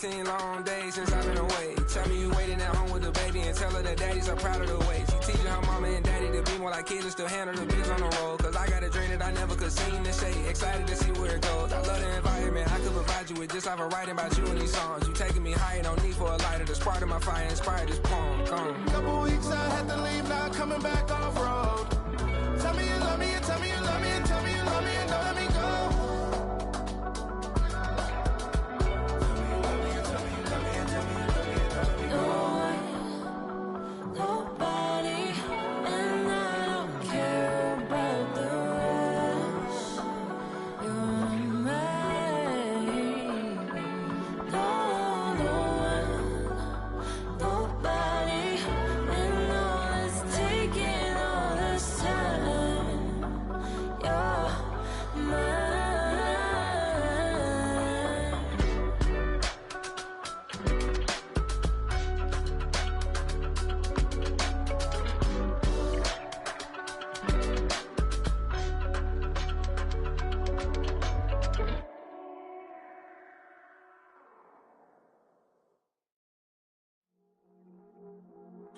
16 long days since I've been away. Tell me you waiting at home with the baby and tell her that daddy's so proud of the way. She teaching her mama and daddy to be more like kids and still handle the biz on the road. Cause I got a dream that I never could sing and say. Excited to see where it goes. I love the environment. I could provide you with just off of writing about you in these songs. You taking me higher, no need for a lighter. The spark of my fire inspired this poem. Gone. Couple weeks I had to leave, now coming back off road. Tell me you love me and tell me you love me and tell me you love me and don't let me go.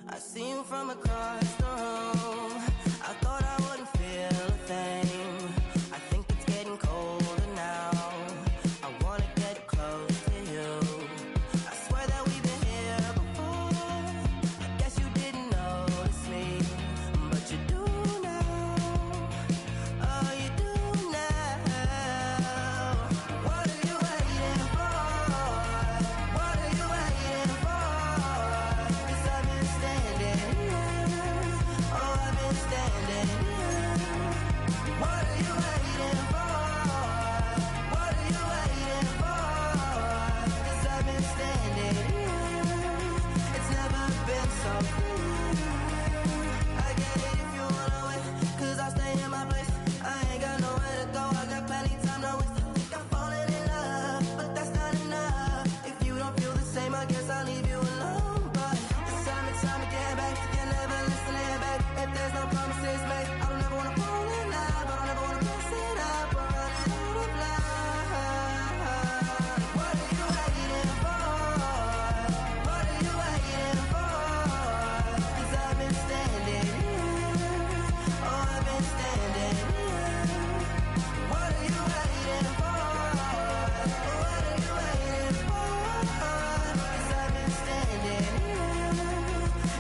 I see you from across the room. I thought I wouldn't feel a thing. I think it's getting colder now. I wanna get close to you. I swear that we've been here before. I guess you didn't notice me, but you do now. Oh, you do now. What are you waiting for? What are you waiting for? 'Cause I've been standing here. Oh, I've been standing here. What are you waiting for? What are you waiting for? 'Cause I've been standing here. It's never been so clear. I get it if you wanna wait, 'cause I'll stay in my place. I ain't got nowhere to go, I got plenty time to waste. I think I'm falling in love, but that's not enough. If you don't feel the same, I guess I'll leave you alone. But time and time again, babe, you're never listening, babe. If there's no promises made, I don't ever wanna fall in love. I don't ever wanna mess it up or run out of love. What are you waiting for? What are you waiting for? 'Cause I've been standing here. Oh, I've been standing here. What are you waiting for? What are you waiting for? 'Cause I've been standing here.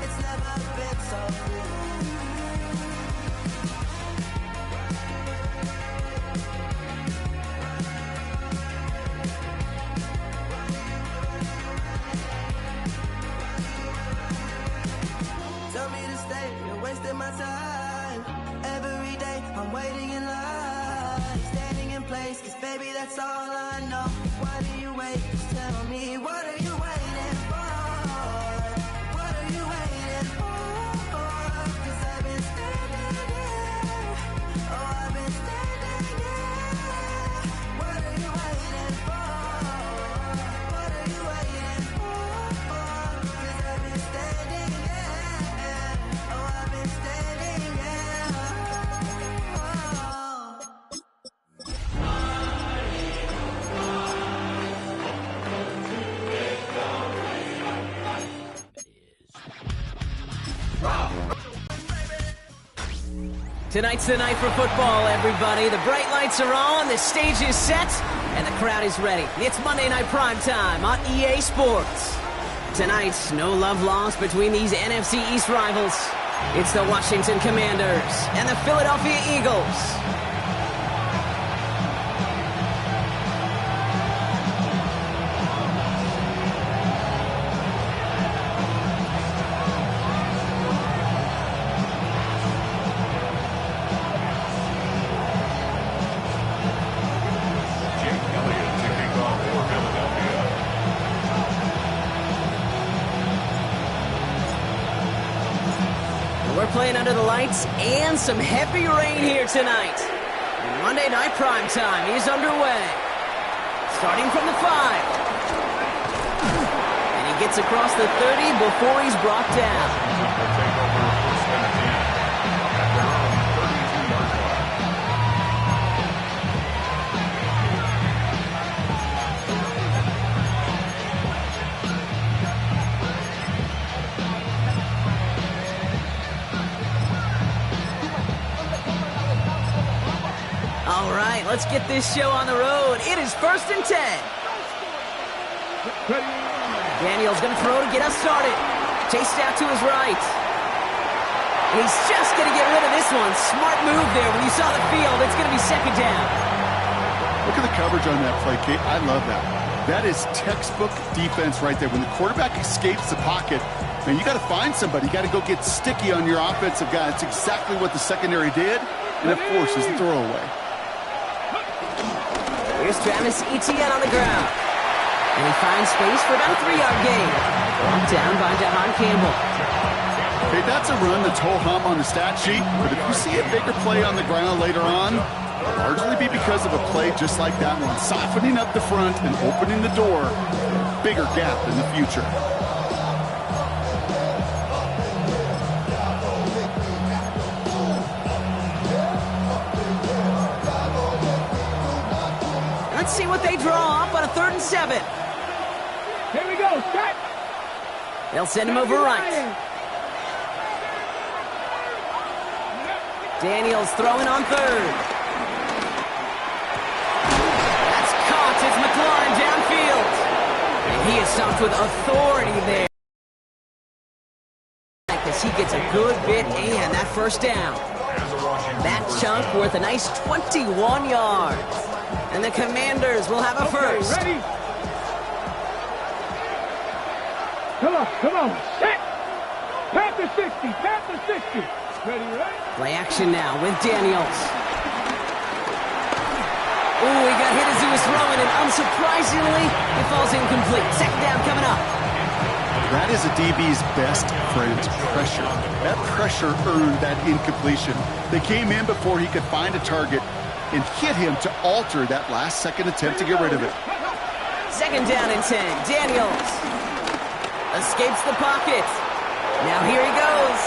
It's never been so clear. Tell me to stay, you're wasting my time. Every day I'm waiting in line, standing in place, 'cause baby that's all I know. Why do you wait? Just tell me, what are you waiting for? What are you waiting for? 'Cause I've been standing here. Oh, I've been standing here. What are you waiting for? What are you waiting for? 'Cause I've been standing here. Oh, I've been standing here. Tonight's the night for football, everybody. The bright lights are on, the stage is set, and the crowd is ready. It's Monday Night Primetime on EA Sports. Tonight, no love lost between these NFC East rivals. It's the Washington Commanders and the Philadelphia Eagles. We're playing under the lights and some heavy rain here tonight. Monday Night Primetime is underway. Starting from the 5. And he gets across the 30 before he's brought down. let's get this show on the road. It is 1st and 10. Daniels going to throw to get us started. Chased out to his right. He's just going to get rid of this one. Smart move there. When you saw the field, it's going to be 2nd down. Look at the coverage on that play, Kate. I love that. That is textbook defense right there. When the quarterback escapes the pocket, man, you got to find somebody. You got to go get sticky on your offensive guy. It's exactly what the secondary did, and it forces the throwaway. Here's Travis Etienne on the ground. And he finds space for about a 3-yard gain. Brought down by Jahan Campbell. Hey, that's a run that's ho-hum on the stat sheet, but if you see a bigger play on the ground later on, it'll largely be because of a play just like that one, softening up the front and opening the door, bigger gap in the future. Let's see what they draw up on a 3rd and 7. Here we go, set. They'll send him over right. Daniels throwing on 3rd. That's caught. It's McLaurin downfield. And he is stopped with authority there. As he gets a good bit and that 1st down. That chunk worth a nice 21 yards. And the Commanders will have a 1st. Ready? Come on, set. Panther 60. Ready, right? Play action now with Daniels. Ooh, he got hit as he was throwing, and unsurprisingly, it falls incomplete. 2nd down coming up. That is a DB's best friend, pressure. That pressure earned that incompletion. They came in before he could find a target and hit him to alter that last-second attempt to get rid of it. 2nd down and 10. Daniels escapes the pocket. Now here he goes.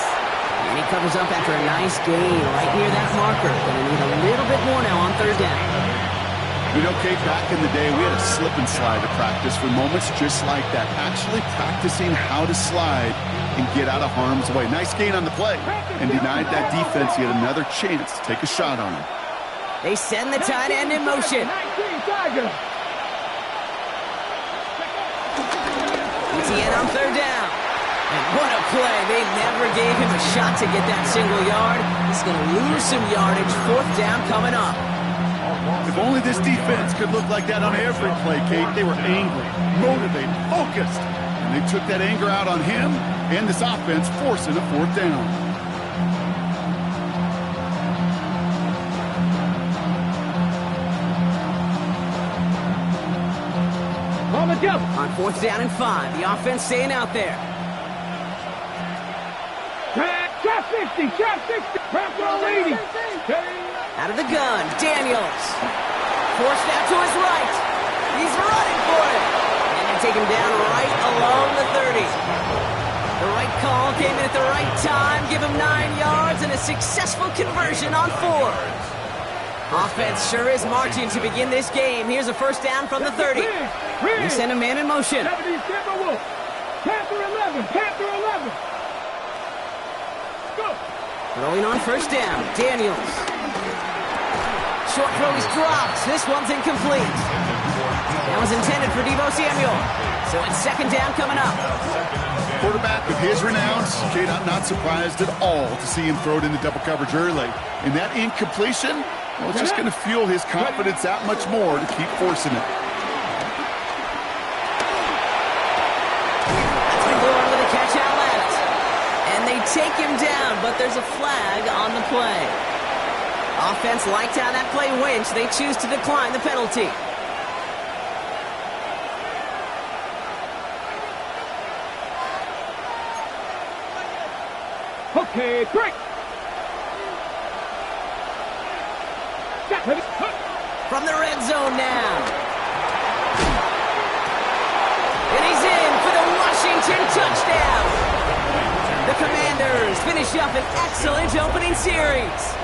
And he covers up after a nice gain right near that marker. Gonna need a little bit more now on 3rd down. You know, Kate, back in the day, we had a slip and slide to practice for moments just like that. Actually practicing how to slide and get out of harm's way. Nice gain on the play. And denied that defense yet another chance to take a shot on him. They send the tight end in motion. Etienne on 3rd down. And what a play. They never gave him a shot to get that single yard. He's going to lose some yardage. 4th down coming up. If only this defense could look like that on every play, Kate. They were angry, motivated, focused. And they took that anger out on him and this offense, forcing a 4th down. On 4th down and 5, the offense staying out there. Trap 60, trap 80. Out of the gun, Daniels. Forced out to his right. He's running for it. And they take him down right along the 30. The right call came in at the right time. Give him 9 yards and a successful conversion on 4th. Offense sure is marching to begin this game. Here's a 1st down from the 30. They send a man in motion. Panther 11. Go. Throwing on 1st down, Daniels. Short throw is dropped. This one's incomplete. That was intended for Deebo Samuel. So it's 2nd down coming up. Quarterback of his renounce, Kate, I'm not surprised at all to see him throw it into double coverage early. And that incompletion, well, it's just going to fuel his confidence that much more to keep forcing it. That's McLaurin with a catch out left. And they take him down, but there's a flag on the play. Offense liked how that play went. They choose to decline the penalty. Okay, break. From the red zone now. And he's in for the Washington touchdown. The Commanders finish up an excellent opening series.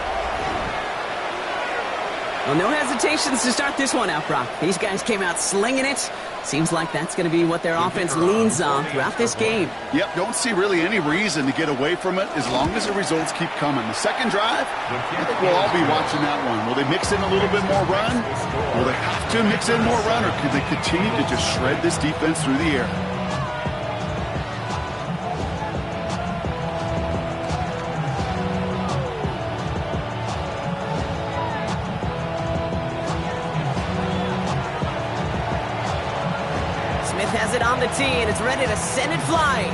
Well, no hesitations to start this one out, Brock. These guys came out slinging it. Seems like that's going to be what their offense leans on throughout this game. Yep, don't see really any reason to get away from it as long as the results keep coming. The second drive, I think we'll all be watching that one. Will they mix in a little bit more run? Will they have to mix in more run, or could they continue to just shred this defense through the air? Has it on the tee, and it's ready to send it flying.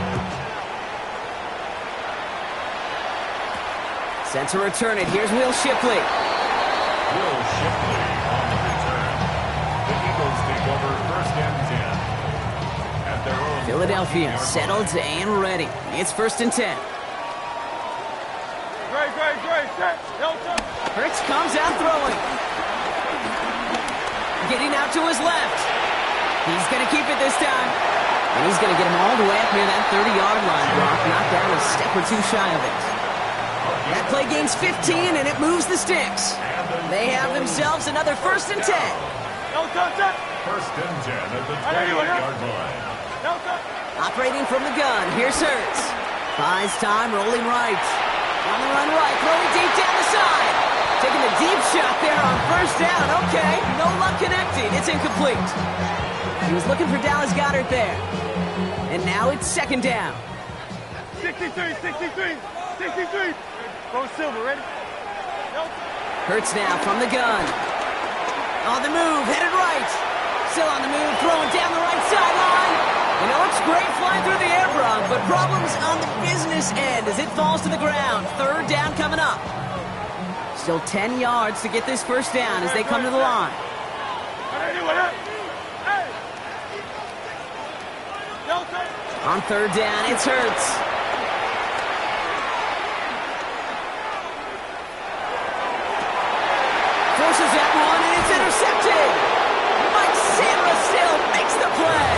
Set to return it. Here's Will Shipley. Will Shipley on the return. The Eagles take over first and 10. At their own Philadelphia settled and ready. It's first and 10. Hurts comes out throwing. Getting out to his left. He's going to keep it this time. And he's going to get him all the way up near that 30-yard line, Brock. Knocked down a step or two shy of it. That play gains 15, and it moves the sticks. They have themselves another first and 10. First and 10 at the 28-yard line. Operating from the gun, here's Hurts. Buys time, rolling right. On the run right, throwing deep down the side. Taking a deep shot there on first down. Okay, no luck connecting. It's incomplete. He was looking for Dallas Goedert there. And now it's second down. 63. Go Silver, ready? Hurts now from the gun. On the move, headed right. Still on the move, throwing down the right sideline. You know, it's great flying through the air, Brock, but problems on the business end as it falls to the ground. Third down coming up. Still 10 yards to get this first down as they come to the line. On third down, it's Hurts. Forces that one, and it's intercepted. Mike Sandra still makes the play.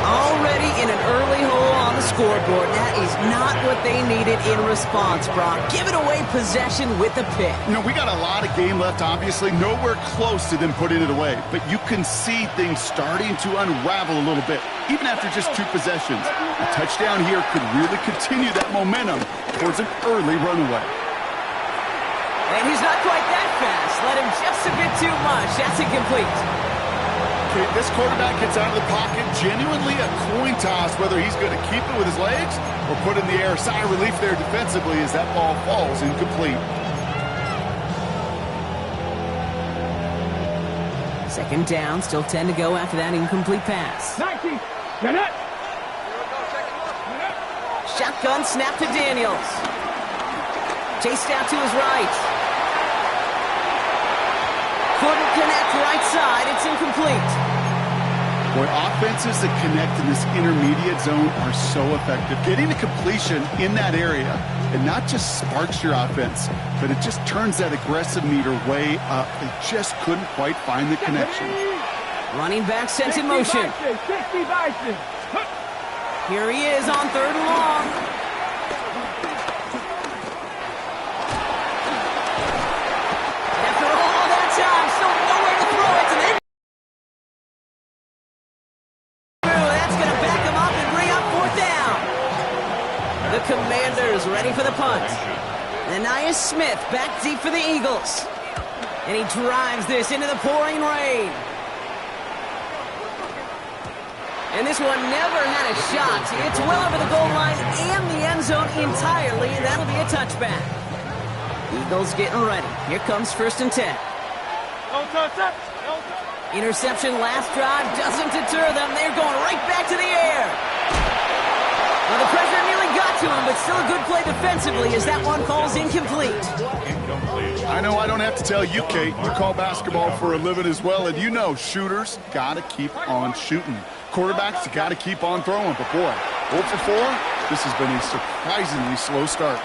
Already in an early hole on the scoreboard. That is not what they needed in response, Brock. Giving away possession with the pick. You know, we got a lot of game left, obviously. Nowhere close to them putting it away. But you can see things starting to unravel a little bit, even after just 2 possessions. A touchdown here could really continue that momentum towards an early runaway. And he's not quite that fast. Let him just a bit too much. That's incomplete. Okay, this quarterback gets out of the pocket. Genuinely a coin toss whether he's going to keep it with his legs or put in the air. Sigh of relief there defensively as that ball falls incomplete. Second down, still 10 to go after that incomplete pass. 19. Get it. Shotgun snap to Daniels. Chased out to his right. Couldn't connect right side. It's incomplete. Boy, offenses that connect in this intermediate zone are so effective. Getting a completion in that area, it not just sparks your offense, but it just turns that aggressive meter way up. They just couldn't quite find the connection. Running back sent in motion. 60 Bison. Here he is on third and long. After all that time, still nowhere to throw it. And that's going to back him up and bring up fourth down. The Commanders ready for the punt. Ananias Smith back deep for the Eagles. And he drives this into the pouring rain. And this one never had a shot. It's well over the goal line and the end zone entirely, and that'll be a touchback. Eagles getting ready. Here comes first and 10. Interception last drive doesn't deter them. They're going right back to the air. Well, the pressure nearly got to him, but still a good play defensively as that one falls incomplete. I know I don't have to tell you, Kate. You call basketball for a living as well, and you know shooters got to keep on shooting. Quarterbacks got to keep on throwing. But boy, 0 for 4, this has been a surprisingly slow start.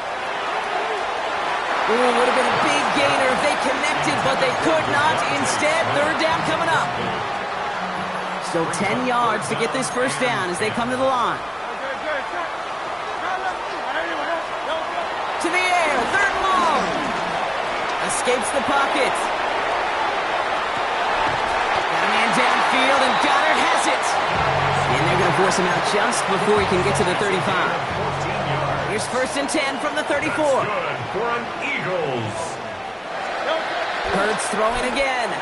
Ooh, would have been a big gainer if they connected, but they could not. Instead, third down coming up. Still 10 yards to get this first down as they come to the line. To the air, third and long. A escapes the pocket. Got a man downfield, and Goddard has it. And they're going to force him out just before he can get to the 35. Here's 1st and 10 from the 34. Good for an Eagles. Hurts throwing again.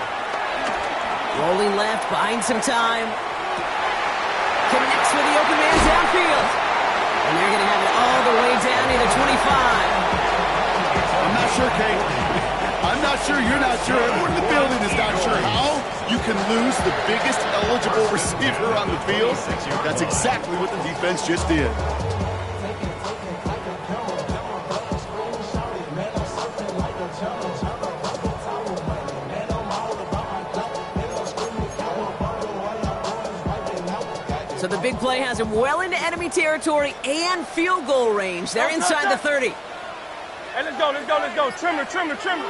Rolling left, buying some time. Connects with the open man downfield. And they're going to have it all the way down to the 25. I'm not sure, Kate. I'm not sure, you're not sure. Everyone in the building is not sure how you can lose the biggest eligible receiver on the field. That's exactly what the defense just did. So the big play has him well into enemy territory and field goal range. They're inside the 30. Hey, let's go, let's go, let's go. Trimmer, trimmer, trimmer.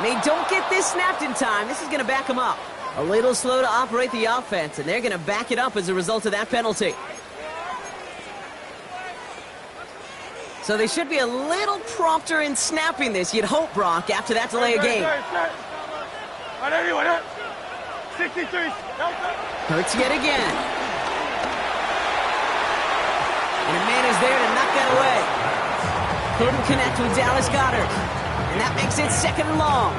They don't get this snapped in time. This is going to back them up. A little slow to operate the offense, and they're going to back it up as a result of that penalty. So they should be a little prompter in snapping this, you'd hope, Brock, after that delay of game. Hurts yet again. And a man is there to knock that away. Couldn't connect with Dallas Goddard. And that makes it 2nd and long.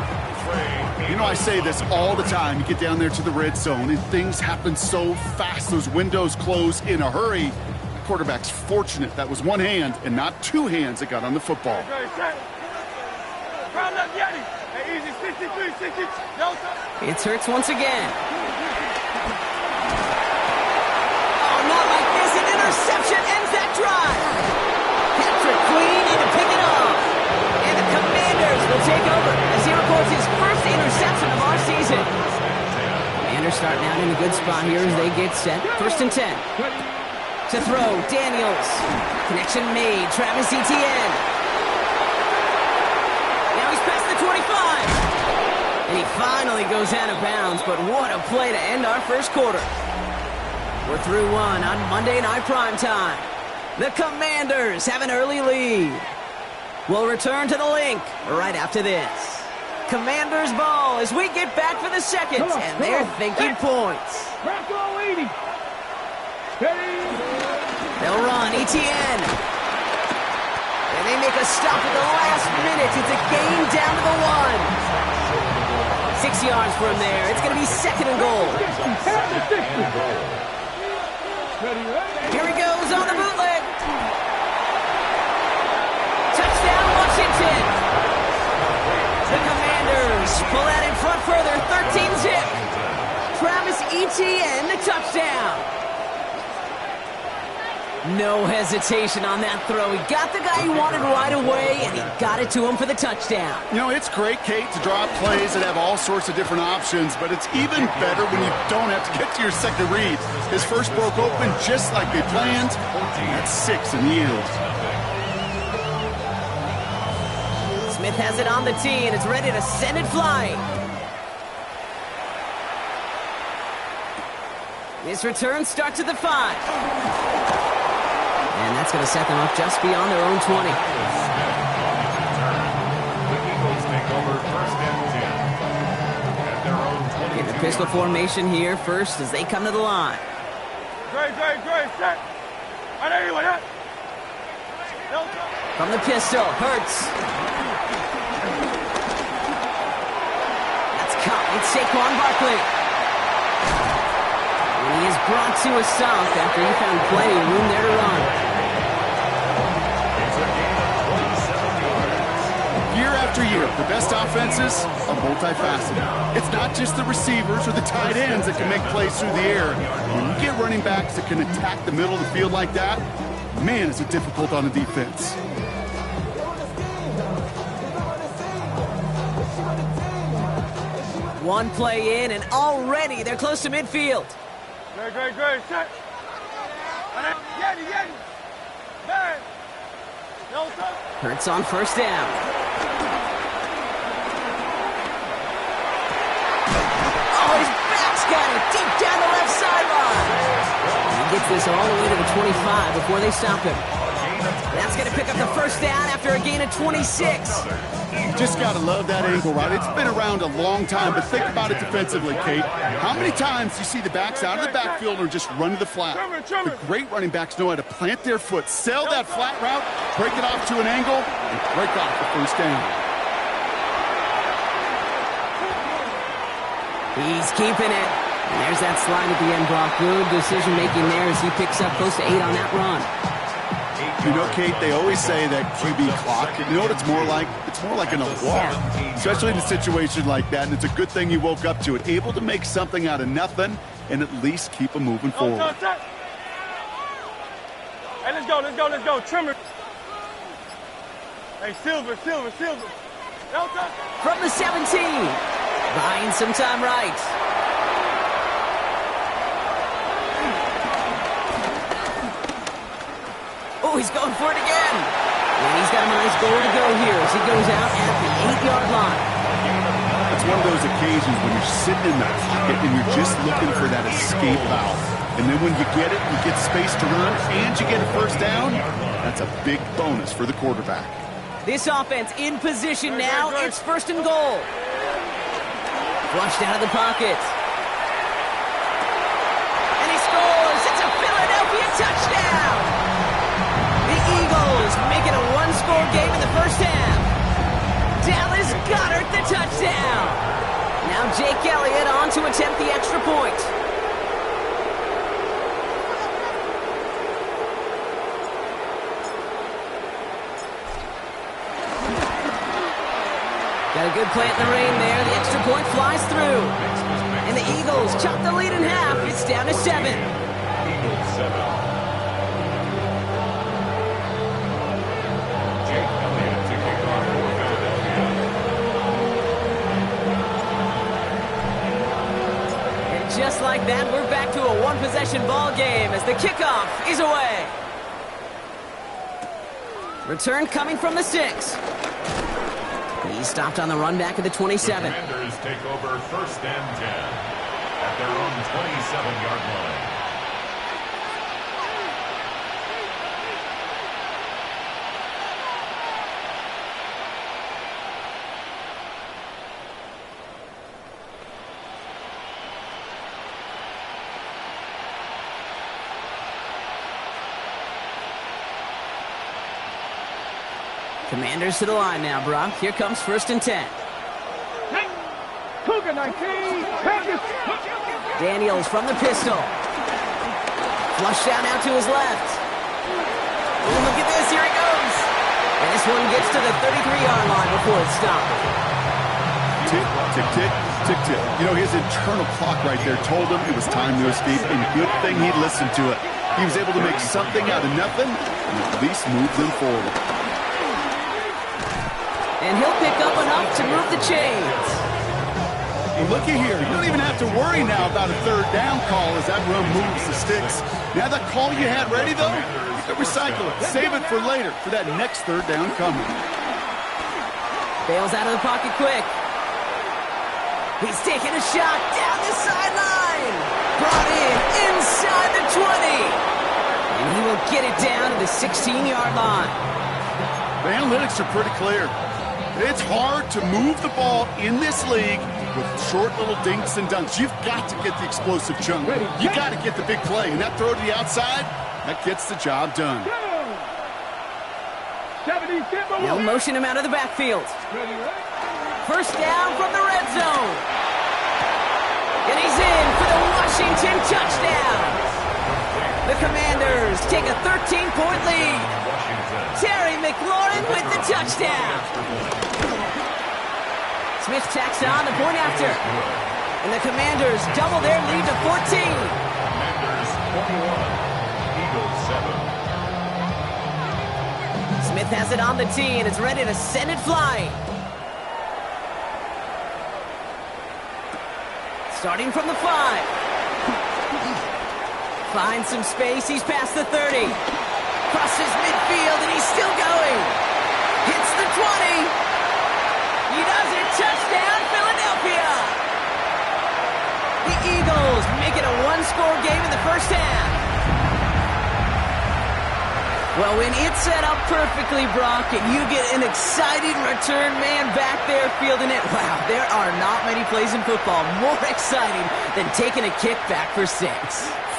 You know, I say this all the time. You get down there to the red zone, and things happen so fast. Those windows close in a hurry. Quarterback's fortunate that was one hand and not two hands that got on the football. It's Hurts once again. Oh, not like this. An interception ends that drive. Patrick Queen in to pick it off. And the Commanders will take over as he records his first interception of our season. Commanders starting out in a good spot here as they get set. 1st and 10. To throw, Daniels. Connection made, Travis Etienne. Now he's past the 25. And he finally goes out of bounds, but what a play to end our first quarter. We're through one on Monday Night Primetime. The Commanders have an early lead. We'll return to the link right after this. Commanders ball as we get back for the second, and they're thinking points. They'll run, Etienne. And they make a stop at the last minute. It's a gain down to the 1. 6 yards from there. It's going to be 2nd and goal. Here he goes on the bootleg. Touchdown, Washington. The Commanders pull out in front further, 13-zip. Travis Etienne, the touchdown. No hesitation on that throw. He got the guy he wanted right away, and he got it to him for the touchdown. You know, it's great, Kate, to draw up plays that have all sorts of different options, but it's even better when you don't have to get to your second read. His first broke open just like they planned. That's 6 in the end. Smith has it on the tee, and it's ready to send it flying. This return starts at the 5. And that's going to set them up just beyond their own 20. The Eagles take over 1st and 10 at their own 20. In the pistol formation here first as they come to the line. Great, set. From the pistol, Hurts. That's caught. It's Saquon Barkley. And he is brought to a stop after he found plenty of room there to run. Year after year, the best offenses are multifaceted. It's not just the receivers or the tight ends that can make plays through the air. When you get running backs that can attack the middle of the field like that, man, is it difficult on the defense. One play in, and already they're close to midfield. Great, set. Hurts on 1st down. Oh, his back's got it deep down the left sideline. gets this all the way to the 25 before they stop him. That's going to pick up the first down after a gain of 26. You just got to love that angle route. It's been around a long time, but think about it defensively, Kate. How many times do you see the backs out of the backfield or just run to the flat? The great running backs know how to plant their foot, sell that flat route, break it off to an angle, and break off the first down. He's keeping it. And there's that slide at the end, Brock. Good decision-making there as he picks up close to 8 on that run. You know, Kate, they always say that QB clock, you know what it's more like? It's more like an alarm, especially in a situation like that, and it's a good thing you woke up to it, able to make something out of nothing and at least keep them moving forward. Hey, let's go. Trimmer. Hey, Silver. From the 17, buying some time right. Oh, he's going for it again. And he's got a nice goal to go here as he goes out at the 8-yard line. It's one of those occasions when you're sitting in the pocket and you're just looking for that escape valve. And then when you get it, you get space to run, and you get a first down, that's a big bonus for the quarterback. This offense in position now. It's first and goal. Flushed out of the pocket. And he scores. It's a Philadelphia touchdown. The Eagles make it a one-score game in the first half. Dallas Goedert the touchdown. Now Jake Elliott on to attempt the extra point. Got a good plant in the rain there. The extra point flies through. And the Eagles chop the lead in half. It's down to 7. Eagles 7. Jake Elliott to kick off for Philadelphia. And just like that, we're back to a one-possession ball game as the kickoff is away. Return coming from the 6. He's stopped on the run back at the 27. The Commanders take over first and 10 at their own 27-yard line. Commanders to the line now, Brock. Here comes first and 10. Cougar 19. Daniels from the pistol. Flushed out now to his left. Ooh, look at this. Here he goes. And this one gets to the 33-yard line before it's stopped. Tick, tick, tick, tick, tick. You know, his internal clock right there told him it was time to escape, and good thing he listened to it. He was able to make something out of nothing and at least move them forward. And he'll pick up enough to move the chains. Well, looky here. You don't even have to worry now about a third down call as that run moves the sticks. Now that call you had ready, though, you can recycle it. Save it for later for that next third down coming. Bails out of the pocket quick. He's taking a shot down the sideline. Brought in inside the 20. And he will get it down to the 16-yard line. The analytics are pretty clear. It's hard to move the ball in this league with short little dinks and dunks. You've got to get the explosive chunk. You got to get the big play. And that throw to the outside, that gets the job done. They'll motion him out of the backfield. First down from the red zone. And he's in for the Washington touchdown. The Commanders take a 13-point lead. Terry McLaurin with the touchdown. Smith tacks on the point after. And the Commanders double their lead to 14. Commanders 41, Eagles 7. Smith has it on the tee and is ready to send it flying. Starting from the 5. Finds some space. He's past the 30. Crosses midfield, and he's still going. Hits the 20. He does it. Touchdown, Philadelphia. The Eagles make it a one-score game in the first half. Well, when it's set up perfectly, Brock, and you get an exciting return man back there fielding it, wow, there are not many plays in football more exciting than taking a kick back for 6.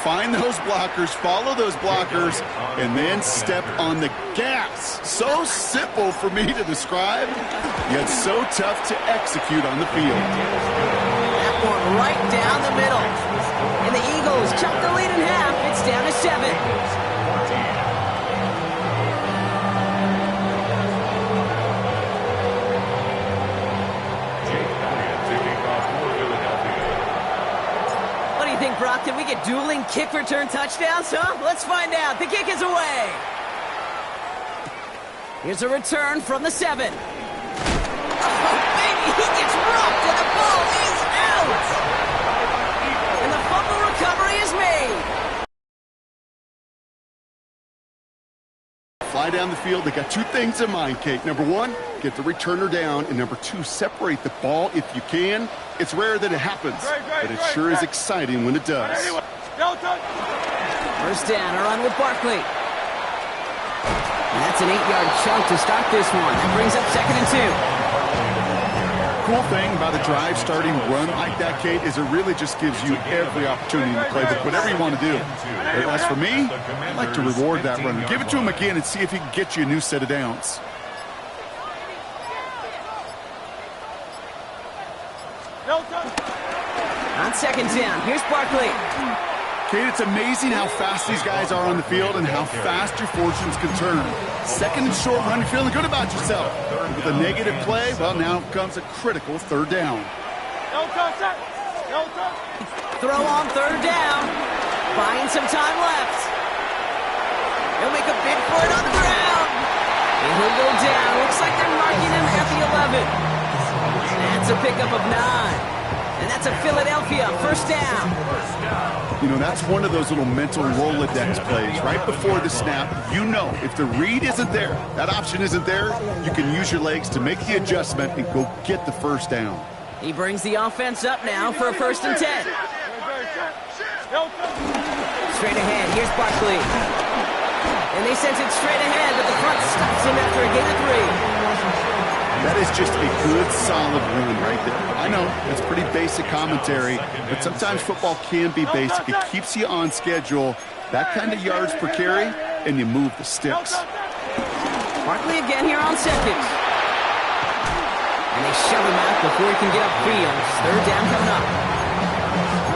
Find those blockers, follow those blockers, and then step on the gas. So simple for me to describe, yet so tough to execute on the field. That one right down the middle. And the Eagles chop the lead in half. It's down to 7. Brock, can we get dueling kick return touchdowns, huh? Let's find out. The kick is away. Here's a return from the 7. Oh, baby, he gets rocked and the ball is out. And the fumble recovery is made. Fly down the field. They got 2 things in mind, Kate. Number 1, get the returner down. And number 2, separate the ball if you can. It's rare that it happens, but it sure is exciting when it does. First down, a run with Barkley. And that's an 8-yard chunk to start this one. That brings up 2nd and 2. Cool thing about a drive starting run like that, Kate, is it really just gives you every opportunity to play with whatever you want to do. But as for me, I like to reward that runner. Give it to him again and see if he can get you a new set of downs. On 2nd down, here's Barkley. Kate, it's amazing how fast these guys are on the field and how fast your fortunes can turn. 2nd and short run, you're feeling good about yourself. With a negative play, well, now comes a critical 3rd down. Throw on 3rd down. Buying some time left. He'll make a bid for it on the ground. And he'll go down. Looks like they're marking him at the 11. That's a pickup of 9. And that's a Philadelphia 1st down. You know, that's one of those little mental Rolodex plays. Right before the snap, you know if the read isn't there, that option isn't there, you can use your legs to make the adjustment and go get the 1st down. He brings the offense up now for a 1st and 10. Straight ahead, here's Barkley. And they sent it straight ahead, but the front stops him after a gain of 3. That is just a good, solid run right there. I know, it's pretty basic commentary, but sometimes football can be basic. It keeps you on schedule, that kind of yards per carry, and you move the sticks. Barkley again here on 2nd. And they shove him out before he can get upfield. 3rd down coming up.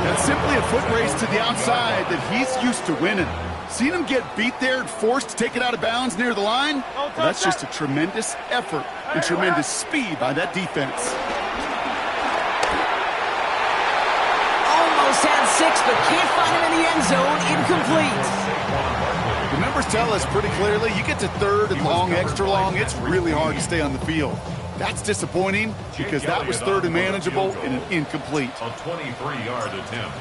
That's simply a foot race to the outside that he's used to winning. Seen him get beat there and forced to take it out of bounds near the line? Well, that's just a tremendous effort and tremendous speed by that defense. Almost had 6, but can't find him in the end zone. Incomplete. The numbers tell us pretty clearly, you get to 3rd and long, extra long, it's really hard to stay on the field. That's disappointing because that was 3rd and manageable and an incomplete. A 23-yard attempt.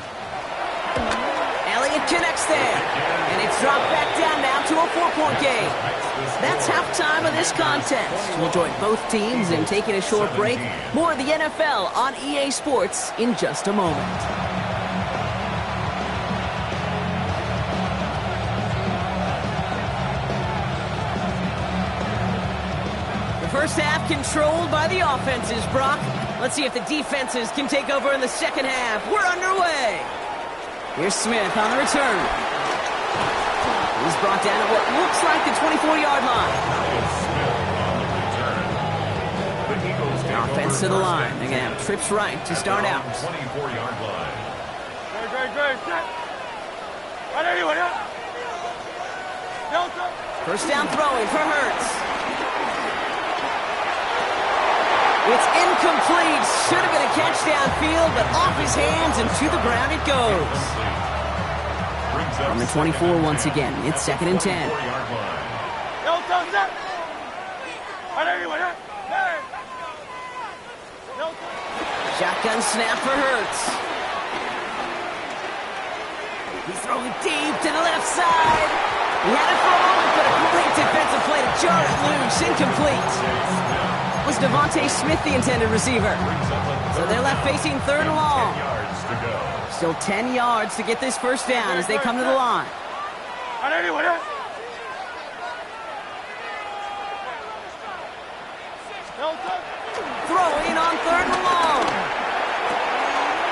Elliott connects there, and it's dropped back down now to a 4-point game. That's halftime of this contest. We'll join both teams in taking a short break. More of the NFL on EA Sports in just a moment. The first half controlled by the offenses, Brock. Let's see if the defenses can take over in the second half. We're underway. Here's Smith on the return. He's brought down at what looks like the 24-yard line. Offense to the line. They're going to have trips right to start out. 24-yard line. First down throwing for Hurts. It's incomplete. Should have been a catch downfield, but off his hands and to the ground it goes. On the 24 once again. It's 2nd and 10. Shotgun snap for Hurts. He's throwing deep to the left side. He had it for a moment, but a complete defensive play to jar it loose. Incomplete. Was Devontae Smith the intended receiver? So they're left facing 3rd and long. Still 10 yards to get this first down as they come to the line. Throwing on 3rd and long.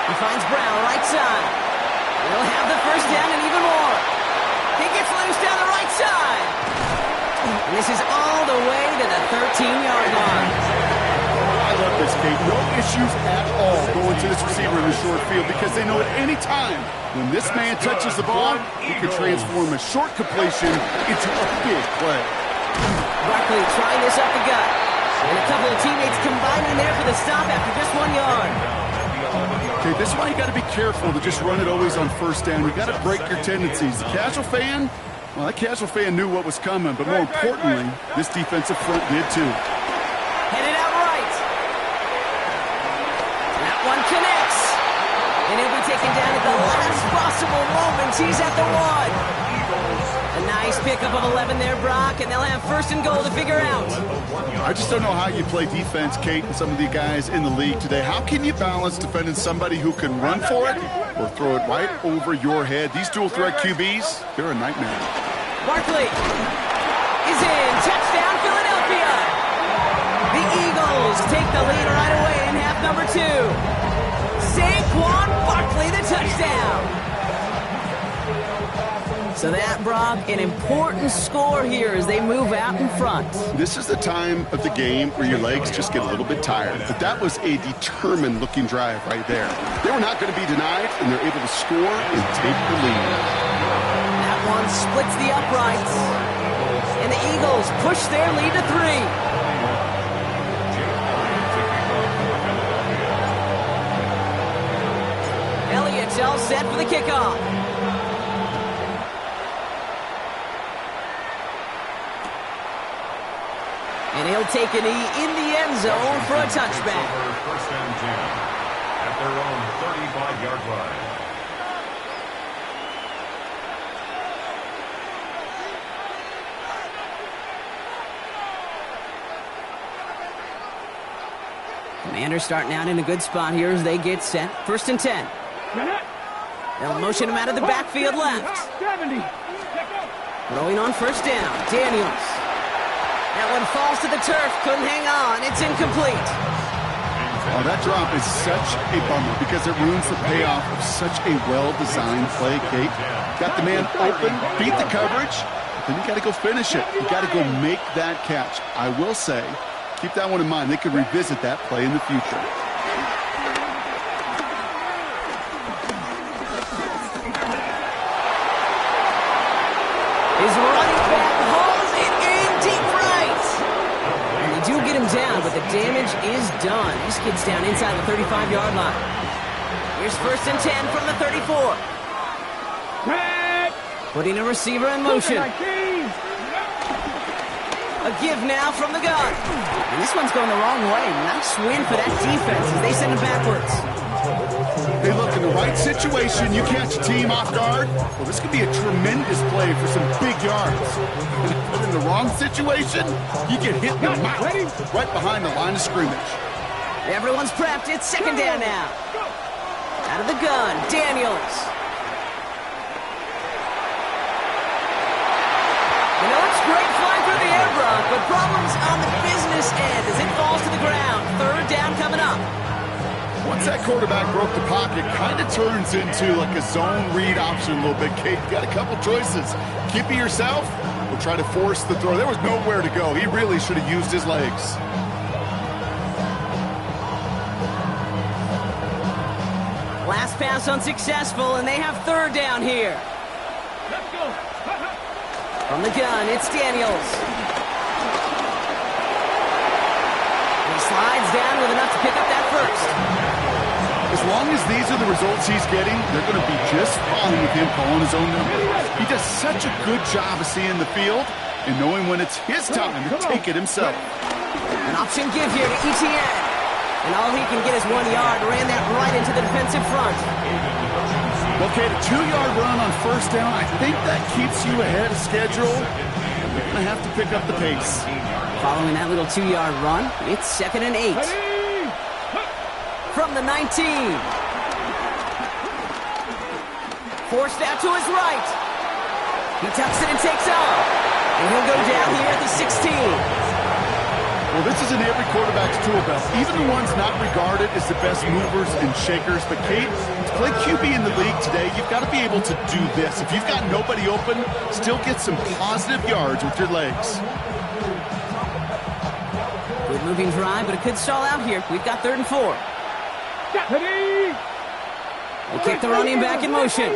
He finds Brown right side. He'll have the first down and even more. He gets loose down the right side. And this is all the way to the 13-yard line. I love this, Kate. No issues at all going to this receiver in the short field because they know at any time when this man touches the ball, he can transform a short completion into a big play. Barkley trying this up the gut. And a couple of teammates combining there for the stop after just 1 yard. Okay, this is why you got to be careful to just run it always on first down. You got to break your tendencies. The casual fan, well, that casual fan knew what was coming, but more importantly, this defensive front did too. Headed out right. That one connects. And he'll be taken down at the last possible moment. He's at the 1. A nice pickup of 11 there, Brock, and they'll have 1st and goal to figure out. I just don't know how you play defense, Kate, and some of the guys in the league today. How can you balance defending somebody who can run for it or throw it right over your head? These dual-threat QBs, they're a nightmare. Barkley is in. Touchdown, Philadelphia. The Eagles take the lead right away in half number 2. Saquon Barkley, the touchdown. So that, Brock, an important score here as they move out in front. This is the time of the game where your legs just get a little bit tired. But that was a determined-looking drive right there. They were not going to be denied, and they're able to score and take the lead. That one splits the uprights. And the Eagles push their lead to 3. Elliott's all set for the kickoff. And he'll take a knee in the end zone for a touchback. 1st and 10 at their own 35-yard line. Commanders starting out in a good spot here as they get set. 1st and 10. They'll motion him out of the backfield left. Throwing on 1st down. Daniels. That one falls to the turf. Couldn't hang on. It's incomplete. Oh, that drop is such a bummer because it ruins the payoff of such a well-designed play, Kate. Got the man open, beat the coverage, then you got to go finish it. You got to go make that catch. I will say, keep that one in mind. They could revisit that play in the future. His running back hauls it in deep right. And they do get him down, but the damage is done. This kid's down inside the 35-yard line. Here's 1st and 10 from the 34. Putting a receiver in motion. A give now from the gun. And this one's going the wrong way. Nice win for that defense as they send him backwards. Hey, look, in the right situation, you catch a team off guard. Well, this could be a tremendous play for some big yards. But in the wrong situation, you get hit in the mouth right behind the line of scrimmage. Everyone's prepped. It's 2nd down now. Out of the gun, Daniels. You know, it's great flying through the air, Brock, but problems on the business end as it falls to the ground. 3rd down coming up. Once that quarterback broke the pocket, kind of turns into like a zone read option a little bit. Kate, you got a couple choices. Keep it yourself or try to force the throw. There was nowhere to go. He really should have used his legs. Last pass unsuccessful, and they have 3rd down here. Let's go. From the gun, it's Daniels. He slides down with enough to pick up that 1st. As long as these are the results he's getting, they're going to be just fine with him calling his own number. He does such a good job of seeing the field and knowing when it's his time to take it himself. An option give here to Etienne. And all he can get is 1 yard. Ran that right into the defensive front. Okay, the 2-yard run on 1st down, I think that keeps you ahead of schedule. You're going to have to pick up the pace. Following that little 2-yard run, it's 2nd and 8. From the 19. Forced out to his right. He tucks it and takes off. And he'll go down here at the 16. Well, This is in every quarterback's tool belt, even the ones not regarded as the best movers and shakers. But, Kate, to play QB in the league today, you've got to be able to do this. If you've got nobody open, still get some positive yards with your legs. Good moving drive, but it could stall out here. We've got 3rd and 4. We'll kick the running back in motion.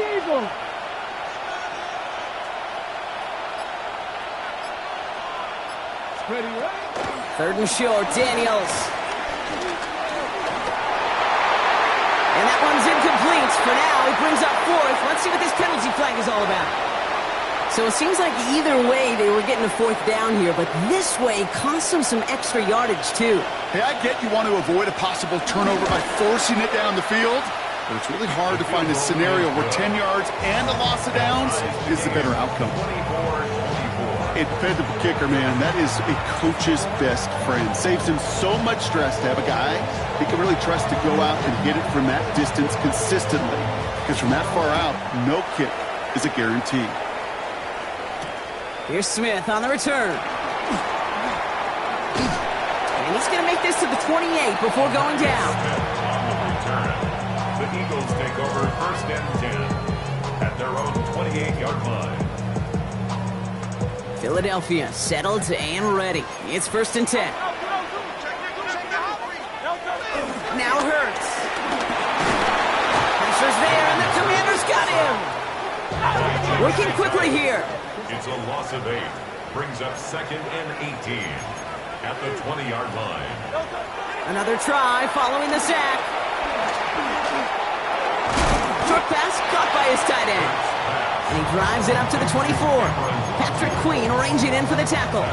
3rd and short, Daniels. And that one's incomplete. For now, he brings up 4th. Let's see what this penalty flag is all about. So it seems like either way they were getting a 4th down here, but this way cost them some extra yardage too. Hey, I get you want to avoid a possible turnover by forcing it down the field, but it's really hard to find a scenario where 10 yards and a loss of downs is the better outcome. A dependable kicker, man, that is a coach's best friend. Saves him so much stress to have a guy he can really trust to go out and hit it from that distance consistently. Because from that far out, no kick is a guarantee. Here's Smith on the return. And he's going to make this to the 28 before going down. The Eagles take over 1st and 10 at their own 28-yard line. Philadelphia settled and ready. It's 1st and 10. Now Hurts. Pressure's there, and the Commanders got him. Working quickly here. It's a loss of 8. Brings up 2nd and 18 at the 20-yard line. Another try following the sack. Short pass caught by his tight end. And he drives it up to the 24. Patrick Queen arranging in for the tackle.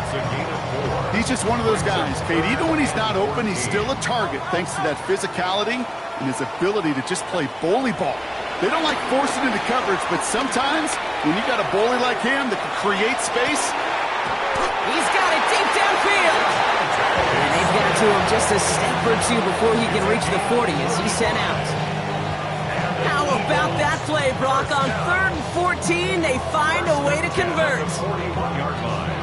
He's just one of those guys, Kate. Even when he's not open, he's still a target thanks to that physicality and his ability to just play bully ball. They don't like forcing into coverage, but sometimes when you got a bully like him that can create space. He's got it deep downfield. And they've got to him just a step or two before he can reach the 40 as he's sent out. How about that play, Brock? On 3rd and 14, they find a way to convert. 41-yard line.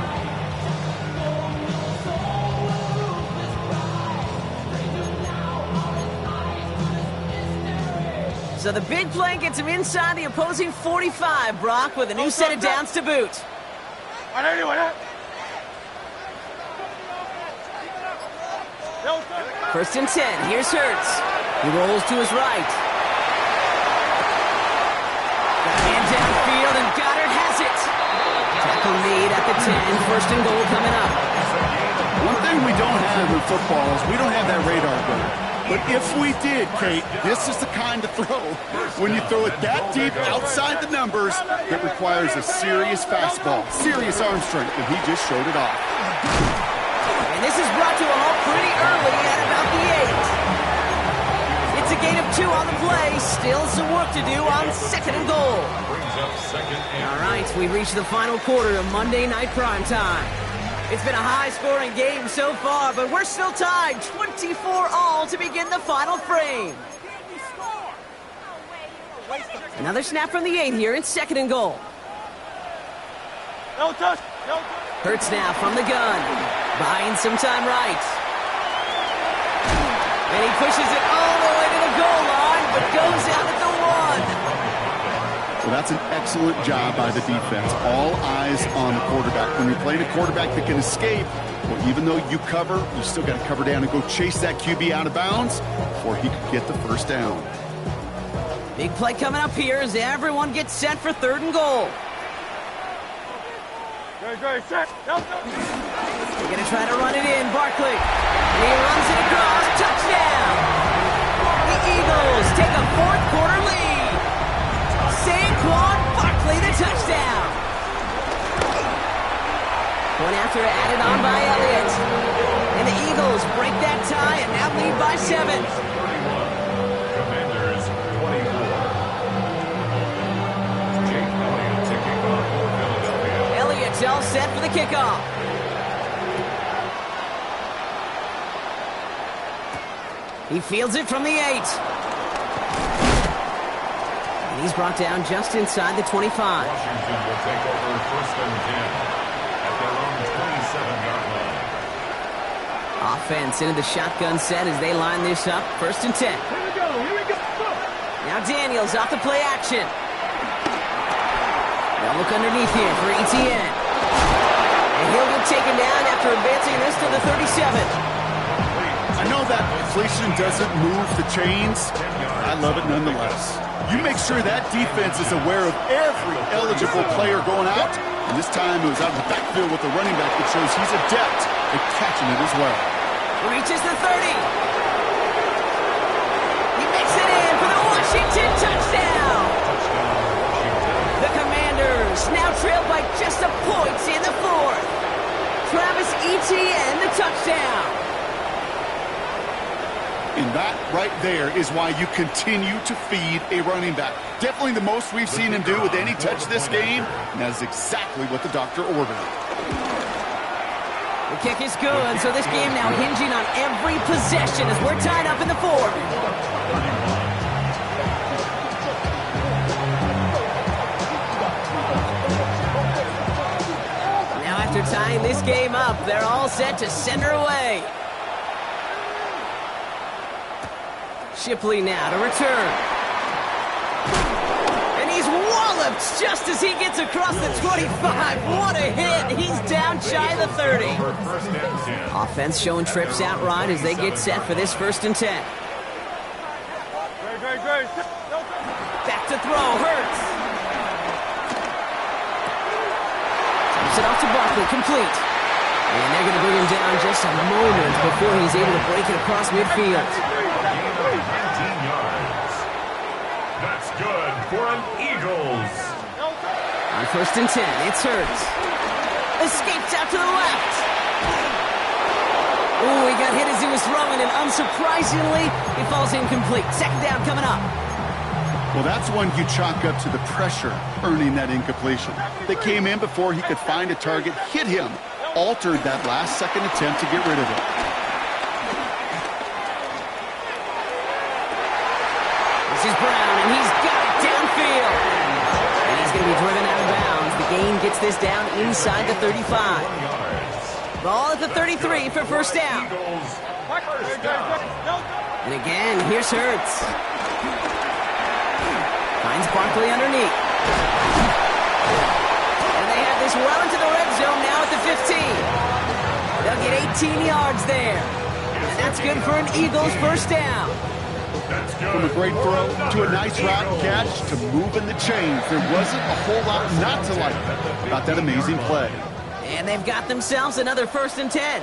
So the big play gets him inside the opposing 45, Brock, with a new set of downs to boot. 1st and 10. Here's Hurts. He rolls to his right. Got a man downfield, and Goddard has it. Tackle made at the 10. 1st and goal coming up. One thing we don't have in football is we don't have that radar gun. But if we did, Kate, this is the kind of throw. When you throw it that deep outside the numbers, it requires a serious fastball, serious arm strength, and he just showed it off. And this is brought to a halt pretty early at about the 8. It's a gain of 2 on the play. Still some work to do on 2nd and goal. All right, we reached the final quarter of Monday Night Primetime. It's been a high-scoring game so far, but we're still tied 24-all to begin the final frame. Another snap from the 8 here. It's 2nd and goal. Hurts now from the gun. Buying some time right. And he pushes it all the way to the goal line, but goes out at the 1. Well, that's an excellent job by the defense. All eyes on the quarterback. When you're playing a quarterback that can escape, well, even though you cover, you still got to cover down and go chase that QB out of bounds before he could get the 1st down. Big play coming up here as everyone gets set for 3rd and goal. They're going to try to run it in. Barkley. And he runs it across. Touchdown. The Eagles take a 4th quarter lead. Saquon Barkley, the touchdown. One after added on by Elliott. And the Eagles break that tie and now lead by 7. Commanders 24. Jake Elliott taking off for Philadelphia. Elliott's all set for the kickoff. He fields it from the 8. And he's brought down just inside the 25. Washington will take over 1st and 10 at their own 27-yard line. Offense into the shotgun set as they line this up. 1st and 10. Here we go. Now Daniels off the play action. They'll look underneath here for ETN. And he'll get taken down after advancing this to the 37. I know that inflation doesn't move the chains. I love it nonetheless. You make sure that defense is aware of every eligible player going out. And this time it was out of the backfield with the running back that shows he's adept at catching it as well. Reaches the 30. He makes it in for the Washington touchdown. The Commanders now trail by just a point in the 4th. Travis Etienne, the touchdown. And that right there is why you continue to feed a running back. Definitely the most we've seen him do with any touch this game, and that is exactly what the doctor ordered. The kick is good, so this game now hinging on every possession as we're tied up in the 4th. Now after tying this game up, they're all set to send her away. Shipley now to return. And he's walloped just as he gets across the 25. What a hit. He's down shy of the 30. Offense showing trips out right as they get set for this 1st and 10. Great. Back to throw. Hurts. Tips it off to Barkley. Complete. And they're going to bring him down just a moment before he's able to break it across midfield. 19 yards. That's good for an Eagles. On 1st and 10, it's Hurts. Escapes out to the left. Ooh, he got hit as he was throwing, and unsurprisingly, he falls incomplete. 2nd down coming up. Well, that's one you chalk up to the pressure earning that incompletion. They came in before he could find a target, hit him, altered that last-second attempt to get rid of it. This is Brown, and he's got it downfield. And he's going to be driven out of bounds. The gain gets this down inside the 35. Ball at the 33 for 1st down. And again, here's Hurts. Finds Barkley underneath. And they have this well into the red zone now at the 15. They'll get 18 yards there. And that's good for an Eagles 1st down. From a great throw to a nice route and catch to moving the chains. There wasn't a whole lot not to like about that amazing play. And they've got themselves another 1st and 10.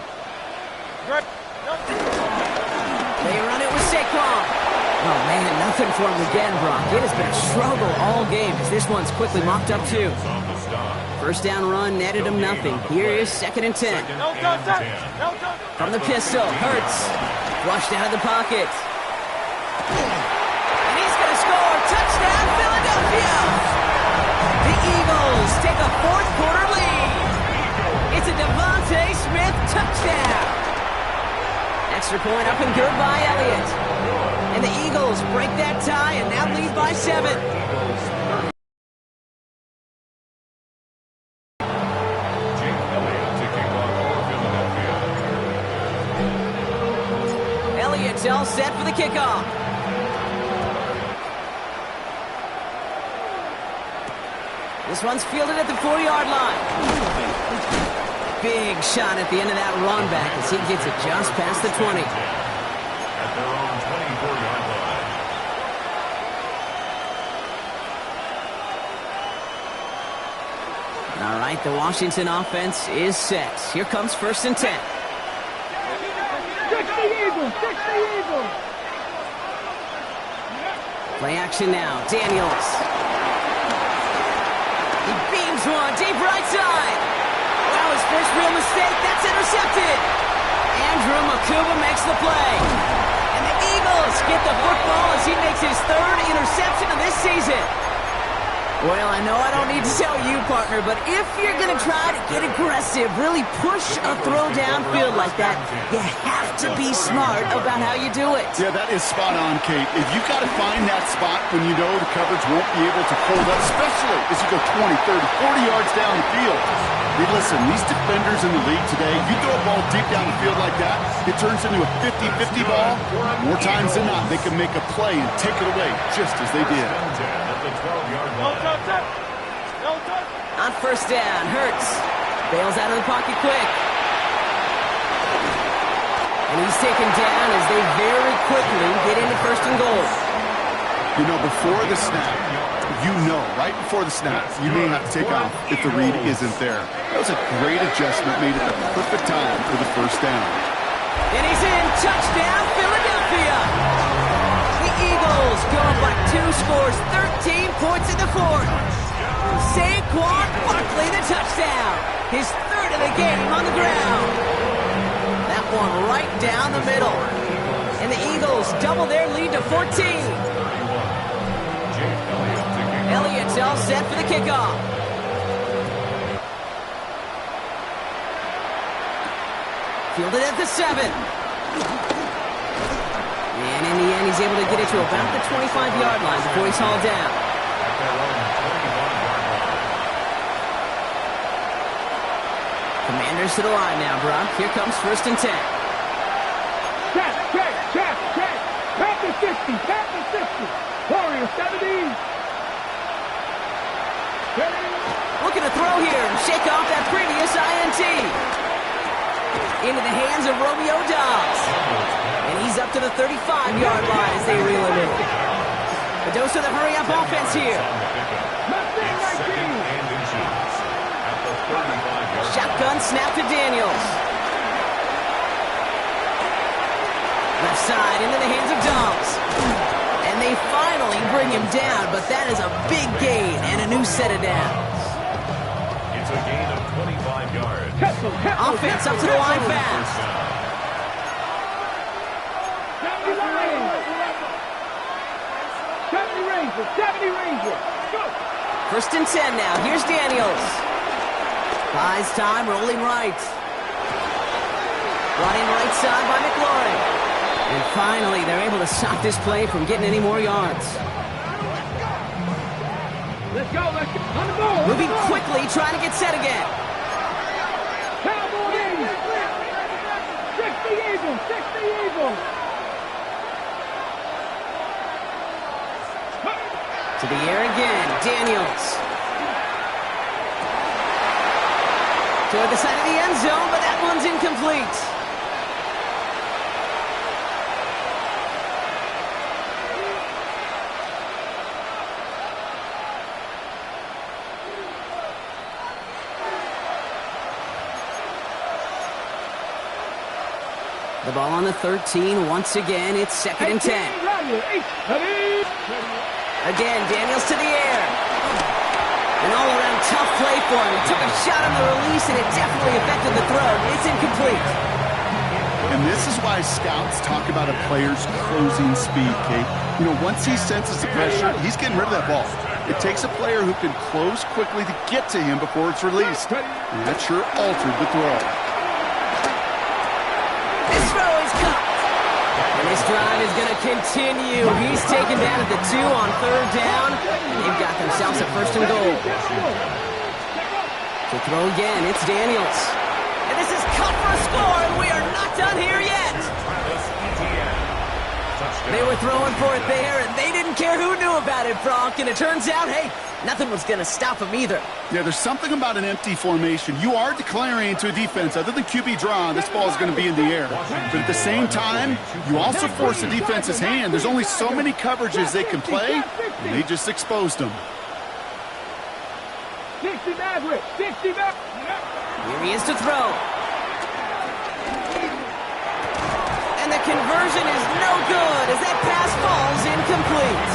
They run it with Saquon. Oh, man, nothing for him again, Brock. It has been a struggle all game as this one's quickly mocked up, too. 1st down run netted him nothing. Here is 2nd and 10. From the pistol, Hurts. Flushed out of the pocket. And he's going to score. Touchdown, Philadelphia! The Eagles take a 4th quarter lead. It's a Devontae Smith touchdown. Extra point up and good by Elliott. And the Eagles break that tie and now lead by 7. Elliott's all set for the kickoff. This one's fielded at the 4-yard line. Big shot at the end of that run back as he gets it just past the 20. At their own 24-yard line. All right, the Washington offense is set. Here comes 1st and 10. Fix the Eagles! Play action now. Daniels. He beams one deep right side. Wow, his first real mistake. That's intercepted. Andrew Makuba makes the play. And the Eagles get the football as he makes his 3rd interception of this season. Well, I know I don't need to tell you, partner, but if you're going to try to get aggressive, really push a throw downfield like that, you have to be smart about how you do it. Yeah, that is spot on, Kate. If you've got to find that spot when you know the coverage won't be able to hold up, especially as you go 20, 30, 40 yards down the field. Hey, listen, these defenders in the league today, you throw a ball deep down the field like that, it turns into a 50-50 ball. More times than not, they can make a play and take it away just as they did. On first down, Hurts bails out of the pocket quick. And he's taken down as they very quickly get into first and goal. You know, before the snap, right before the snap, you may have to take off if the read isn't there. That was a great adjustment made at the perfect time for the first down. And he's in. Touchdown, Philadelphia. The Eagles go up by 2 scores, 13 points in the fourth. Saquon Barkley, the touchdown. His third of the game on the ground. That one right down the middle. And the Eagles double their lead to 14. Elliott's all set for the kickoff. Fielded at the 7. And in the end, he's able to get it to about the 25-yard line before he's hauled down. Commanders to the line now, Brock. Here comes first and 10. Check. Tap the 60. Warrior 70. Looking to throw here and shake off that previous INT. Into the hands of Romeo Dobbs. And he's up to the 35-yard line as they reel him in. A dose of the hurry-up offense here. Shotgun snap to Daniels. Left side into the hands of Dobbs. And they finally bring him down, but that is a big gain and a new set of downs. It's a gain of 25 yards. Offense up to the line fast. 70 Ranger. Go. First and 10 now. Here's Daniels. Buys time, rolling right. Brought in right side by McLaurin. And finally, they're able to stop this play from getting any more yards. Let's go. On the ball. Moving quickly, trying to get set again. Cowboys. 60 Eagles. To the air again, Daniels. Toward the side of the end zone, but that one's incomplete. The ball on the 13. Once again, it's second and 10. Again, Daniels to the air. An all-around tough play for him. He took a shot on the release, and it definitely affected the throw. It's incomplete. And this is why scouts talk about a player's closing speed, Kate. You know, once he senses the pressure, he's getting rid of that ball. It takes a player who can close quickly to get to him before it's released. And that sure altered the throw. This throw is caught. And this drive is going to continue. He's taken down at the 2 on third down. And they've got themselves a first and goal. To throw again, it's Daniels. And this is cut for a score, and we are not done here yet. They were throwing for it there, and they didn't care who knew about it, Bronk. And it turns out, hey, nothing was going to stop them either. Yeah, there's something about an empty formation. You are declaring to a defense, other than QB draw, this ball is going to be in the air. But at the same time, you also force the defense's hand. There's only so many coverages they can play, and they just exposed them. 60 Maverick. 60 Maverick. Here he is to throw. And the conversion is no good as that pass falls incomplete.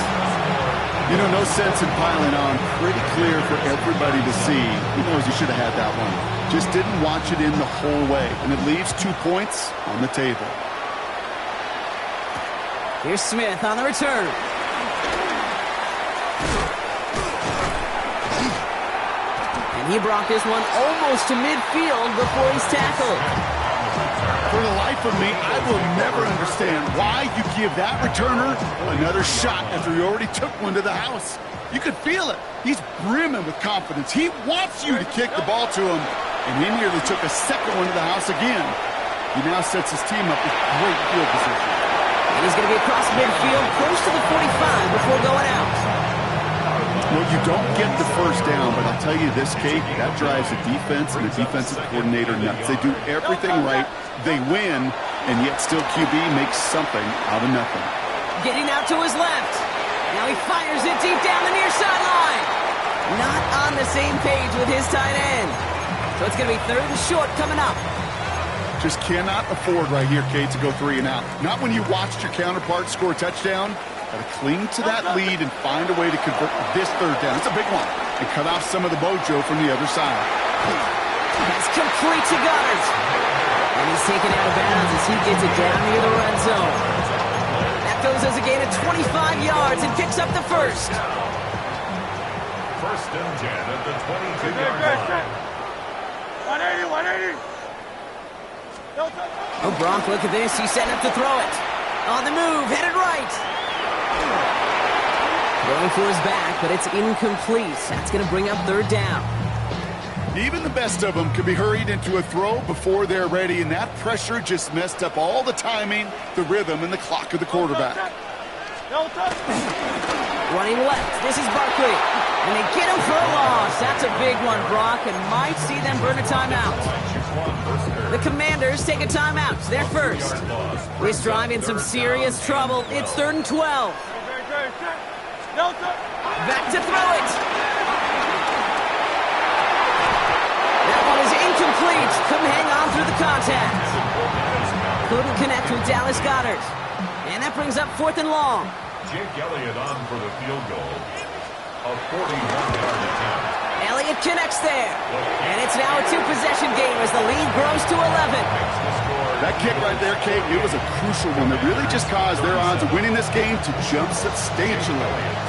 You know, no sense in piling on. Pretty clear for everybody to see. He knows he should have had that one. Just didn't watch it in the whole way. And it leaves 2 points on the table. Here's Smith on the return. And he brought this one almost to midfield before he's tackled. For the life of me, I will never understand why you give that returner another shot after he already took one to the house. You could feel it. He's brimming with confidence. He wants you to kick the ball to him, and he nearly took a second one to the house again. He now sets his team up with great field position. And he's going to be across midfield, close to the 45 before going out. Well, you don't get the first down, but I'll tell you this, Kate, that drives the defense and the defensive coordinator nuts. They do everything right, they win, and yet still QB makes something out of nothing. Getting out to his left. Now he fires it deep down the near sideline. Not on the same page with his tight end. So it's going to be 3rd and short coming up. Just cannot afford right here, Kate, to go 3 and out. Not when you watched your counterpart score a touchdown. Got to cling to that lead and find a way to convert this 3rd down. It's a big one. And cut off some of the mojo from the other side. That's complete to Goddard. And he's taken out of bounds as he gets it down near the red zone. That goes as a gain of 25 yards and picks up the first. 1st and 10 at the 22-yard line. 180, 180. Oh, Gronk, look at this. He's setting up to throw it. On the move, headed right. Going for his back, but it's incomplete. That's going to bring up 3rd down. Even the best of them can be hurried into a throw before they're ready, and that pressure just messed up all the timing, the rhythm, and the clock of the quarterback. Running left, this is Barkley. And they get him for a loss. That's a big one, Brock, and might see them burn a timeout. The Commanders take a timeout. They're first. This drive in some serious trouble. It's 3rd and 12. Back to throw it. That one is incomplete. Couldn't hang on through the contact. Couldn't connect with Dallas Goedert. And that brings up 4th and long. Jake Elliott on for the field goal. A 41-yard attempt. Elliott connects there. And it's now a 2-possession game as the lead grows to 11. That kick right there, Kate, it was a crucial one that really just caused their odds of winning this game to jump substantially.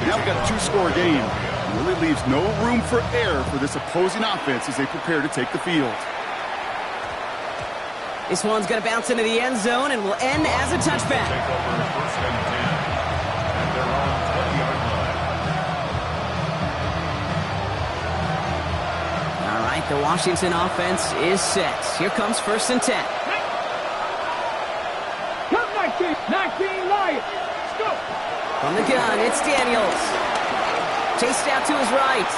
Now we've got a 2-score game. It really leaves no room for error for this opposing offense as they prepare to take the field. This one's going to bounce into the end zone and will end as a touchback. Take over 1st and 10 at their own 20-yard line. All right, the Washington offense is set. Here comes 1st and 10. Come 19 Lions. Let's go. From the gun, it's Daniels. Chased out to his right.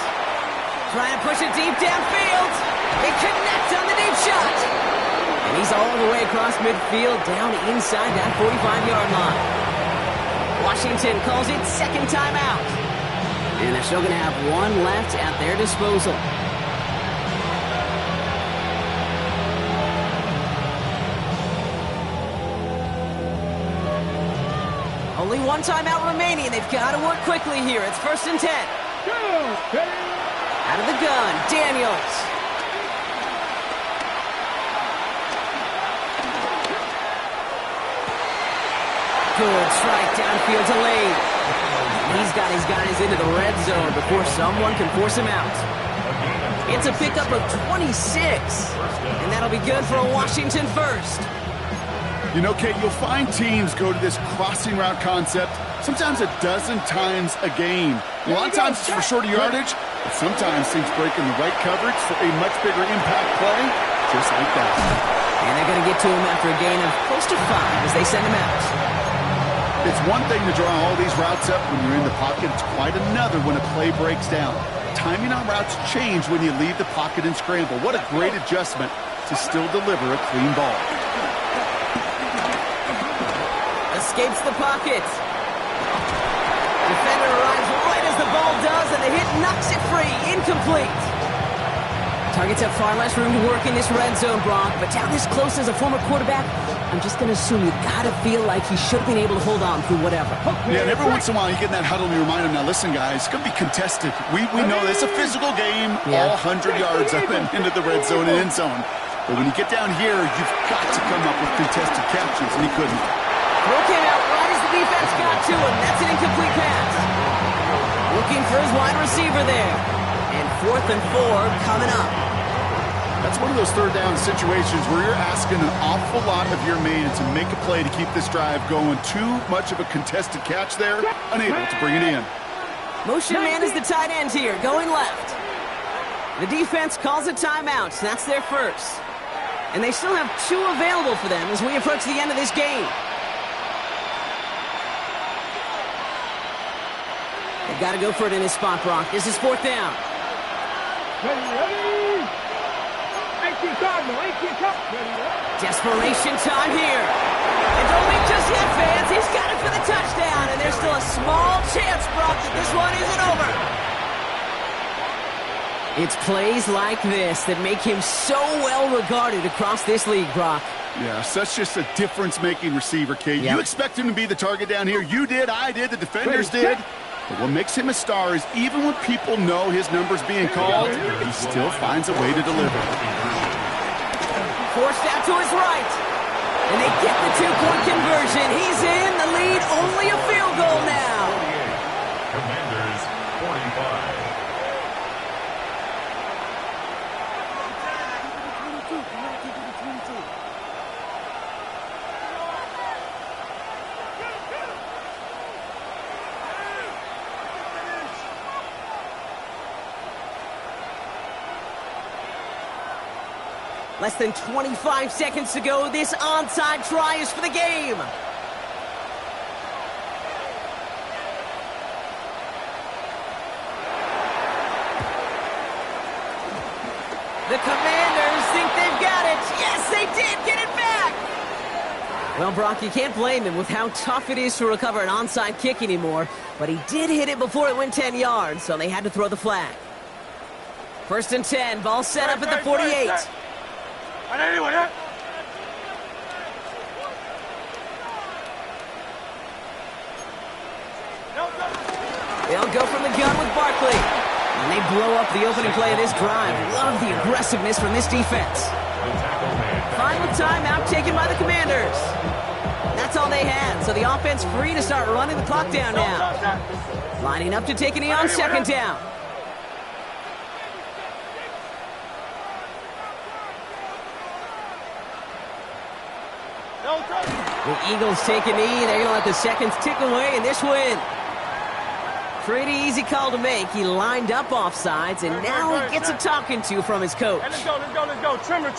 Trying to push it deep downfield. They connect on the deep shot. And he's all the way across midfield, down inside that 45-yard line. Washington calls it 2nd timeout. And they're still going to have one left at their disposal. Only one timeout remaining. They've got to work quickly here. It's 1st and 10. Out of the gun, Daniels. Good strike downfield to Lane. He's got his guys into the red zone before someone can force him out. It's a pickup of 26. And that'll be good for a Washington first. You know, Kate, you'll find teams go to this crossing route concept sometimes a dozen times a game. A lot of times it's for shorter yardage, but sometimes teams break in the right coverage for a much bigger impact play, just like that. And they're going to get to him after a gain of close to 5 as they send him out. It's one thing to draw all these routes up when you're in the pocket. It's quite another when a play breaks down. Timing on routes change when you leave the pocket and scramble. What a great adjustment to still deliver a clean ball. Escapes the pocket. Defender arrives right as the ball does, and the hit knocks it free. Incomplete. Targets have far less room to work in this red zone, Brock, but down this close as a former quarterback, I'm just going to assume you got to feel like he should have been able to hold on through whatever. Yeah, and every once in a while you get in that huddle and you remind him, now listen, guys, it's going to be contested. We know this. It's a physical game, all 100 yards up and into the red zone and end zone. But when you get down here, you've got to come up with contested catches, and he couldn't. Throw came out right as the defense got to him. That's an incomplete pass. Looking for his wide receiver there. And 4th and 4 coming up. That's one of those third down situations where you're asking an awful lot of your man to make a play to keep this drive going. Too much of a contested catch there, unable to bring it in. Motion man is the tight end here, going left. The defense calls a timeout. That's their first. And they still have 2 available for them as we approach the end of this game. They've got to go for it in this spot, Brock. This is 4th down. Ready. Desperation time here. And don't leave just yet, fans. He's got it for the touchdown. And there's still a small chance, Brock, that this one isn't over. It's plays like this that make him so well regarded across this league, Brock. Yeah, such just a difference-making receiver, Kate. Yep. You expect him to be the target down here. You did, I did, the defenders did. But what makes him a star is even when people know his number's being called, he still finds a way to deliver. Forced out to his right. And they get the 2-point conversion. He's in the lead, only a field goal now. Commanders 45. Less than 25 seconds to go. This onside try is for the game. The Commanders think they've got it. Yes, they did get it back. Well, Brock, you can't blame him with how tough it is to recover an onside kick anymore. But he did hit it before it went 10 yards, so they had to throw the flag. 1st and 10. Ball set up at the 48. They'll go from the gun with Barkley. And they blow up the opening play of this drive. Love the aggressiveness from this defense. Final timeout taken by the Commanders. That's all they had, so the offense free to start running the clock down now. Lining up to take a knee on 2nd down. The Eagles take a knee. They're going to let the seconds tick away in this win. Pretty easy call to make. He lined up offsides, and now he gets a talking to from his coach. Let's go. Trimmer.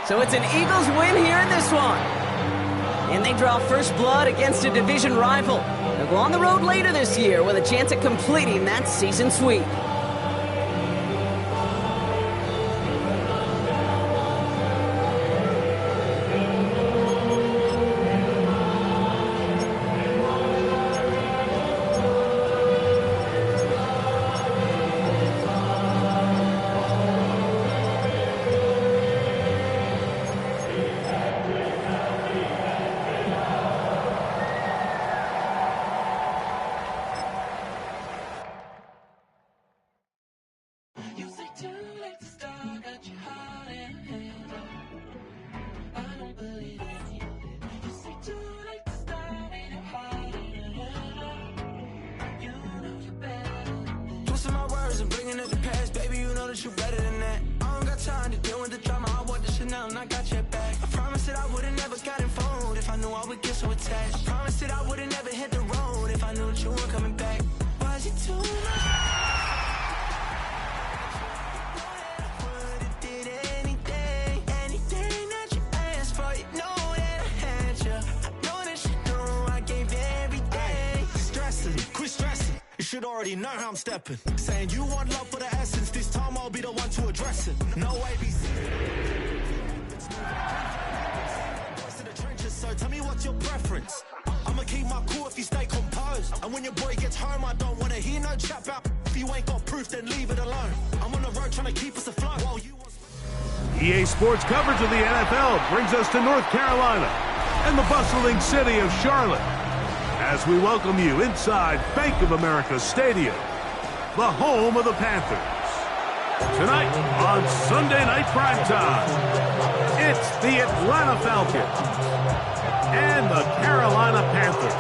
So it's an Eagles win here in this one. And they draw first blood against a division rival. They'll go on the road later this year with a chance at completing that season sweep. Already know how I'm stepping. Saying you want love for the essence. This time I'll be the one to address it. No ABC. Voice in the trenches, so tell me what's your preference. I'ma keep my cool if you stay composed. And when your boy gets home, I don't wanna hear no chat about. If you ain't got proof, then leave it alone. I'm on the road trying to keep us afloat. While you EA Sports coverage of the NFL brings us to North Carolina and the bustling city of Charlotte, as we welcome you inside Bank of America Stadium. the home of the Panthers. Tonight on Sunday Night Primetime, it's the Atlanta Falcons and the Carolina Panthers.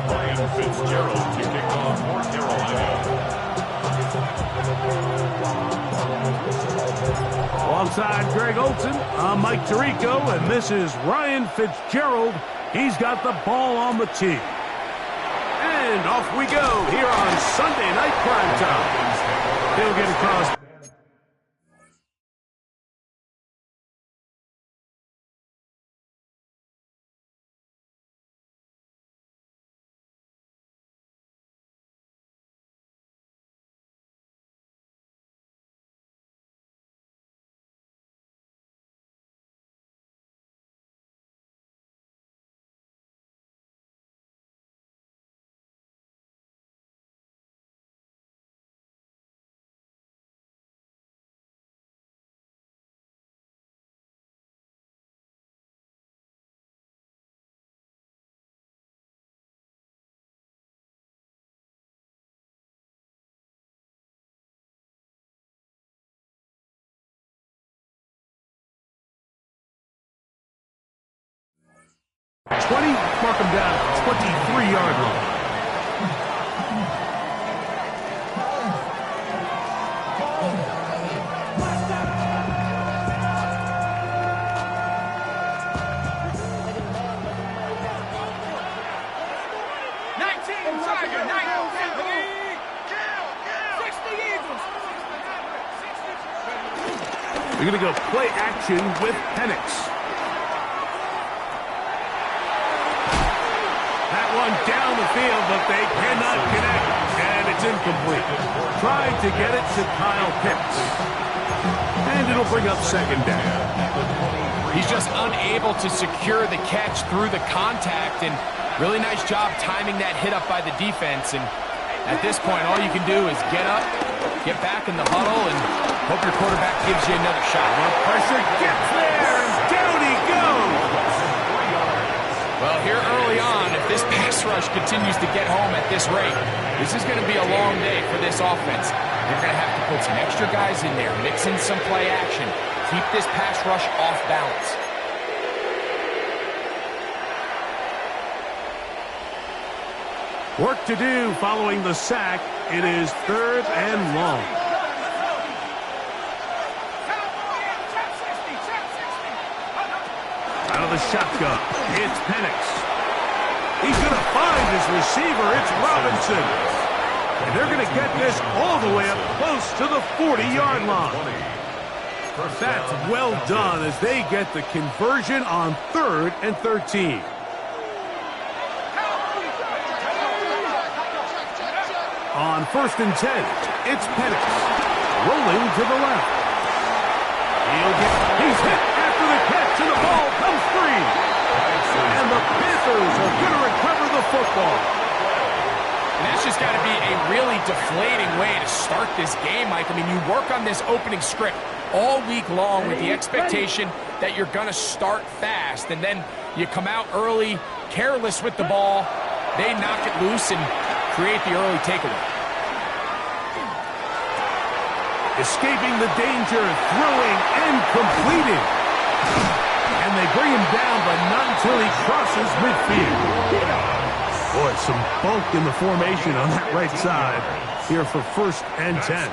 Ryan Fitzgerald to kick off for Carolina. Alongside Greg Olson, I'm Mike Tirico, and this is Ryan Fitzgerald. He's got the ball on the tee. And off we go here on Sunday Night Primetime. He'll get across. Mark him down at the 23-yard line. We're going to go play action with Penix. One down the field, but they cannot connect, and it's incomplete. Trying to get it to Kyle Pitts. And it'll bring up second down. He's just unable to secure the catch through the contact, and really nice job timing that hit up by the defense. And at this point, all you can do is get up, get back in the huddle, and hope your quarterback gives you another shot. Pressure gets there, and down he goes. Well, here early on, if this pass rush continues to get home at this rate, this is going to be a long day for this offense. You're going to have to put some extra guys in there, mix in some play action, keep this pass rush off balance. Work to do following the sack. It is 3rd and long. Out of the shotgun, it's Penix. He's going to find his receiver. It's Robinson. And they're going to get this all the way up close to the 40-yard line. That's well done as they get the conversion on 3rd and 13. On 1st and 10, it's Penix. Rolling to the left. He's hit after the catch, and the ball comes free. And the Panthers are going to recover the football. And that's just got to be a really deflating way to start this game, Mike. I mean, you work on this opening script all week long with the expectation that you're going to start fast, and then you come out early, careless with the ball. They knock it loose and create the early takeaway. Escaping the danger, throwing and completing. And they bring him down, but not until he crosses midfield. Boy, some bulk in the formation on that right side here for 1st and 10.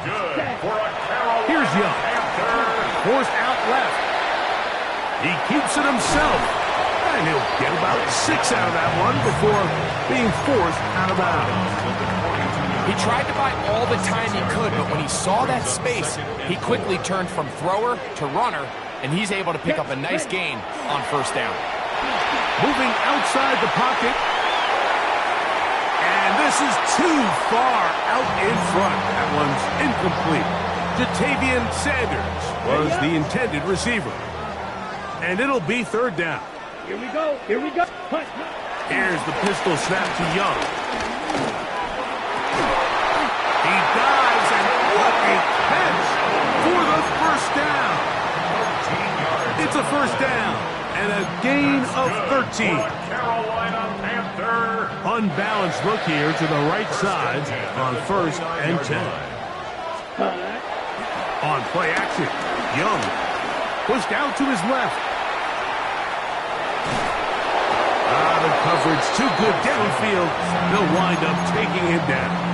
Here's Young. Forced out left. He keeps it himself. And he'll get about 6 out of that one before being forced out of bounds. He tried to buy all the time he could, but when he saw that space, he quickly turned from thrower to runner, and he's able to pick up a nice gain on 1st down. Moving outside the pocket. And this is too far out in front. That one's incomplete. Jatavian Sanders was the intended receiver. And it'll be 3rd down. Here we go. Here we go. Here's the pistol snap to Young. He dives, and what a catch for the 1st down. It's a first down and a gain of 13. Carolina Panther. Unbalanced look here to the right side on 1st and 10. On play action, Young pushed out to his left. The coverage too good downfield. They'll wind up taking him down.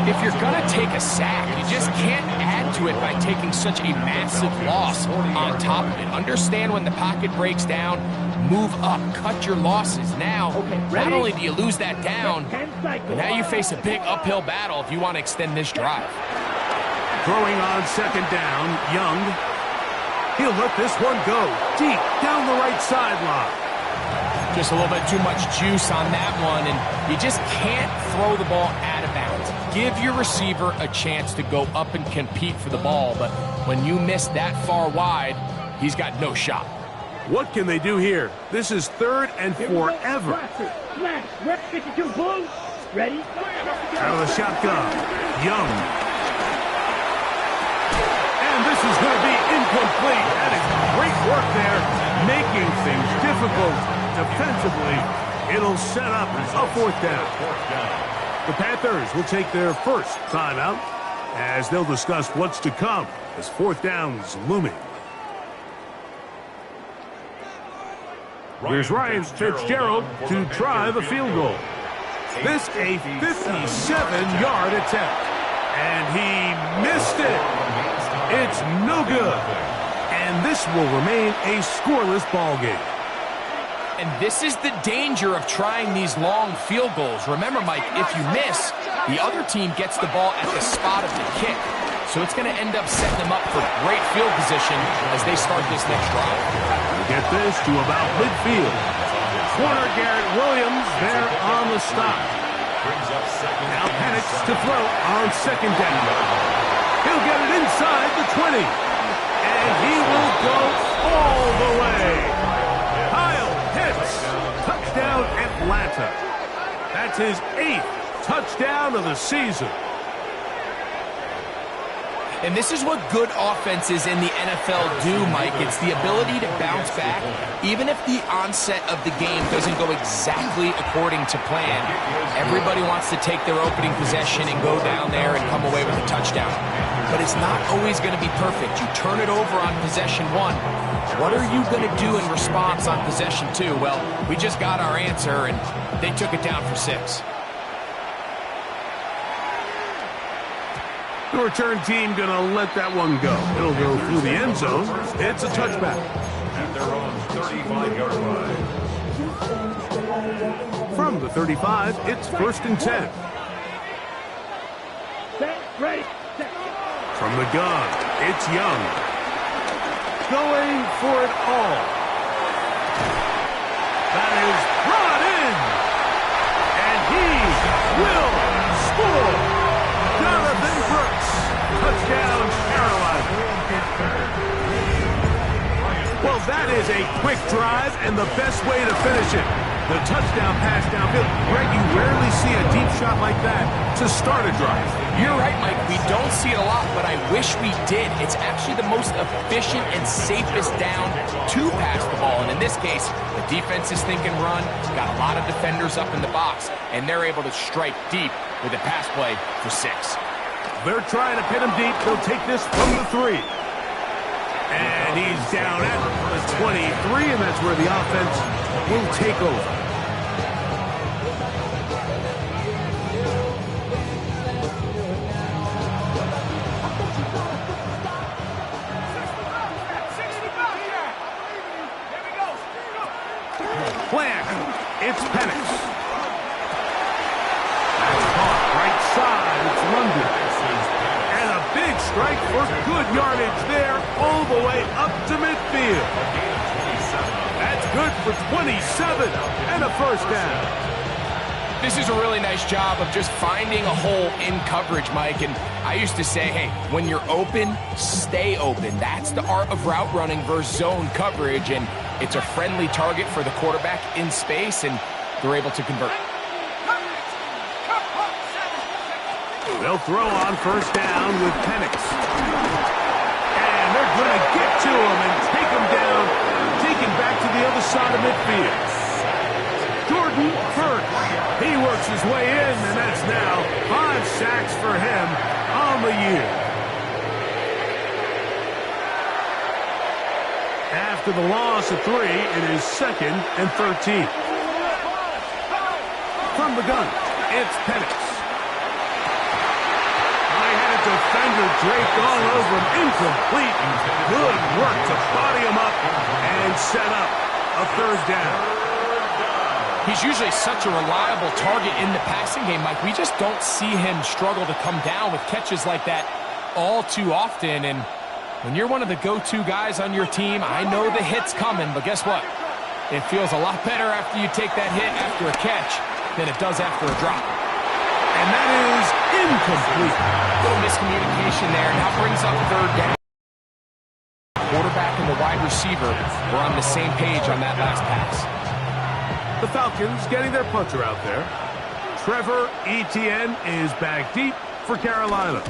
If you're going to take a sack, you just can't add to it by taking such a massive loss on top of it. Understand when the pocket breaks down, move up, cut your losses. Now, not only do you lose that down, but now you face a big uphill battle if you want to extend this drive. Throwing on 2nd down, Young. He'll let this one go deep down the right sideline. Just a little bit too much juice on that one, and you just can't throw the ball out of bounds. Give your receiver a chance to go up and compete for the ball, but when you miss that far wide, he's got no shot. What can they do here? This is 3rd and forever. Out of the shotgun, Young. And this is going to be incomplete. That is great work there, making things difficult defensively. It'll set up a 4th down. The Panthers will take their first timeout as they'll discuss what's to come as 4th down is looming. Here's Ryan Fitzgerald to try the field goal. This a 57-yard attempt. And he missed it. It's no good. And this will remain a scoreless ball game. And this is the danger of trying these long field goals. Remember, Mike, if you miss, the other team gets the ball at the spot of the kick. So it's going to end up setting them up for great field position as they start this next drive. Get this to about midfield. Corner Garrett Williams there on the stop. Now Penix to throw on 2nd down. He'll get it inside the 20. And he will go all the way. Touchdown Atlanta. That's his 8th touchdown of the season. And this is what good offenses in the NFL do, Mike. It's the ability to bounce back, even if the onset of the game doesn't go exactly according to plan. Everybody wants to take their opening possession and go down there and come away with a touchdown. But it's not always going to be perfect. You turn it over on possession 1. What are you going to do in response on possession 2? Well, we just got our answer, and they took it down for 6. The return team going to let that one go. It'll go through the end zone. It's a touchback. At their own 35-yard line. From the 35, it's 1st and 10. From the gun, it's Young. Going for it all. That is brought in. And he will score. Jonathan Brooks, touchdown Carolina. Well, that is a quick drive and the best way to finish it. The touchdown pass downfield. Greg, you rarely see a deep shot like that to start a drive. You're right, Mike. We don't see it a lot, but I wish we did. It's actually the most efficient and safest down to pass the ball. And in this case, the defense is thinking run, got a lot of defenders up in the box, and they're able to strike deep with a pass play for 6. They're trying to pin him deep. They'll take this from the 3. And he's down at the 23, and that's where the offense will take over. Plant. It's Penix. That's caught right side. It's London. And a big strike for good yardage there all the way up to midfield. That's good for 27 and a first down. This is a really nice job of just finding a hole in coverage, Mike. And I used to say, hey, when you're open, stay open. That's the art of route running versus zone coverage. And it's a friendly target for the quarterback in space, and they're able to convert. They'll throw on first down with Penix. And they're going to get to him and take him down, taken back to the other side of midfield. Jordan Hurts, he works his way in, and that's now 5 sacks for him on the year. After the loss of 3, it is 2nd and 13. From the gun, it's Penix. High-headed defender draped all over him, incomplete. Good work to body him up and set up a 3rd down. He's usually such a reliable target in the passing game, Mike. We just don't see him struggle to come down with catches like that all too often. And when you're one of the go-to guys on your team, I know the hit's coming, but guess what? It feels a lot better after you take that hit after a catch than it does after a drop. And that is incomplete. Little miscommunication there. Now brings up 3rd down. Quarterback and the wide receiver were on the same page on that last pass. The Falcons getting their punter out there. Trevor Etienne is back deep for Carolina.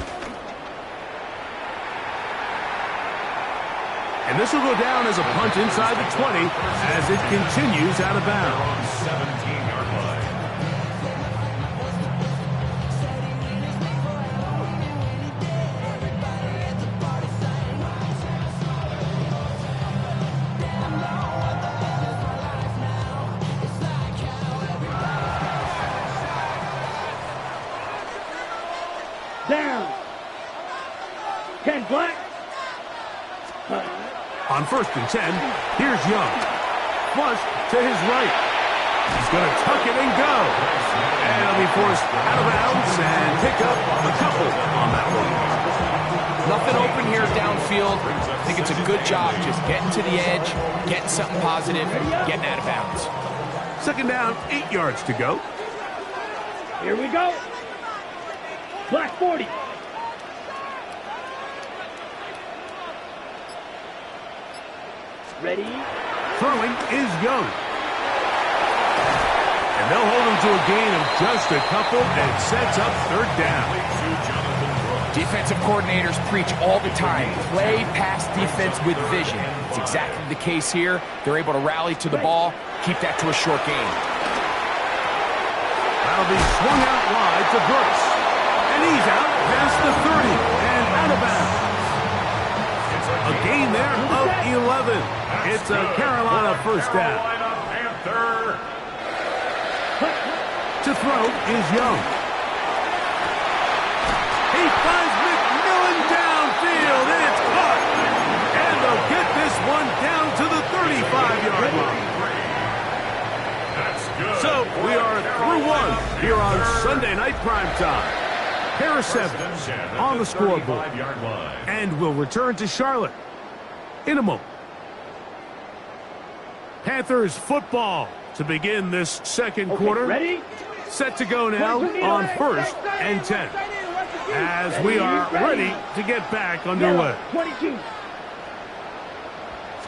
And this will go down as a punt inside the 20 as it continues out of bounds. 17-yard line. Down. 10 black. On 1st and 10, here's Young. Flush to his right. He's going to tuck it and go. And he'll be forced out of bounds and pick up a couple on that one. Nothing open here downfield. I think it's a good job just getting to the edge, getting something positive, getting out of bounds. 2nd down, 8 yards to go. Here we go. Black 40. Ready? Throwing is Young. And they'll hold him to a gain of just a couple and sets up 3rd down. Defensive coordinators preach all the time, play pass defense with vision. It's exactly the case here. They're able to rally to the ball, keep that to a short gain. That'll be swung out wide to Brooks. And he's out past the 30 and out of bounds. A gain there of 11. It's a Carolina 1st down. To throw is Young. He finds McMillan downfield, and it's caught. And they'll get this one down to the 35-yard line. So we are through 1 here on Sunday Night Primetime. Pair of 7 on the scoreboard. And we'll return to Charlotte in a moment. Panthers football to begin this 2nd quarter. Ready? Set to go now on 1st and 10. As we are ready to get back underway. 22.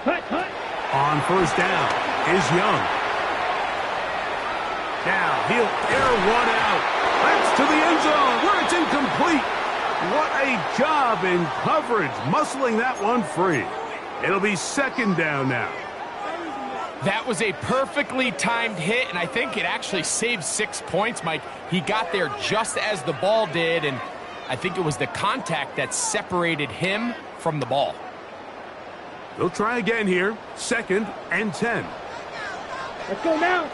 Hut. On 1st down is Young. Now he'll air one out. That's to the end zone where it's incomplete. What a job in coverage, muscling that one free. It'll be 2nd down now. That was a perfectly timed hit, and I think it actually saved 6 points, Mike. He got there just as the ball did, and I think it was the contact that separated him from the ball. They'll try again here. 2nd and 10. Let's go now.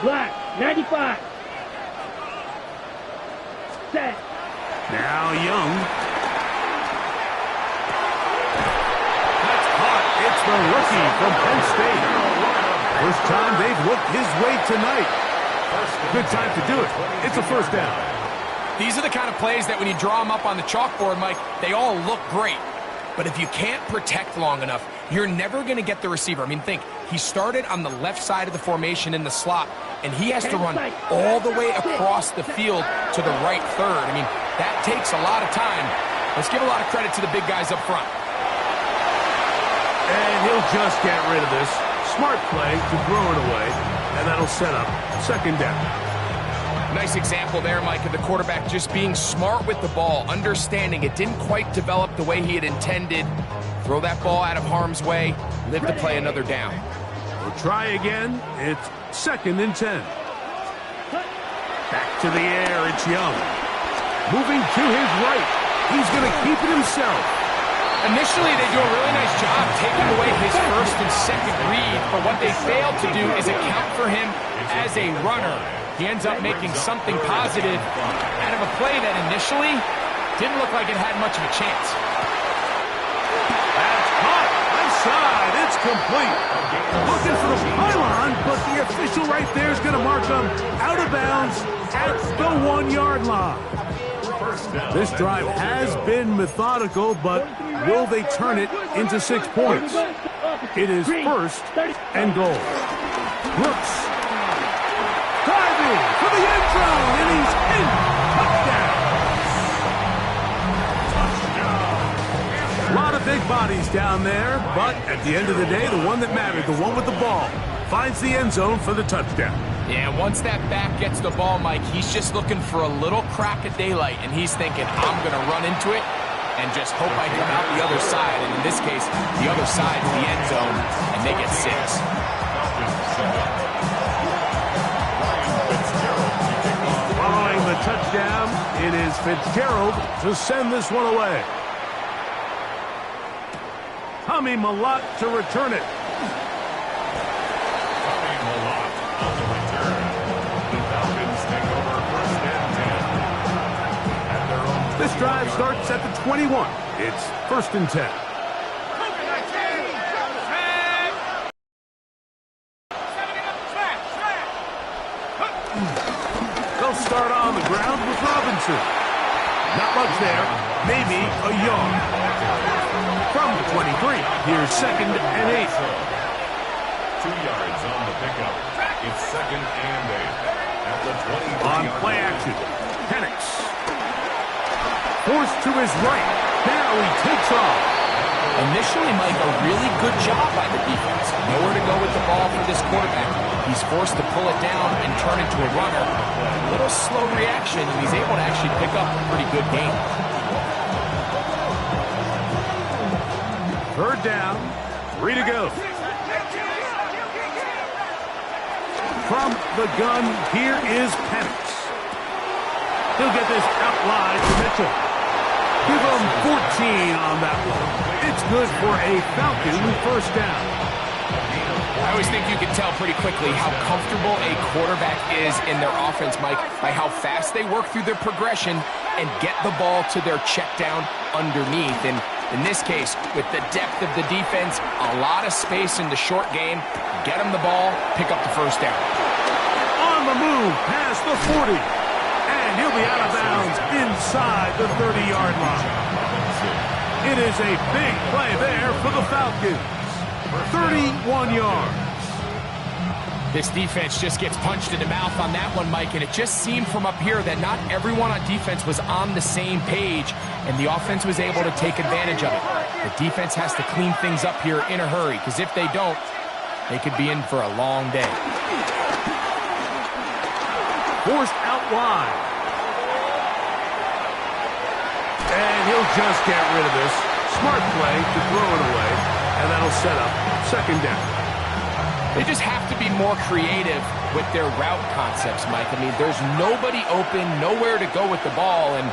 Black, 95. Set. Now Young. That's caught. It's the rookie from Penn State. First time they've looked his way tonight. Good time to do it. It's a 1st down. These are the kind of plays that when you draw them up on the chalkboard, Mike, they all look great. But if you can't protect long enough, you're never going to get the receiver. I mean, think, he started on the left side of the formation in the slot, and he has to run all the way across the field to the right third. I mean, that takes a lot of time. Let's give a lot of credit to the big guys up front. And he'll just get rid of this. Smart play to throw it away, and that'll set up 2nd down. Nice example there, Mike, of the quarterback just being smart with the ball, understanding it didn't quite develop the way he had intended. Throw that ball out of harm's way, live to play another down. We'll try again. It's 2nd and 10. Back to the air, it's Young. Moving to his right. He's going to keep it himself. Initially, they do a really nice job taking away his first and second read, but what they failed to do is account for him as a runner. He ends up making something positive out of a play that initially didn't look like it had much of a chance. That's caught. Left side. It's complete. Looking for the pylon, but the official right there is going to mark him out of bounds at the 1-yard line. This drive has been methodical, but will they turn it into 6 points? It is 1st and goal. Brooks diving for the end zone, and he's in. Touchdown. A lot of big bodies down there, but at the end of the day, the one that mattered, the one with the ball, finds the end zone for the touchdown. Yeah, once that back gets the ball, Mike, he's just looking for a little crack of daylight, and he's thinking, I'm going to run into it and just hope I come out the other side. And in this case, the other side is the end zone, and they get 6. Following the touchdown, it is Fitzgerald to send this one away. Tommy Malott to return it. This drive starts at the 21. It's 1st and 10. They'll start on the ground with Robinson. Not much there. Maybe a yard. From the 23, here's 2nd and 8. 2 yards on the pickup. It's 2nd and 8. At the 20. On play action, Penix. Forced to his right. Now he takes off. Initially, Mike, a really good job by the defense. Nowhere to go with the ball for this quarterback. He's forced to pull it down and turn into a runner. A little slow reaction, and he's able to actually pick up a pretty good gain. 3rd down, 3 to go. From the gun, here is Penix. He'll get this out wide to Mitchell. Give him 14 on that one. It's good for a Falcon 1st down. I always think you can tell pretty quickly how comfortable a quarterback is in their offense, Mike, by how fast they work through their progression and get the ball to their check down underneath. And in this case, with the depth of the defense, a lot of space in the short game, get them the ball, pick up the 1st down. On the move, past the 40. And he'll be out of bounds inside the 30-yard line. It is a big play there for the Falcons. 31 yards. This defense just gets punched in the mouth on that one, Mike, and it just seemed from up here that not everyone on defense was on the same page, and the offense was able to take advantage of it. The defense has to clean things up here in a hurry, because if they don't, they could be in for a long day. Forced out wide. And he'll just get rid of this. Smart play to throw it away, and that'll set up 2nd down. They just have to be more creative with their route concepts, Mike. I mean, there's nobody open, nowhere to go with the ball, and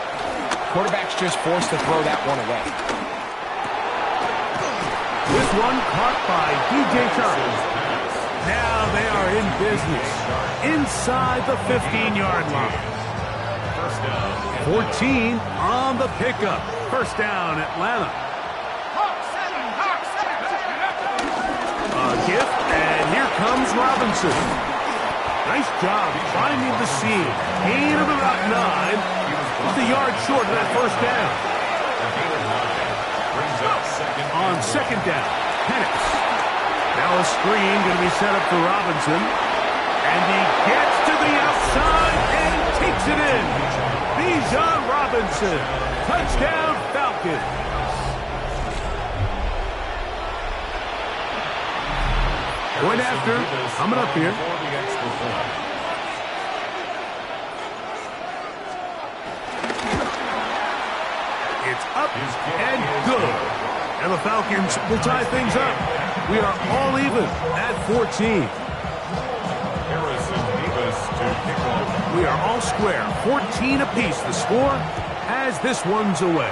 quarterback's just forced to throw that one away. This one caught by DJ Charles. Now they are in business inside the 15-yard line. 14 on the pickup. 1st down, Atlanta. A gift, and here comes Robinson. Nice job finding the seam. Gain of about 9. Just a yard short of that 1st down. On 2nd down, Penix. Now a screen going to be set up for Robinson. And he gets to the outside and takes it in. Bijan Robinson. Touchdown, Falcons. Point after, coming up here. up and good. And the Falcons will tie things up. We are all even at 14. We are all square, 14 apiece. The score as this one's away.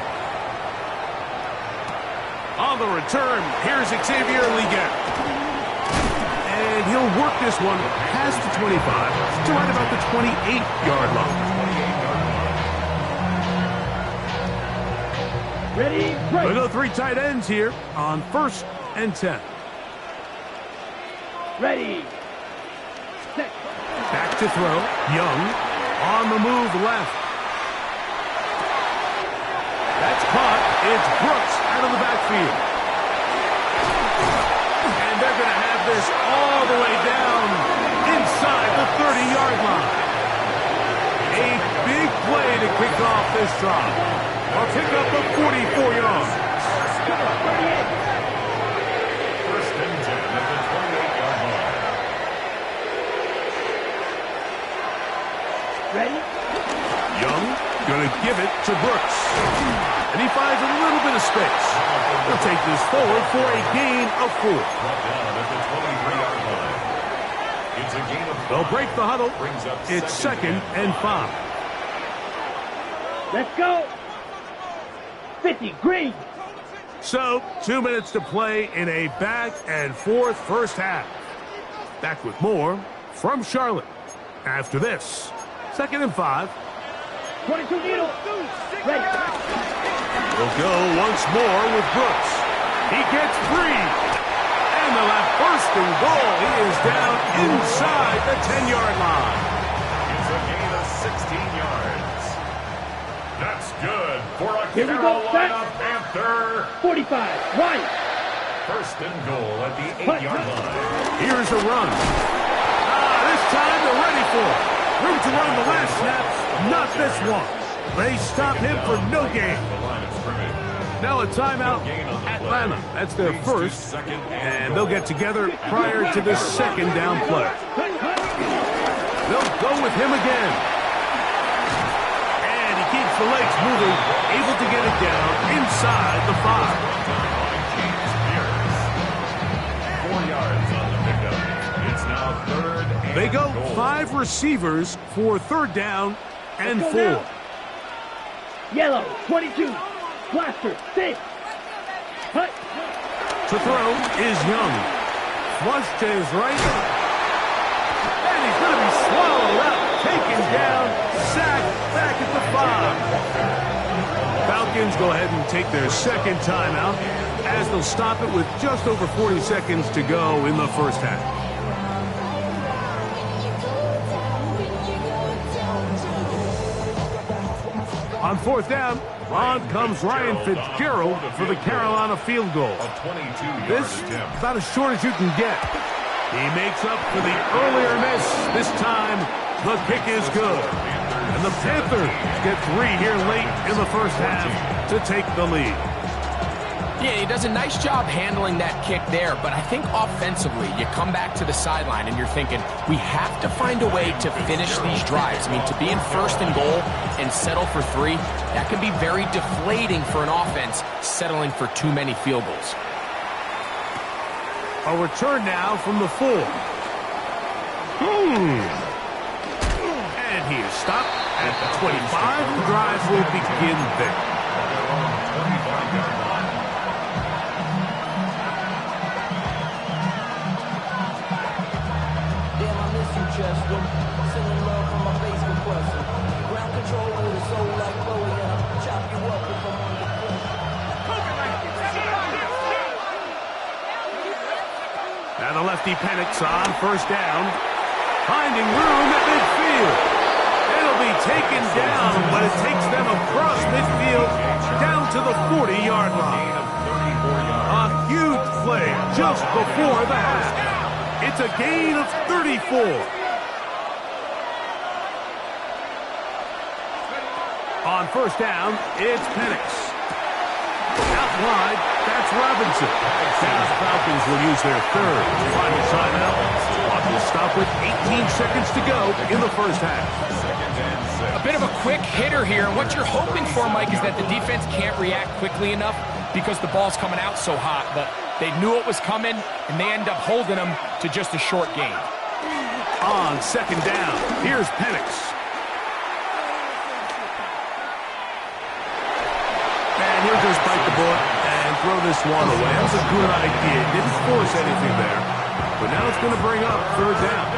On the return, here's Xavier Leggett. And he'll work this one past the 25 to right about the 28-yard line. Ready, break. We go 3 tight ends here on 1st and 10. Ready, set. Back to throw. Young on the move left. That's caught. It's Brooks out of the backfield. And they're going to have this all the way down inside the 30-yard line. A big play to kick off this drive. A pickup of 44 yards. 1st and 10 at the 28-yard line. Ready? Young going to give it to Brooks. And he finds a little bit of space. He'll take this forward for a gain of 4. Brought down at the 23-yard line. It's a gain of 4. They'll break the huddle. It's 2nd and 5. Let's go. 50, green. So, 2 minutes to play in a back-and-forth first half. Back with more from Charlotte. After this, 2nd and 5. 22 needle. Ready. We'll go once more with Brooks. He gets free. And they'll have 1st and goal. He is down inside the 10-yard line. It's a gain of 16 yards. That's good for a Here we go, Carolina Panther. 45, right. 1st and goal at the 8-yard line. Here's a run. This time they're ready for it. Room to run the last snaps, not this one. They stop him for no gain. Now a timeout, Atlanta. That's their 1st, and they'll get together prior to this 2nd down play. They'll go with him again. And he keeps the legs moving, able to get it down inside the 5. 4 yards on the pickup. It's now 3rd and They go goal. 5 receivers for 3rd down and 4. Now. Yellow, 22. Blaster, 6. Hut. To throw is Young. Flush to his right. And he's going to be swallowed up. Taken down. Sacked back at the 5. Falcons go ahead and take their 2nd timeout as they'll stop it with just over 40 seconds to go in the first half. On 4th down, on comes Ryan Fitzgerald for the Carolina field goal. A 22-yard This attempt. about as short as you can get. He makes up for the earlier miss. This time, the kick is good. And the Panthers get 3 here late in the first half to take the lead. Yeah, he does a nice job handling that kick there, but I think offensively, you come back to the sideline and you're thinking, we have to find a way to finish these drives. I mean, to be in 1st and goal and settle for 3, that can be very deflating for an offense, settling for too many field goals. A return now from the 4. And he is stopped at the 25. The drive will begin there. Chester, sending love from my bass compressor. Ground control with a soul like Chloe, and I'll chop you up if I'm under pressure. Now the lefty panics on 1st down, finding room at midfield. It'll be taken down, but it takes them across midfield down to the 40-yard line. A huge play just before the half. It's a gain of 34. On 1st down, it's Penix. Out wide, that's Robinson. Now the Falcons will use their 3rd final timeout. Clock will stop with 18 seconds to go in the first half. A bit of a quick hitter here. What you're hoping for, Mike, is that the defense can't react quickly enough because the ball's coming out so hot. But they knew it was coming, and they end up holding them to just a short gain. On second down, here's Penix. And he'll just bite the bullet and throw this one away. That was a good idea. Didn't force anything there. But now it's going to bring up third down.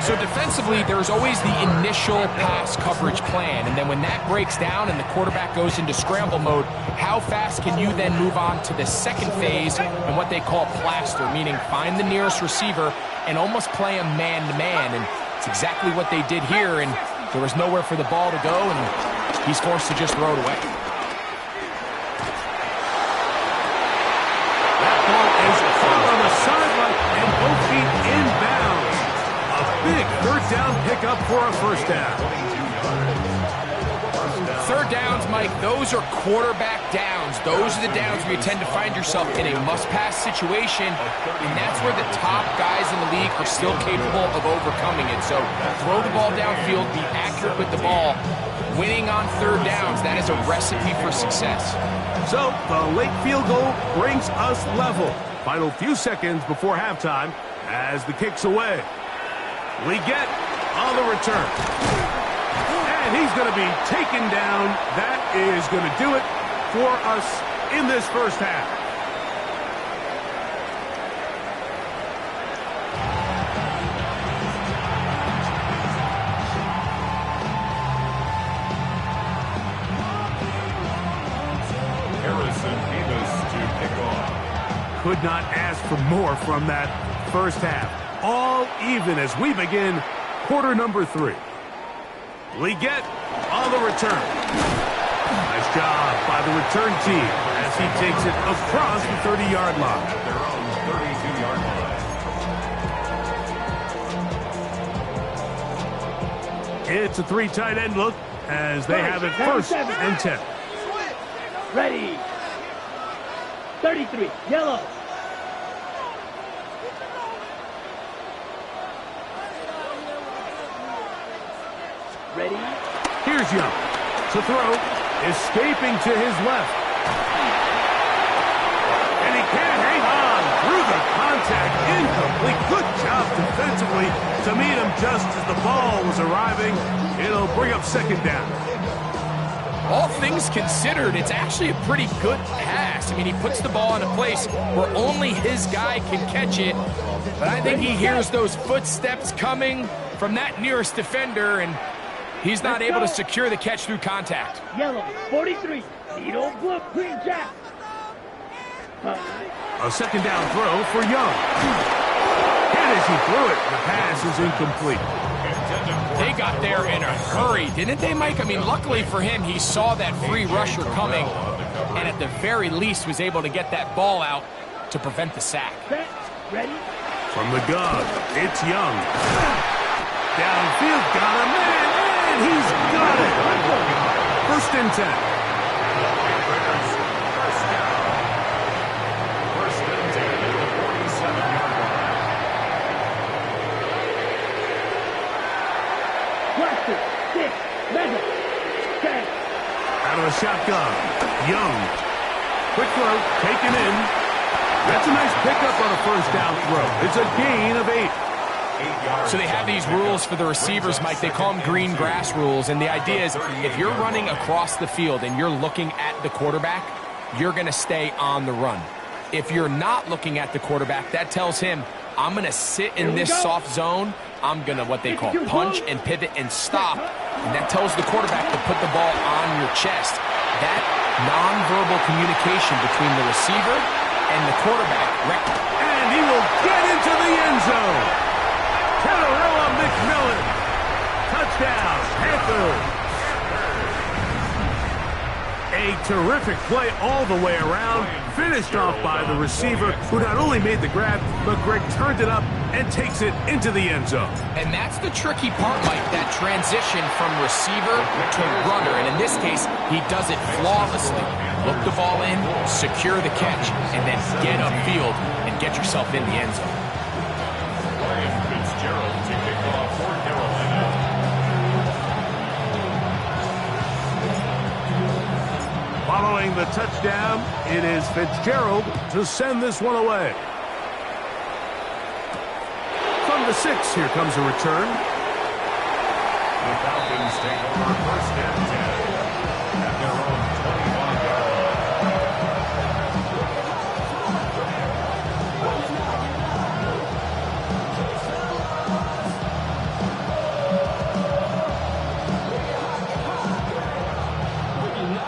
So defensively, there's always the initial pass coverage plan, and then when that breaks down and the quarterback goes into scramble mode, how fast can you then move on to the second phase and what they call plaster, meaning find the nearest receiver and almost play him man-to-man, and it's exactly what they did here, and there was nowhere for the ball to go, and he's forced to just throw it away. That ball is caught on the sideline and both feet inbounds. Big third down pickup for a first down. Third downs, Mike, those are quarterback downs. Those are the downs where you tend to find yourself in a must-pass situation, and that's where the top guys in the league are still capable of overcoming it. So throw the ball downfield, be accurate with the ball. Winning on third downs, that is a recipe for success. So the late field goal brings us level. Final few seconds before halftime as the kick's away. Leggett on the return. And he's going to be taken down. That is going to do it for us in this first half. Harrison Davis to kick off. Could not ask for more from that first half. All even as we begin quarter number 3. Leggett on the return. Nice job by the return team as he takes it across the 30-yard line. At their own 32-yard line. It's a 3 tight end look as they have it first and 10. Ready. 33, yellow. Ready? Here's Young to throw, escaping to his left. And he can't hang on through the contact. Incomplete. Good job defensively to meet him just as the ball was arriving. It'll bring up second down. All things considered, it's actually a pretty good pass. I mean, he puts the ball in a place where only his guy can catch it. But I think he hears those footsteps coming from that nearest defender, and he's not able to secure the catch through contact. Yellow, 43. Needle, blue, green, jack. A second down throw for Young. And as he threw it, the pass is incomplete. They got there in a hurry, didn't they, Mike? I mean, luckily for him, he saw that free rusher coming, and at the very least was able to get that ball out to prevent the sack. Ready? From the gun, it's Young. Downfield, got a man, and he's got it. First and 10. First and 10 at the 47-yard line. Cluster, 6, mega, 10. Out of the shotgun, Young. Quick throw, taken in. That's a nice pickup on a first down throw. It's a gain of 8. So they have these rules for the receivers, Mike. They call them green grass rules. And the idea is if you're running across the field and you're looking at the quarterback, you're going to stay on the run. If you're not looking at the quarterback, that tells him, I'm going to sit in this soft zone. I'm going to what they call punch and pivot and stop. And that tells the quarterback to put the ball on your chest. That nonverbal communication between the receiver and the quarterback. And he will get into the end zone. Catarella McMillan. Touchdown, Panthers. A terrific play all the way around. Finished off by the receiver, who not only made the grab, but Greg turned it up and takes it into the end zone. And that's the tricky part, Mike, that transition from receiver to runner. And in this case, he does it flawlessly. Look the ball in, secure the catch, and then get upfield and get yourself in the end zone. Fitzgerald to kick off for Carolina. Following the touchdown, it is Fitzgerald to send this one away. From the 6, here comes a return. The Falcons take over first and 10 at their own 25-yard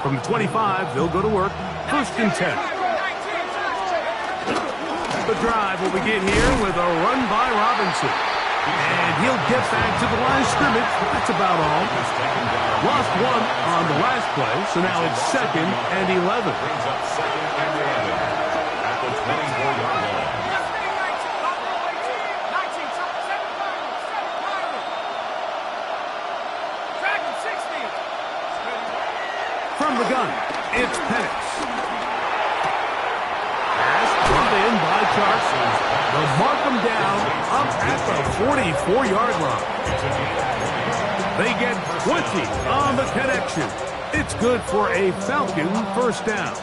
From the 25, they'll go to work. First and 10. The drive will begin here with a run by Robinson. And he'll get back to the line of scrimmage. That's about all. Lost one on the last play, so now it's 2nd and 11. Brings up 2nd and 11 at the 24-yard line. From the gun, it's Penix. Pass brought in by Charles. They'll mark him down up at the 44-yard line. They get 20 on the connection. It's good for a Falcon first down.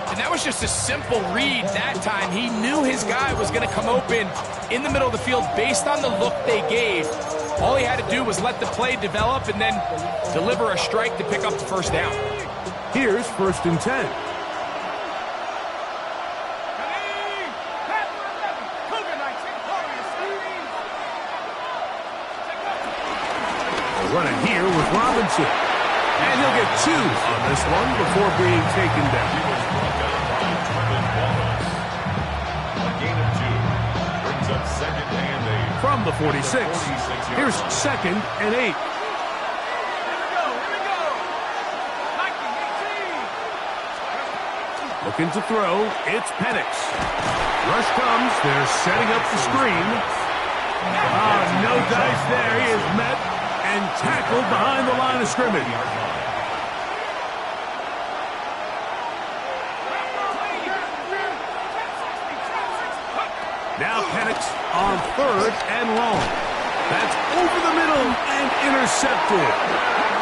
And that was just a simple read that time. He knew his guy was going to come open in the middle of the field based on the look they gave. All he had to do was let the play develop and then deliver a strike to pick up the first down. Here's first and 10. Running here with Robinson. And he'll get 2 on this one before being taken down. He was brought down by Trevin Wallace. A gain of 2 brings up 2nd and 8. From the 46, here's 2nd and 8. Looking to throw, it's Penix. Rush comes, they're setting up the screen. No dice there, he is met and tackled behind the line of scrimmage. Now Penix on 3rd and long. That's over the middle and intercepted.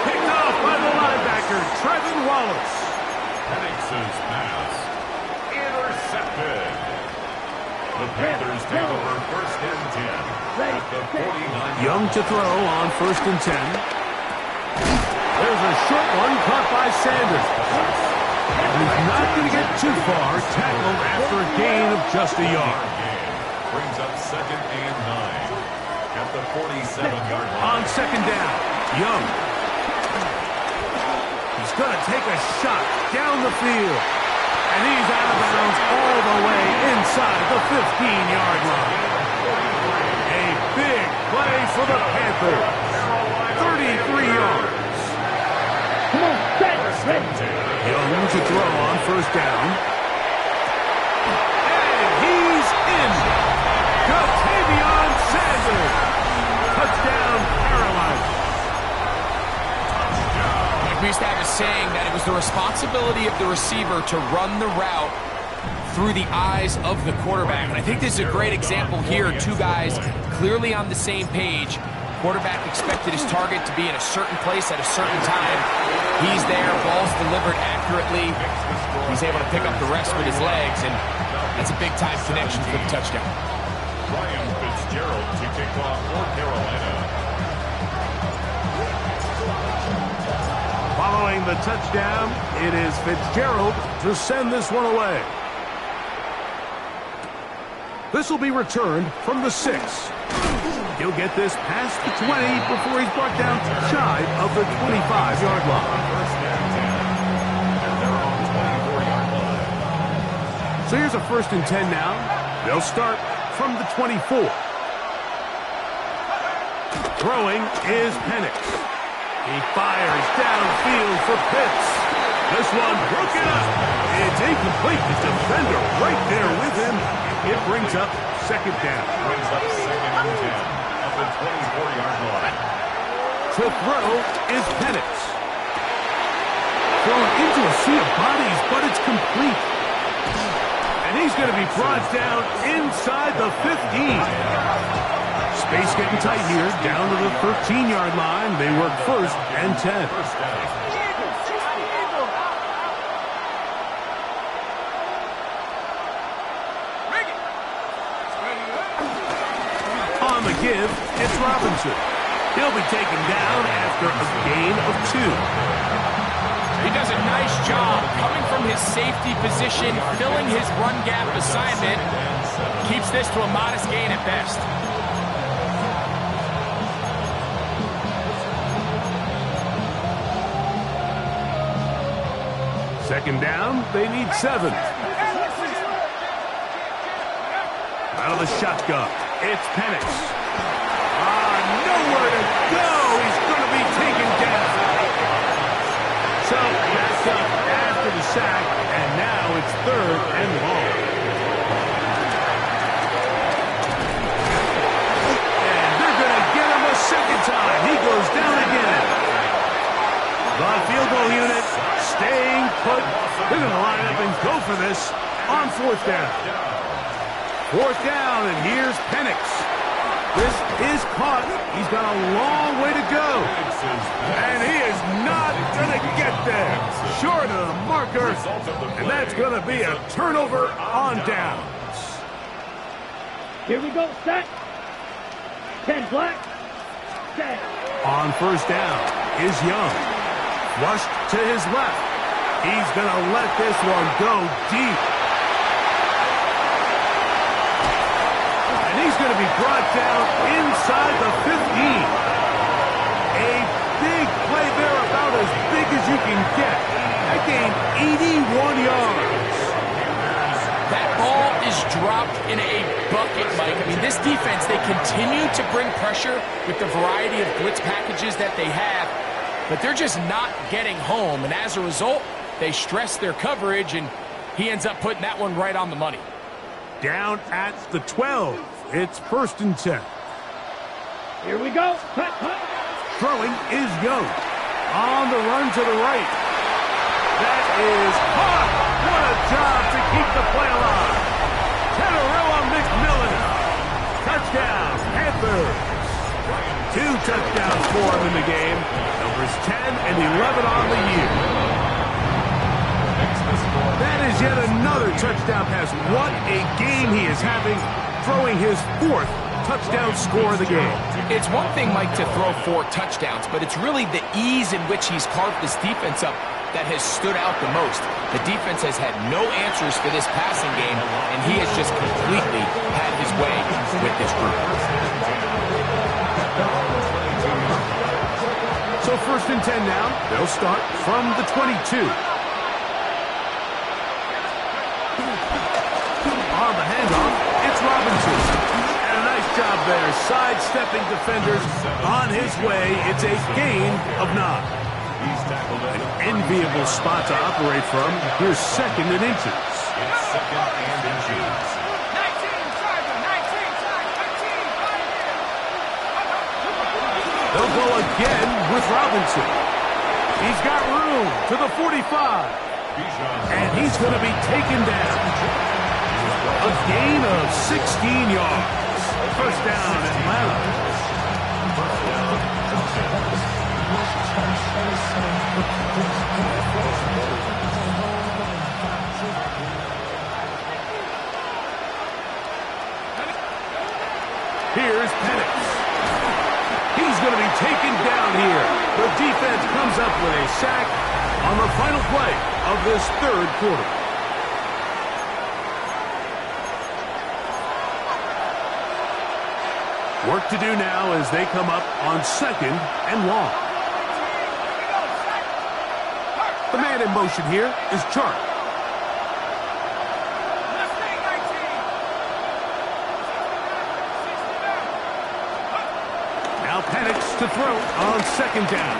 Picked off by the linebacker, Trevin Wallace. Penix's pass intercepted. The Panthers take over first and 10 at the 49. Young to throw on first and 10. There's a short one caught by Sanders. He's not going to get too far. Tackled after a gain of just a yard. Brings up 2nd and 9 at the 47-yard line. On 2nd down, Young. He's going to take a shot down the field. And he's out of bounds all the way inside the 15-yard line. A big play for the Panthers. 33 yards. Come on, set, Young to throw on first down. And he's in. Ja'Tavion Sanders. Touchdown, Carolina. We used to have a saying that it was the responsibility of the receiver to run the route through the eyes of the quarterback. And I think this is a great example here. 2 guys clearly on the same page. Quarterback expected his target to be in a certain place at a certain time. He's there, ball's delivered accurately. He's able to pick up the rest with his legs, and that's a big-time connection for the touchdown. Ryan Fitzgerald to kick off for Carolina. Following the touchdown, it is Fitzgerald to send this one away. This will be returned from the 6. He'll get this past the 20 before he's brought down shy of the 25-yard line. First and 10 at their own 24-yard line. So here's a first and 10 now. They'll start from the 24. Throwing is Penix. He fires downfield for Pitts. This one broken up. It's incomplete. The defender right there with him. It brings up 2nd down. Brings up 2nd and 10 at the 24-yard line. To throw is Penix. Thrown into a sea of bodies, but it's complete. And he's going to be brought down inside the 15. Space getting tight here, down to the 13-yard line. They work first and 10. give, it's Robinson. He'll be taken down after a gain of 2. He does a nice job coming from his safety position, filling his run gap assignment. Keeps this to a modest gain at best. Second down, they need 7. Out of the shotgun, it's Penix. Nowhere to go. He's going to be taken down. So that's up after the sack, and now it's 3rd and long. And they're going to get him a second time. He goes down again. The field goal unit staying put. They're going to line up and go for this on 4th down. 4th down, and here's Penix. This is caught. He's got a long way to go. And he is not going to get there. Short of the marker. And that's going to be a turnover on downs. Here we go, set. 10 black. Set. On 1st down is Young. Flushed to his left. He's going to let this one go deep. And he's going to be brought down inside the 15. A big play there, about as big as you can get. That gained 81 yards. That ball is dropped in a bucket, Mike. I mean, this defense, they continue to bring pressure with the variety of blitz packages that they have, but they're just not getting home. And as a result, they stress their coverage, and he ends up putting that one right on the money. Down at the 12. It's 1st and 10. Here we go. Cut, cut. Throwing is Young. On the run to the right. That is caught. What a job to keep the play alive. Tenorilla McMillan. Touchdown, Panthers. 2 touchdowns for him in the game. Numbers 10 and 11 on the year. That is yet another touchdown pass. What a game he is having, throwing his 4th touchdown score of the game. It's one thing, Mike, to throw 4 touchdowns, but it's really the ease in which he's carved this defense up that has stood out the most. The defense has had no answers for this passing game, and he has just completely had his way with this group. So 1st and 10 now. They'll start from the 22. On the handoff, it's Robinson. And a nice job there, sidestepping defenders on his way. It's a gain of 9. An enviable spot to operate from. Here's 2nd and inches. It's 2nd and inches. 19, Charger, 19, Charger, 19. They'll go again with Robinson. He's got room to the 45. And he's going to be taken down. A gain of 16 yards. 1st down, Atlanta. Here's Penix. He's going to be taken down here. The defense comes up with a sack on the final play of this 3rd quarter. Work to do now as they come up on 2nd and long. The man in motion here is Chark. Now Penix to throw on 2nd down.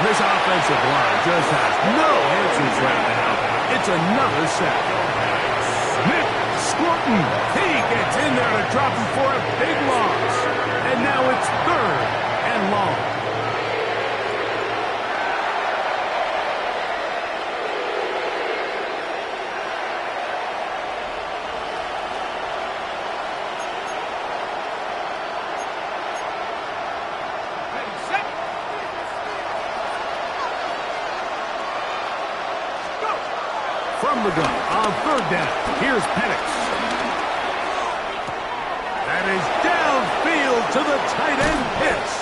This offensive line just has no answers right now. It's another sack. Nick Squirtin, he gets in there to drop him for a big loss. And now it's 3rd and long. From the gun on 3rd down, here's Penix. That is downfield to the tight end, Pitts.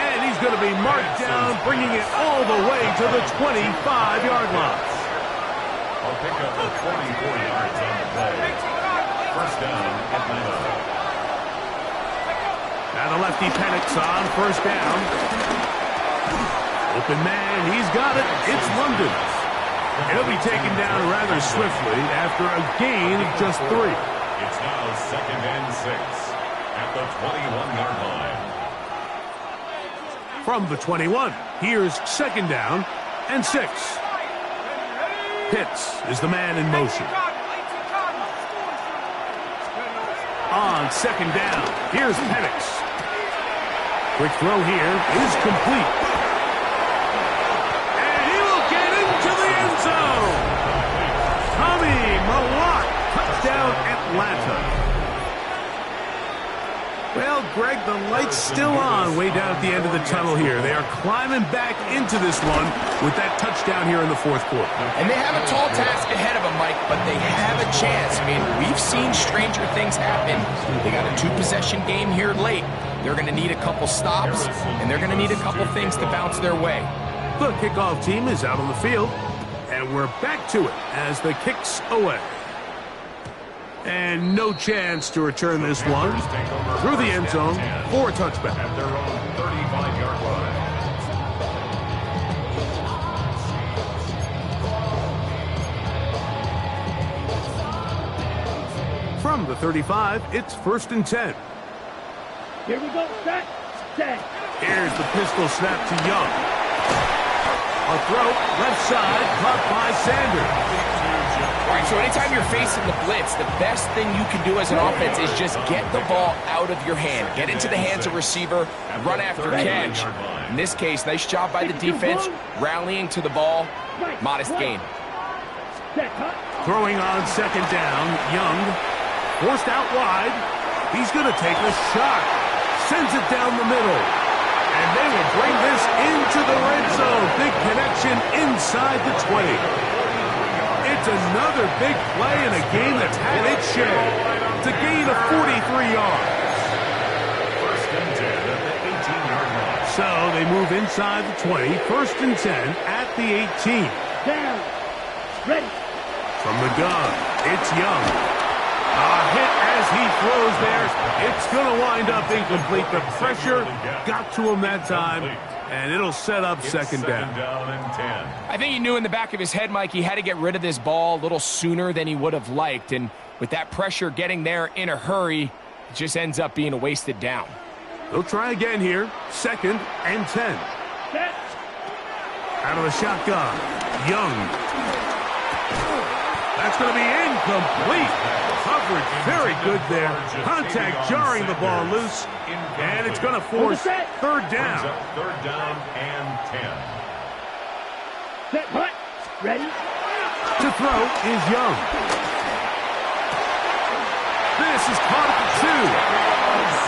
And he's going to be marked down, bringing it all the way to the 25-yard line. I'll pick up the 24 yards on the play. First down, Atlanta. Now the lefty Penix on first down. Open man, he's got it. It's London. He'll be taken down rather swiftly after a gain of just 3. It's now 2nd and 6 at the 21-yard line. From the 21, here's 2nd down and 6. Pitts is the man in motion. On 2nd down, here's Penix. Quick throw here is complete. And he will get into the end zone. Tommy Malott, touchdown Atlanta. Well, Greg, the light's still on way down at the end of the tunnel here. They are climbing back into this one with that touchdown here in the 4th quarter. And they have a tall task ahead of them, Mike, but they have a chance. I mean, we've seen stranger things happen. They got a 2-possession game here late. They're going to need a couple stops, and they're going to need a couple things to bounce their way. The kickoff team is out on the field, and we're back to it as the kick's away. And no chance to return this one through the end zone for a touchback. At their own 35-yard line. From the 35, it's 1st and 10. Here we go. Set. Here's the pistol snap to Young. A throw, left side, caught by Sanders. All right, so anytime you're facing the blitz, the best thing you can do as an offense is just get the ball out of your hand. Get into the hands of receiver, run after catch. In this case, nice job by the defense, rallying to the ball. Modest gain. Throwing on 2nd down, Young. Forced out wide. He's going to take a shot. Sends it down the middle. And they will bring this into the red zone. Big connection inside the 20. It's another big play in a game that's had its share. It's a gain of 43 yards. 1st and 10 at the 18-yard line. So they move inside the 20. 1st and 10 at the 18. Down. Ready. From the gun, it's Young. A hit as he throws there. It's going to wind up incomplete. The pressure got to him that time, and it'll set up 2nd down. And 10. I think he knew in the back of his head, Mike, he had to get rid of this ball a little sooner than he would have liked. And with that pressure getting there in a hurry, it just ends up being a wasted down. They'll try again here. 2nd and 10. Set. Out of the shotgun. Young. That's going to be incomplete. Coverage very good there. Contact jarring the ball loose. And it's going to force 3rd down. 3rd down and 10. Set. Hut. Ready. To throw is Young. This is caught at the 2.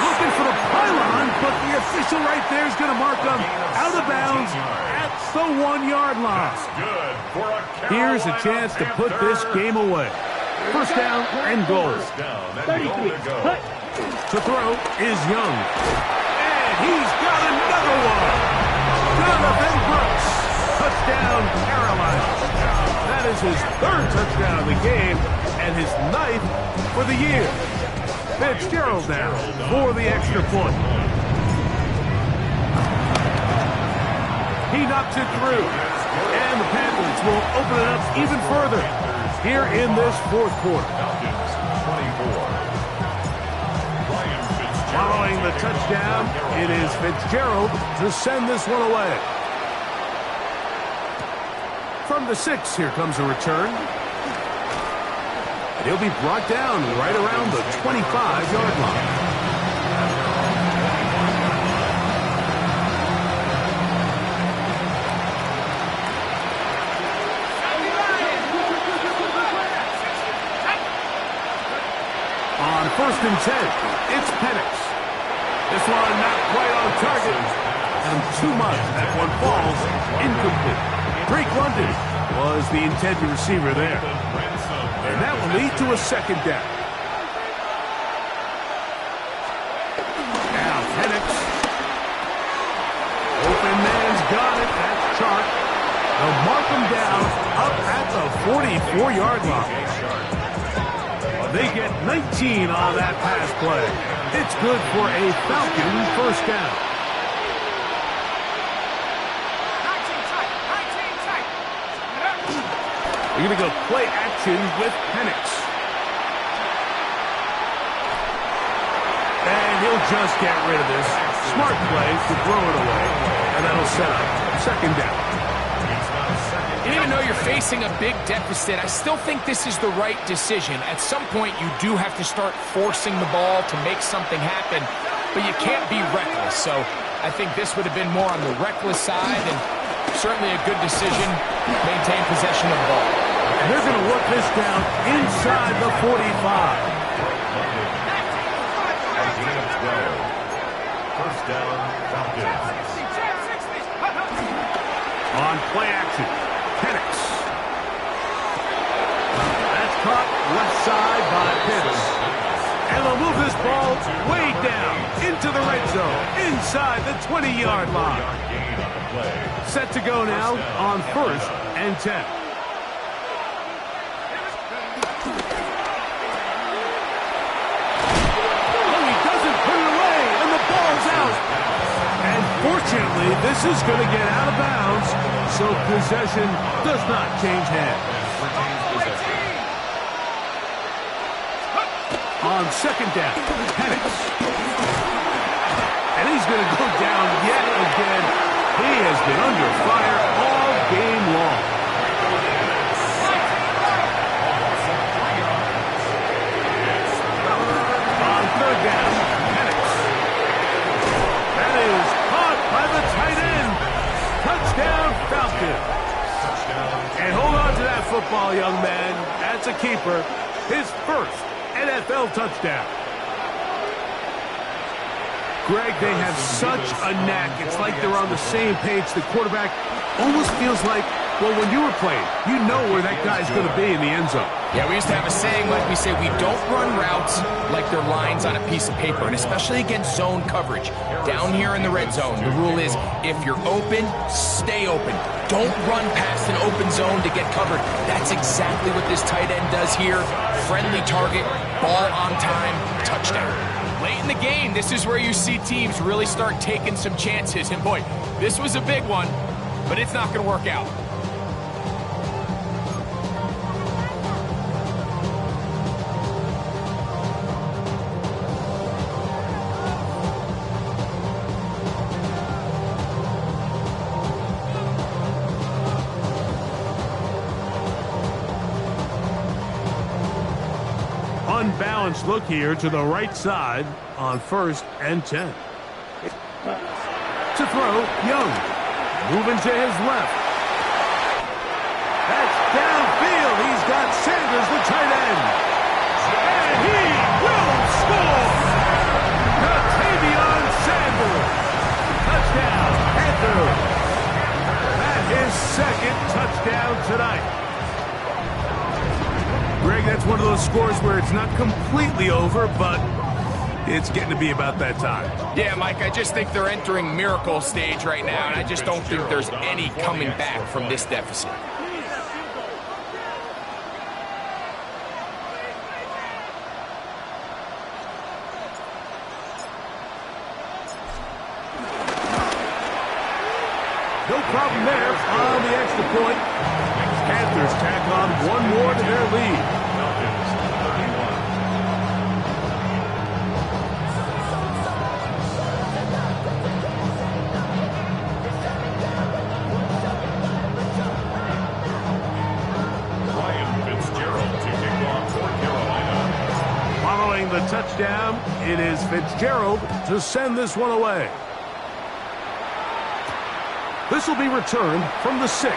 Looking for the pylon, but the official right there is going to mark him out of bounds at the 1-yard line. Good for a Here's a chance to put this game away. 1st down and goal. 33. Hut. To throw is Young. And he's got another one. Jonathan Brooks. Touchdown, Carolina. That is his 3rd touchdown of the game and his 9th for the year. Fitzgerald now for the extra point. He knocks it through. And the Panthers will open it up even further here in this 4th quarter. Following the touchdown, it is Fitzgerald to send this one away. From the 6, here comes a return. And he'll be brought down right around the 25-yard line. On 1st and 10, it's Penix. This one not quite on target. And too much. That one falls incomplete. Drake London was the intended receiver there. And that will lead to a 2nd down. Penix. Open man's got it. That's Chark. They'll mark him down up at the 44-yard line. They get 19 on that pass play. It's good for a Falcon first down. 19 tight. They're going to go play action with Penix. And he'll just get rid of this. Smart play to throw it away. And that'll set up second down. And even though you're facing a big deficit, I still think this is the right decision. At some point, you do have to start forcing the ball to make something happen, but you can't be reckless. So I think this would have been more on the reckless side, and certainly a good decision. Maintain possession of the ball. And they're going to work this down inside the 45. First down, Falcons. On play action, Penix. That's caught left side by Pitts. And they'll move this ball way down into the red zone, inside the 20-yard line. Set to go now on first and 10. Fortunately, this is going to get out of bounds, so possession does not change hands. On second down, Penix. And he's going to go down yet again. He has been under fire all game long. On third down, Penix. That is by the tight end. Touchdown, Falcons. And hold on to that football, young man. That's a keeper. His first NFL touchdown. Greg, they have such a knack. It's like they're on the same page. The quarterback almost feels like, well, when you were playing, you know where that guy's going to be in the end zone. Yeah, we used to have a saying, like we say, we don't run routes like they're lines on a piece of paper, and especially against zone coverage. Down here in the red zone, the rule is if you're open, stay open. Don't run past an open zone to get covered. That's exactly what this tight end does here. Friendly target, ball on time, touchdown. Late in the game, this is where you see teams really start taking some chances. And boy, this was a big one, but it's not going to work out. Unbalanced look here to the right side on first and 10. To throw, Young. Moving to his left. That's downfield. He's got Sanders, the tight end. And he will score! Tavion Sanders. Touchdown, Panthers. That is second touchdown tonight. Greg, that's one of those scores where it's not completely over, but it's getting to be about that time. Yeah, Mike, I just think they're entering miracle stage right now, and I just don't think there's any coming back from this deficit. No problem there on the extra point. Panthers tack on one more to their lead. Following the touchdown, it is Fitzgerald to send this one away. This will be returned from the 6.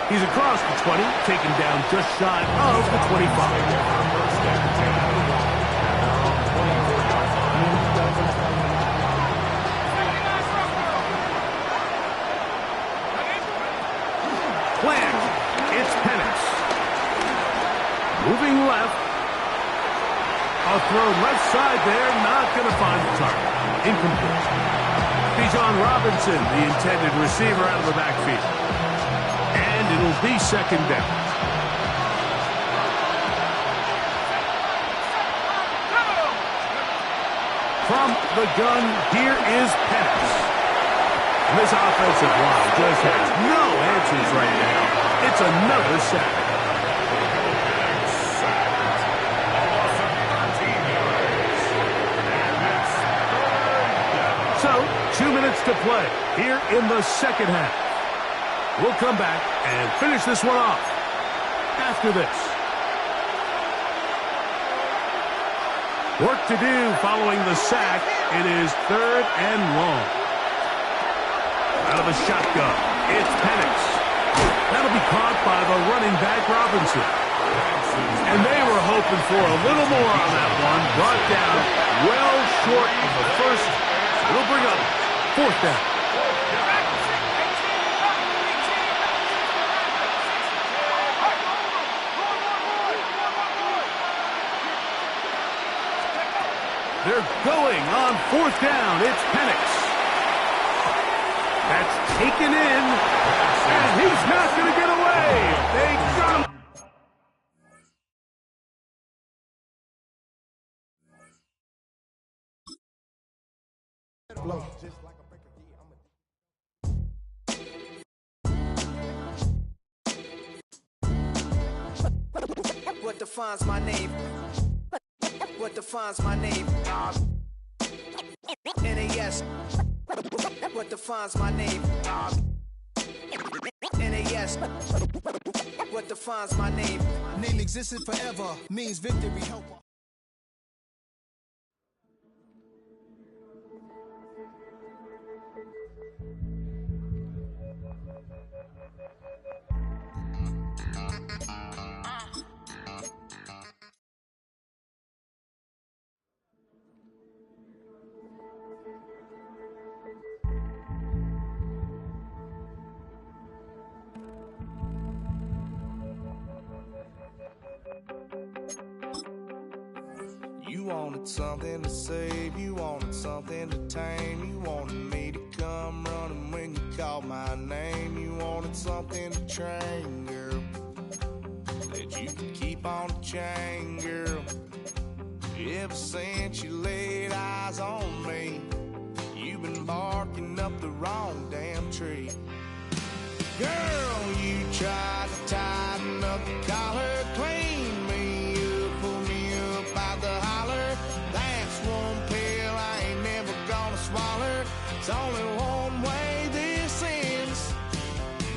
He's across the 20, taken down just shy of the 25. Plant. It's Penix. Moving left. A throw left side there, not going to find the target. incomplete. Bijan Robinson, the intended receiver, out of the backfield. And it'll be second down. From the gun, here is Penix. And this offensive line just has no answers right now. It's another sack. So, 2 minutes to play here in the second half. We'll come back and finish this one off after this. Work to do following the sack. It is 3rd and long. Out of the shotgun, it's Penix. That'll be caught by the running back, Robinson. And they were hoping for a little more on that one. Brought down well short of the first. It'll bring up 4th down. They're going on 4th down. It's Penix. That's taken in, and he's not going to get away. They got him. What defines my name? What defines my name? NAS. What defines my name? NAS. What defines my name? Name existed forever, means victory, help. You wanted something to save, you wanted something to tame, you wanted me to come running when you called my name, you wanted something to train, girl, that you could keep on the chain, girl. Ever since you laid eyes on me, you've been barking up the wrong damn tree. Girl, you tried to tighten up the collar, clean me up, pull me up out the holler. That's one pill I ain't never gonna swallow. It's only one way this ends.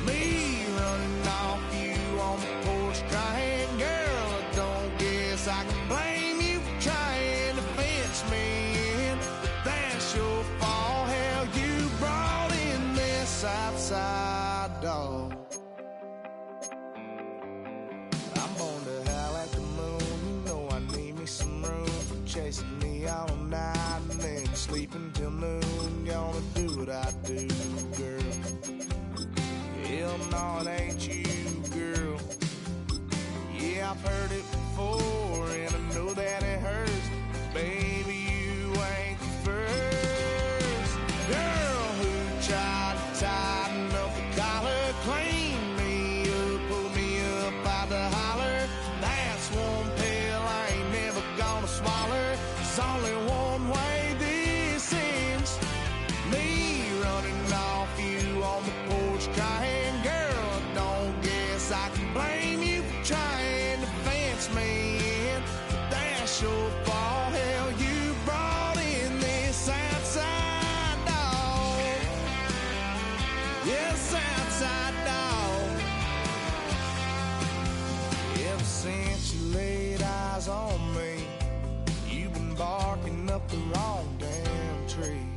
Me running off you on the porch crying. Girl, I don't guess I can blame you for trying to fence me in. But that's your fault, hell, you brought in this outside dog. I'm born to howl at the moon. You know I need me some room for chasing me all night and then sleeping till noon. Gonna do what I do, girl. Hell no, it ain't you, girl. Yeah, I've heard it before and I know that it hurts. Baby, you ain't the first girl who tried to tighten up the collar, clean me up, pull me up out the holler. That's one pill I ain't never gonna swallow. It's only one way this ends. Me running off you on the porch crying. Girl, I don't guess I can blame you for trying to fence me in. But that's your fault, hell, you brought in this outside dog. Yes, outside dog. Ever since you laid eyes on me, you've been barking up the wrong damn tree.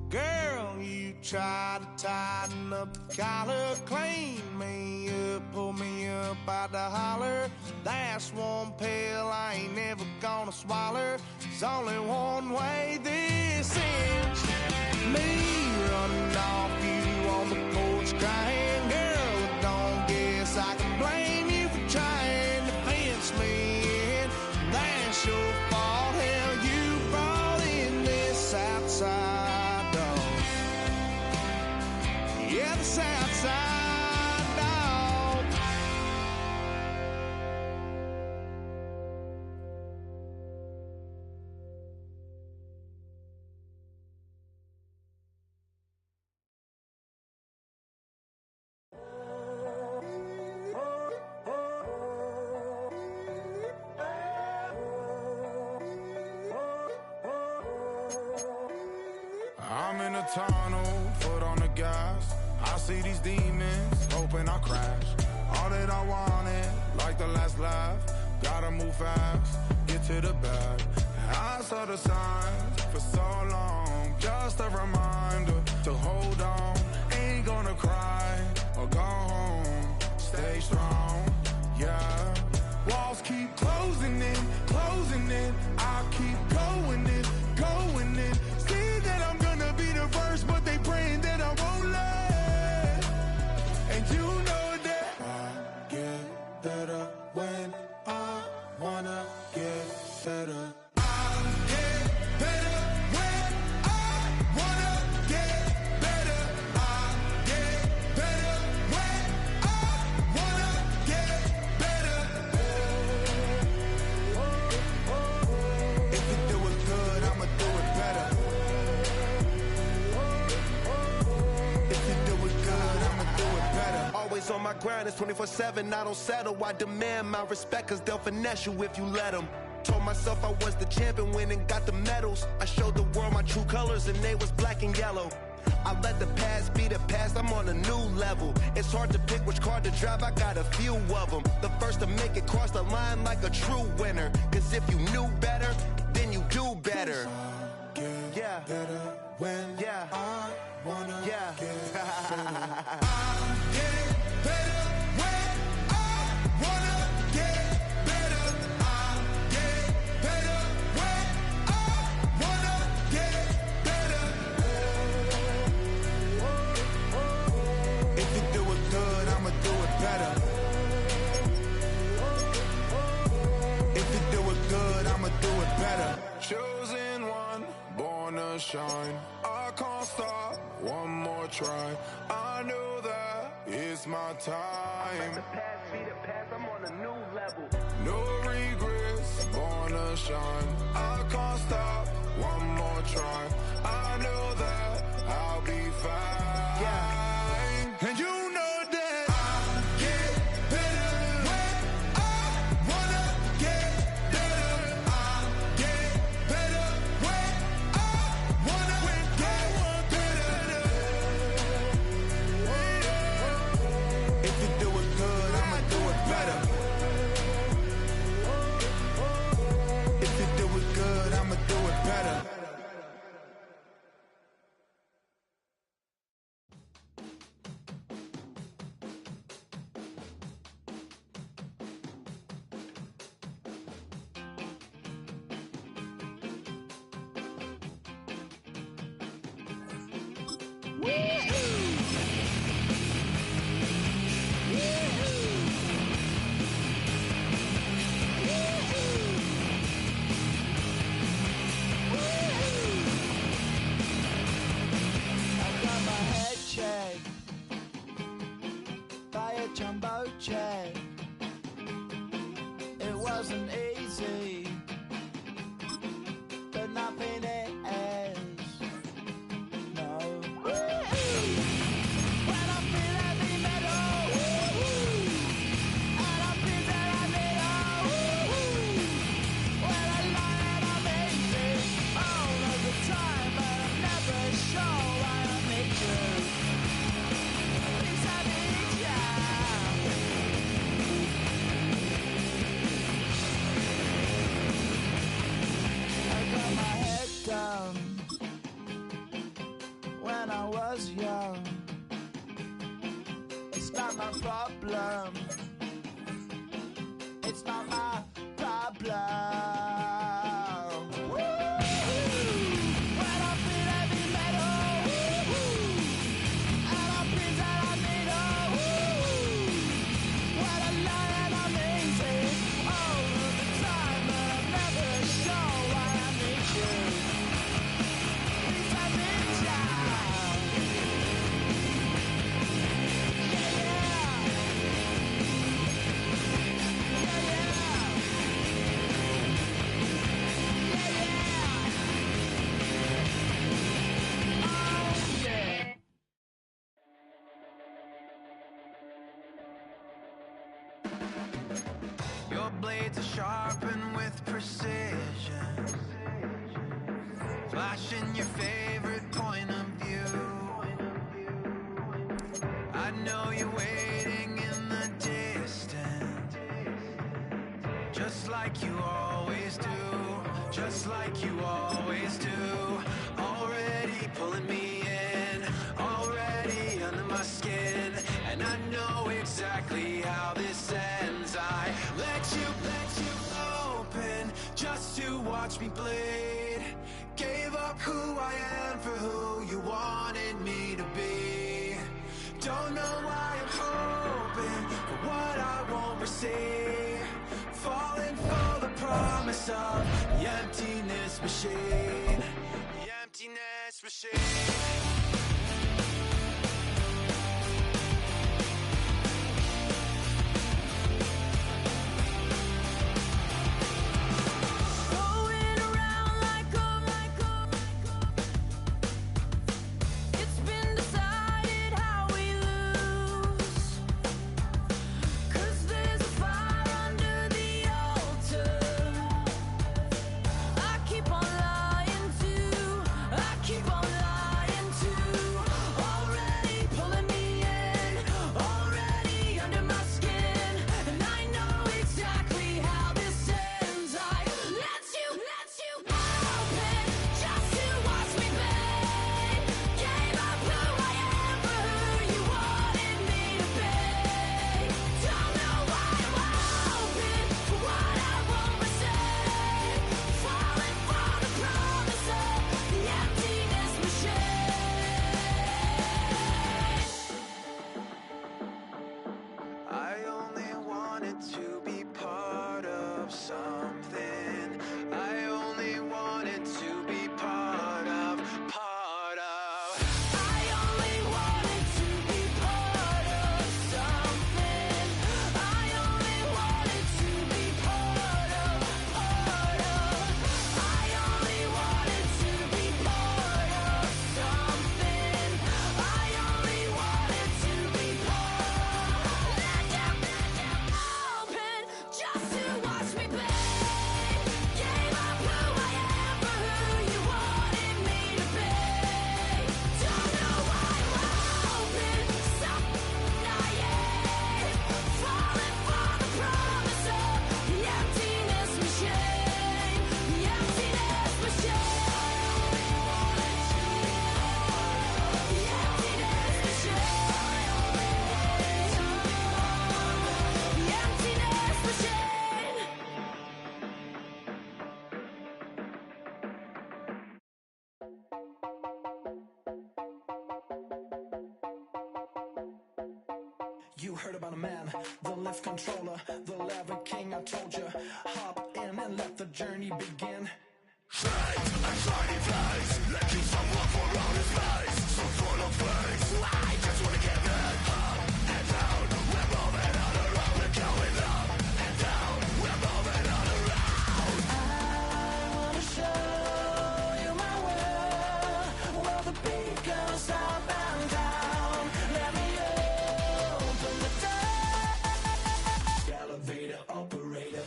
Girl, you tried to tighten up the collar, clean me up, pull me up out the holler. That's one pill I ain't never gonna swallow. There's only one way this ends. Me running off you on the porch crying. Girl, I don't guess I can blame you for trying to fence me in. That's your fault, hell, you brought in this outside south side, dog. I'm in a tunnel, foot on the gas. I see these demons, hoping I crash. All that I wanted, like the last laugh. Gotta move fast, get to the bag. I saw the signs for so long. Just a reminder to hold on. Ain't gonna cry or go home. Stay strong, yeah. Walls keep closing in, closing in. I keep going in, going in. See that I'm gonna be the first, but they praying that I won't let. And you know that I get better when I wanna get better. I get better when I wanna get better. I get better when I wanna get better. If you do it good, I'ma do it better. If you do it good, I'ma do it better. Always on my grind, it's 24/7, I don't settle. I demand my respect, cause they'll finesse you if you let them. Told myself I was the champion, went and got the medals. I showed the world my true colors and they was black and yellow. I let the past be the past, I'm on a new level. It's hard to pick which car to drive, I got a few of them. The first to make it cross the line like a true winner. Cause if you knew better, then you do better. Yeah. Better when Yeah. I wanna Yeah. get better. I get better when I wanna get better. I get better when I wanna get better. If you do it good, I'ma do it better. If you do it good, I'ma do it better. Chosen one, born to shine. I can't stop, one more try. I know that it's my time. The past be the past, I'm on a new level. No regrets, born to shine. I can't stop, one more try. I know that I'll be fine. Yeah. And you know that I get better when I wanna get better. I get better when I wanna get better. If you do it good, I'ma do it better. If you do it good, I'ma do it better. I got my head checked by a jumbo jet. It wasn't easy, but nothing is. No. When I feel heavy metal, and I feel that I need when I lie and I'm easy all of the time, but I'm never sure why I need you. Please I need ya. I got my head down when I was young. It's not my problem. It's not my problem. When I feel heavy metal, and I feel that I need when I lie and I'm easy all of the time, but I'm never sure why I need you. Please I need ya. blades are sharpened with precision, flashing your favorite point of view. I know you're waiting in the distance, just like you always do, just like you always do. Already pulling me in, already under my skin, and I know exactly how this ends. I let you open just to watch me bleed. Gave up who I am for who you wanted me to be. Don't know why I'm hoping for what I won't receive. Falling for the promise of the emptiness machine. The emptiness machine. You heard about a man, the lift controller, the lever king. I told you, hop in and let the journey begin. Fate, a shiny place, looking someone for all his face. So full of face, I just wanna get that up and down. We're moving on around, we're going up and down. We're moving on around. I wanna show you my world, where the beat goes up and down. Let me open the door. Elevator operator.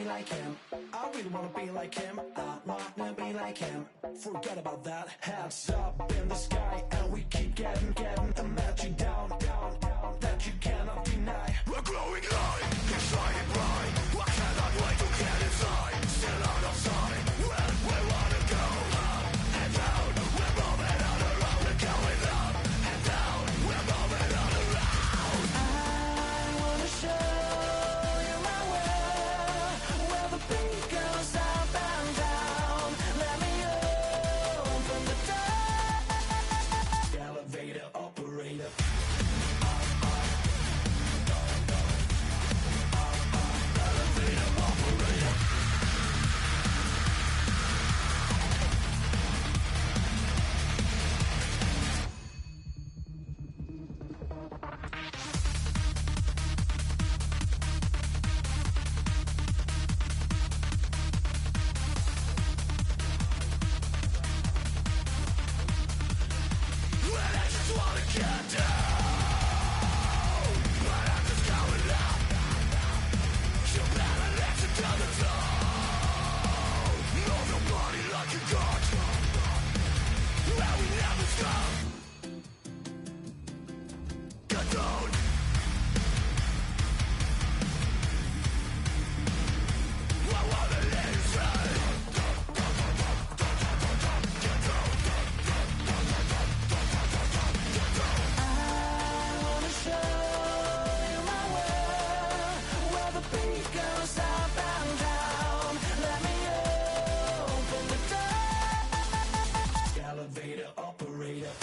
Like him, I really wanna be like him. I wanna be like him. Forget about that. Hands up in the sky, and we keep getting the magic down, that you cannot deny. We're glowing light, keep shining bright. I cannot wait to get inside. Still out of sight, where we wanna go. Up and down, we're moving on around. We're going up and down, we're moving on around. I wanna show you my world, where the beat goes up and down. Let me open the door. wanna get down, but I'm just going up. You better let you down the door. Love your body like a god, and we never stop. Get down. I wanna let it slide. Elevator operator.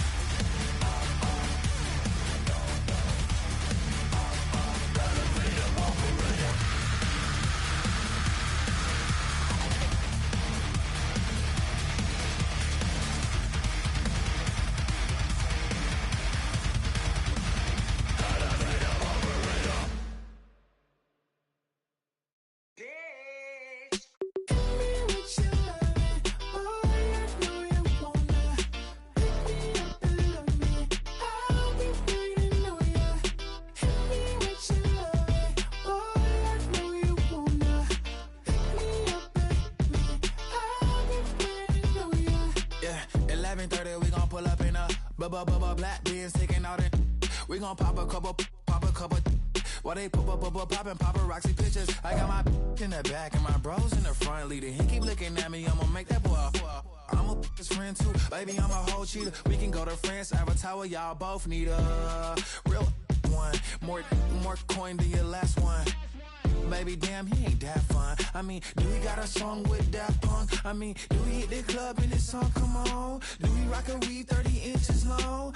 Black beans taking out it. We gon' pop a couple. While they poppin' paparazzi pictures. I got my in the back and my bros in the front leading. He keep looking at me, I'ma make that boy. I'm a his friend too, baby, I'm a whole cheater. We can go to France, Avatar, y'all both need a real one. More coin than your last one. Baby, damn, he ain't that fun. I mean, do he got a song with Daft Punk? I mean, do he hit the club in this song? Come on. Do he rock a weed 30 inches long?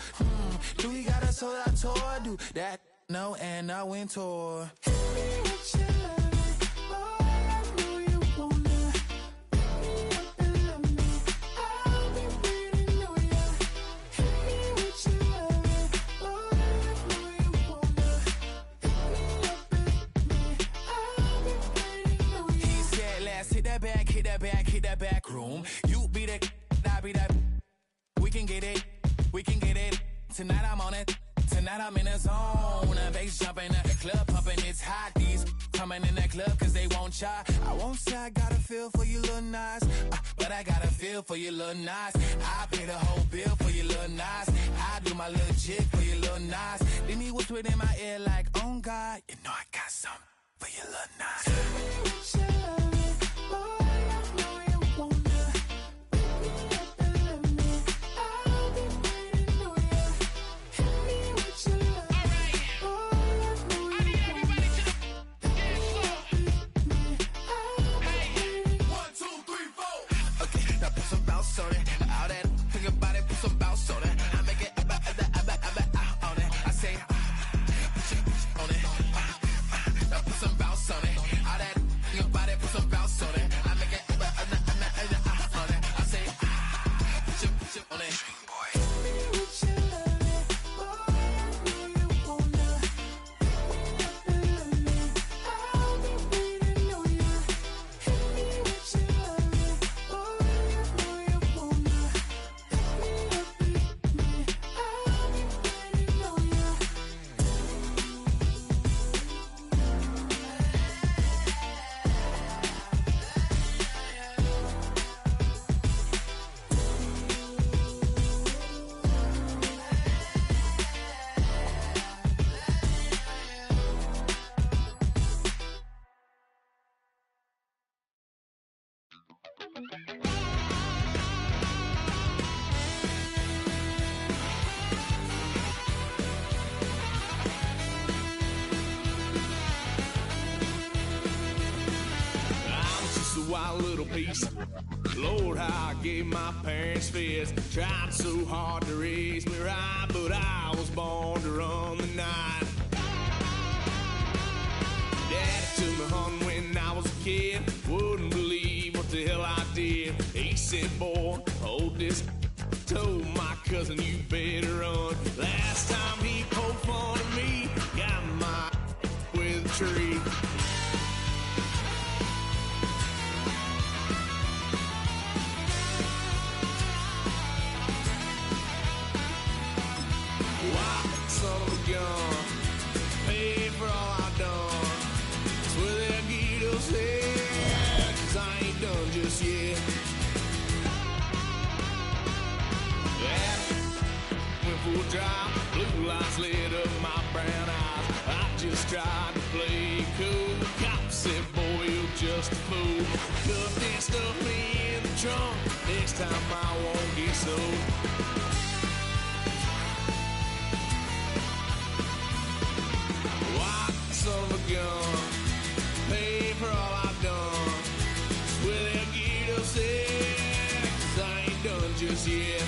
Do he got a sold out tour? Do that? No, and I went tour. Hit that back room. You be the, I be that. We can get it. Tonight I'm on it. Tonight I'm in a zone. Bass jumping, club pumping, it's hot. These coming in that club cause they won't try. I won't say I got a feel for you little nice, but I got a feel for you little nice. I pay the whole bill for you little nice. I do my little jig for you little nice. Then he whispered in my ear like, oh God, you know I got something for you little nice. Wild little piece. Lord, how I gave my parents fits. Tried so hard to raise me right, but I was born to run the night. Daddy took me home when I was a kid. Wouldn't believe what the hell I did. He said, boy, hold this. Told my cousin, you better run. Last time he poked fun at me, got my with a tree. son of a gun. Paid for all I've done. Swear they'll get us there, 'cause I ain't done just yet. Yeah, went full drive, blue lights lit up my brown eyes. I just tried to play cool. Cop said, boy, you're just a fool. Cuffed and stuffed me in the trunk. Next time I won't get sold. White son of a gun. Pay for all I've done. Swear they'll get upset, 'cause I ain't done just yet.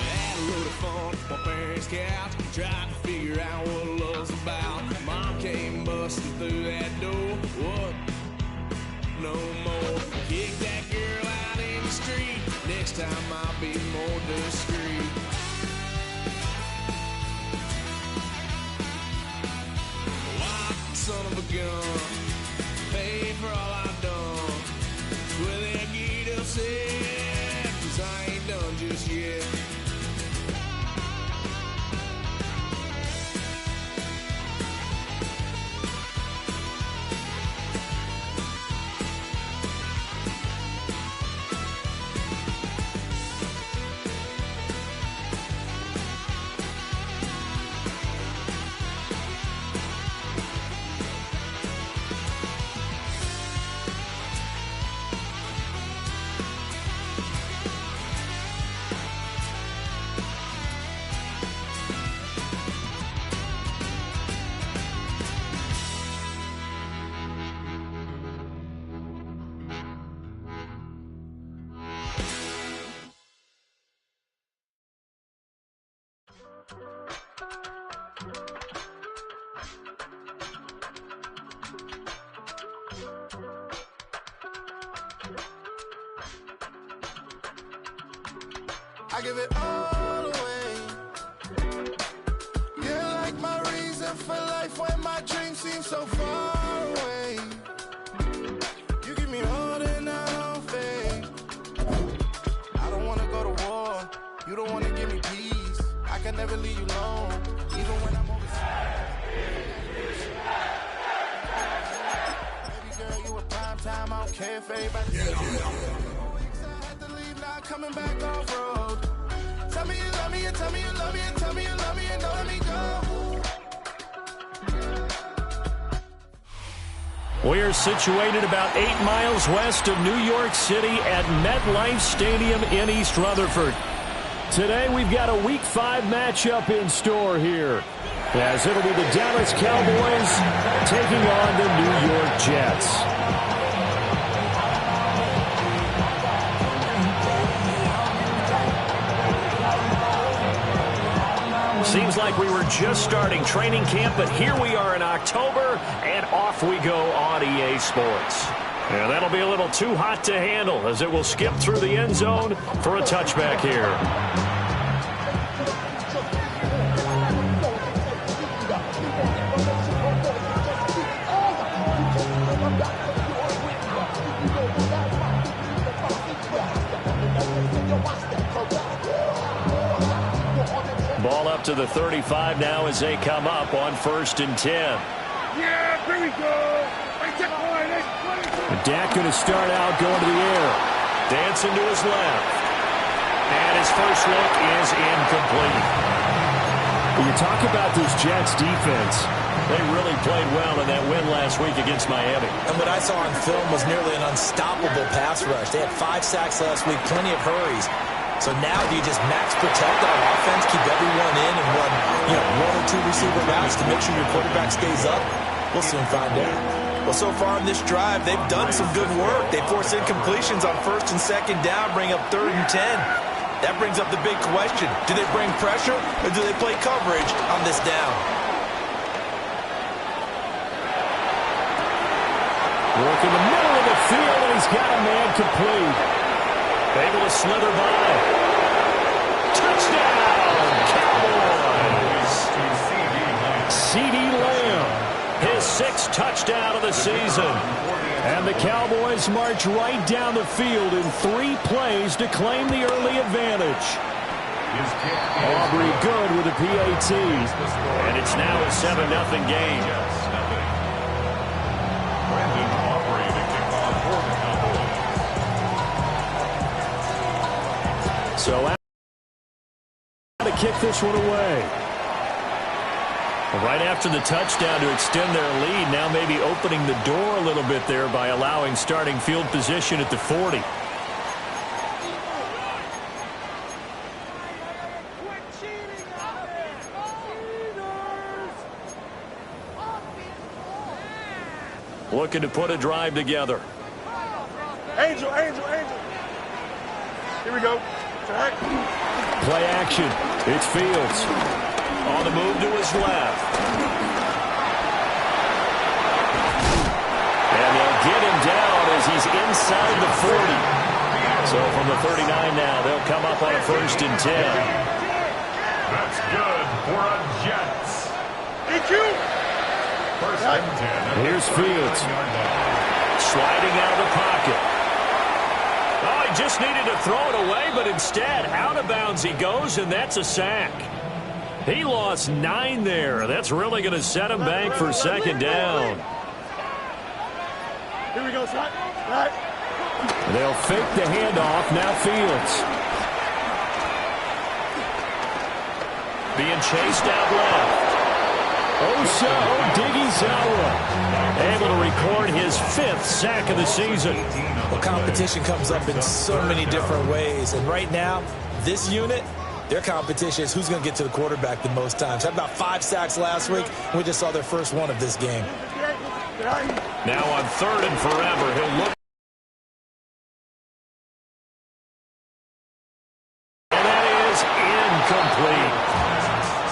Had a load of fun on my parents' couch. Tried to figure out what love's about. Mom came busting through that door. What? No more. Kick that girl out in the street. Next time I'll be more discreet. White son of a gun. Pay for all I've done. Swear they'll get upset, 'cause I ain't done just yet. I give it all away. You're like my reason for life when my dreams seem so far away. You give me all that I don't fade. I don't wanna go to war. You don't wanna give me peace. I can never leave you alone, even when I'm overseas. Baby girl, you a prime time. I don't care if everybody says I had to leave, now coming back off road. Tell me you love me, and tell me you love me, and tell me you love me, and don't let me go. We're situated about 8 miles west of New York City at MetLife Stadium in East Rutherford. Today we've got a Week 5 matchup in store here, as it'll be the Dallas Cowboys taking on the New York Jets. Seems like we were just starting training camp, but here we are in October, and off we go on EA Sports. And that'll be a little too hot to handle, as it will skip through the end zone for a touchback here. Ball up to the 35 now as they come up on 1st and 10. Yeah, here we go. Dak going to start out going to the air. Dancing to his left. And his first look is incomplete. When you talk about this Jets defense, they really played well in that win last week against Miami. And what I saw on film was nearly an unstoppable pass rush. They had 5 sacks last week, plenty of hurries. So now do you just max protect on offense, keep everyone in, and run, 1 or 2 receiver routes to make sure your quarterback stays up? We'll soon find out. Well, so far in this drive, they've done some good work. They force incompletions on 1st and 2nd down, bring up 3rd and 10. That brings up the big question. Do they bring pressure, or do they play coverage on this down? Work in the middle of the field, and he's got a man complete. Able to slither by. Touchdown, Cowboys! CeeDee Lamb, his 6th touchdown of the season. And the Cowboys march right down the field in 3 plays to claim the early advantage. Aubrey good with a PAT. And it's now a 7-0 game. Brandon Aubrey to kick off for the Cowboys. So to kick this one away. Right after the touchdown to extend their lead, now maybe opening the door a little bit there by allowing starting field position at the 40. Looking to put a drive together. Angel. Here we go. Play action. It's Fields. On the move to his left. And they'll get him down as he's inside the 40. So from the 39 now, they'll come up on a 1st and 10. That's good for a Jets. EQ. 1st and 10. Here's Fields. Sliding out of the pocket. Oh, he just needed to throw it away, but instead, out of bounds he goes, and that's a sack. He lost 9 there. That's really going to set him back for 2nd down. Here we go, son. They'll fake the handoff. Now Fields. Being chased out left. Odighizuwa able to record his 5th sack of the season. Well, competition comes up in so many different ways. And right now, this unit, their competition is who's going to get to the quarterback the most times. Had about 5 sacks last week. We just saw their first one of this game. Now on 3rd and forever, he'll look. And that is incomplete.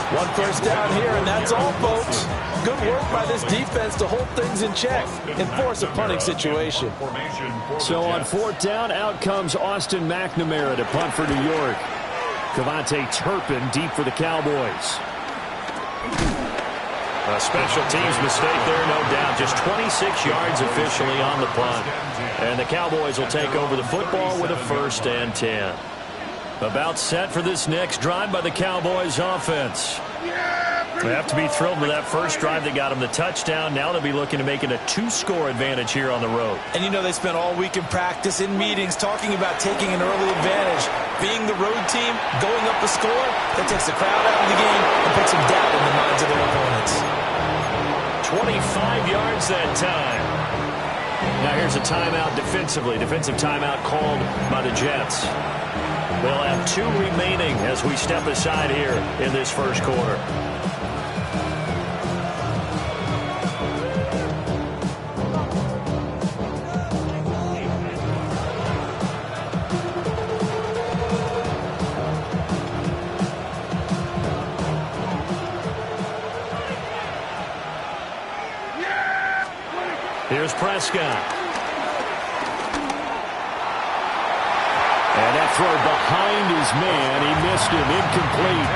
1 first down here, and that's all, folks. Good work by this defense to hold things in check and force a punting situation. So on 4th down, out comes Austin McNamara to punt for New York. Cavante Turpin deep for the Cowboys. A special teams mistake there, no doubt. Just 26 yards officially on the punt. And the Cowboys will take over the football with a 1st and 10. About set for this next drive by the Cowboys offense. They have to be thrilled with that first drive that got them the touchdown. Now they'll be looking to make it a 2-score advantage here on the road. And you know they spent all week in practice, in meetings, talking about taking an early advantage. Being the road team, going up a score, that takes the crowd out of the game and puts some doubt in the minds of their opponents. 25 yards that time. Now here's a timeout defensively. Defensive timeout called by the Jets. They'll have 2 remaining as we step aside here in this first quarter. Here's Prescott. And that throw behind his man. He missed him. Incomplete.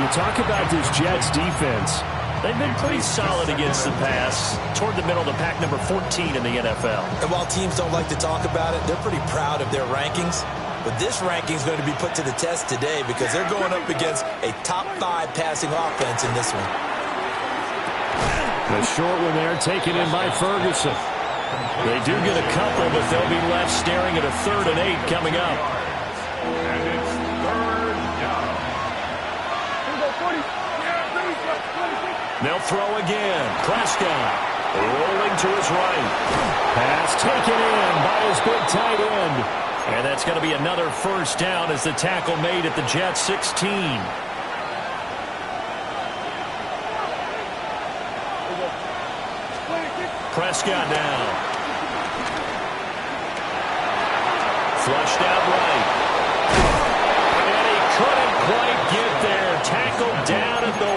You talk about this Jets defense. They've been pretty solid against the pass. Toward the middle of the pack, number 14 in the NFL. And while teams don't like to talk about it, they're pretty proud of their rankings. But this ranking is going to be put to the test today because they're going up against a top 5 passing offense in this one. The short one there taken in by Ferguson. They do get a couple, but they'll be left staring at a 3rd and 8 coming up. And it's 3rd down. They'll throw again. Prescott rolling to his right. Pass taken in by his big tight end. And that's going to be another 1st down as the tackle made at the Jets 16. Prescott down. Flushed out right. And he couldn't quite get there. Tackled down at the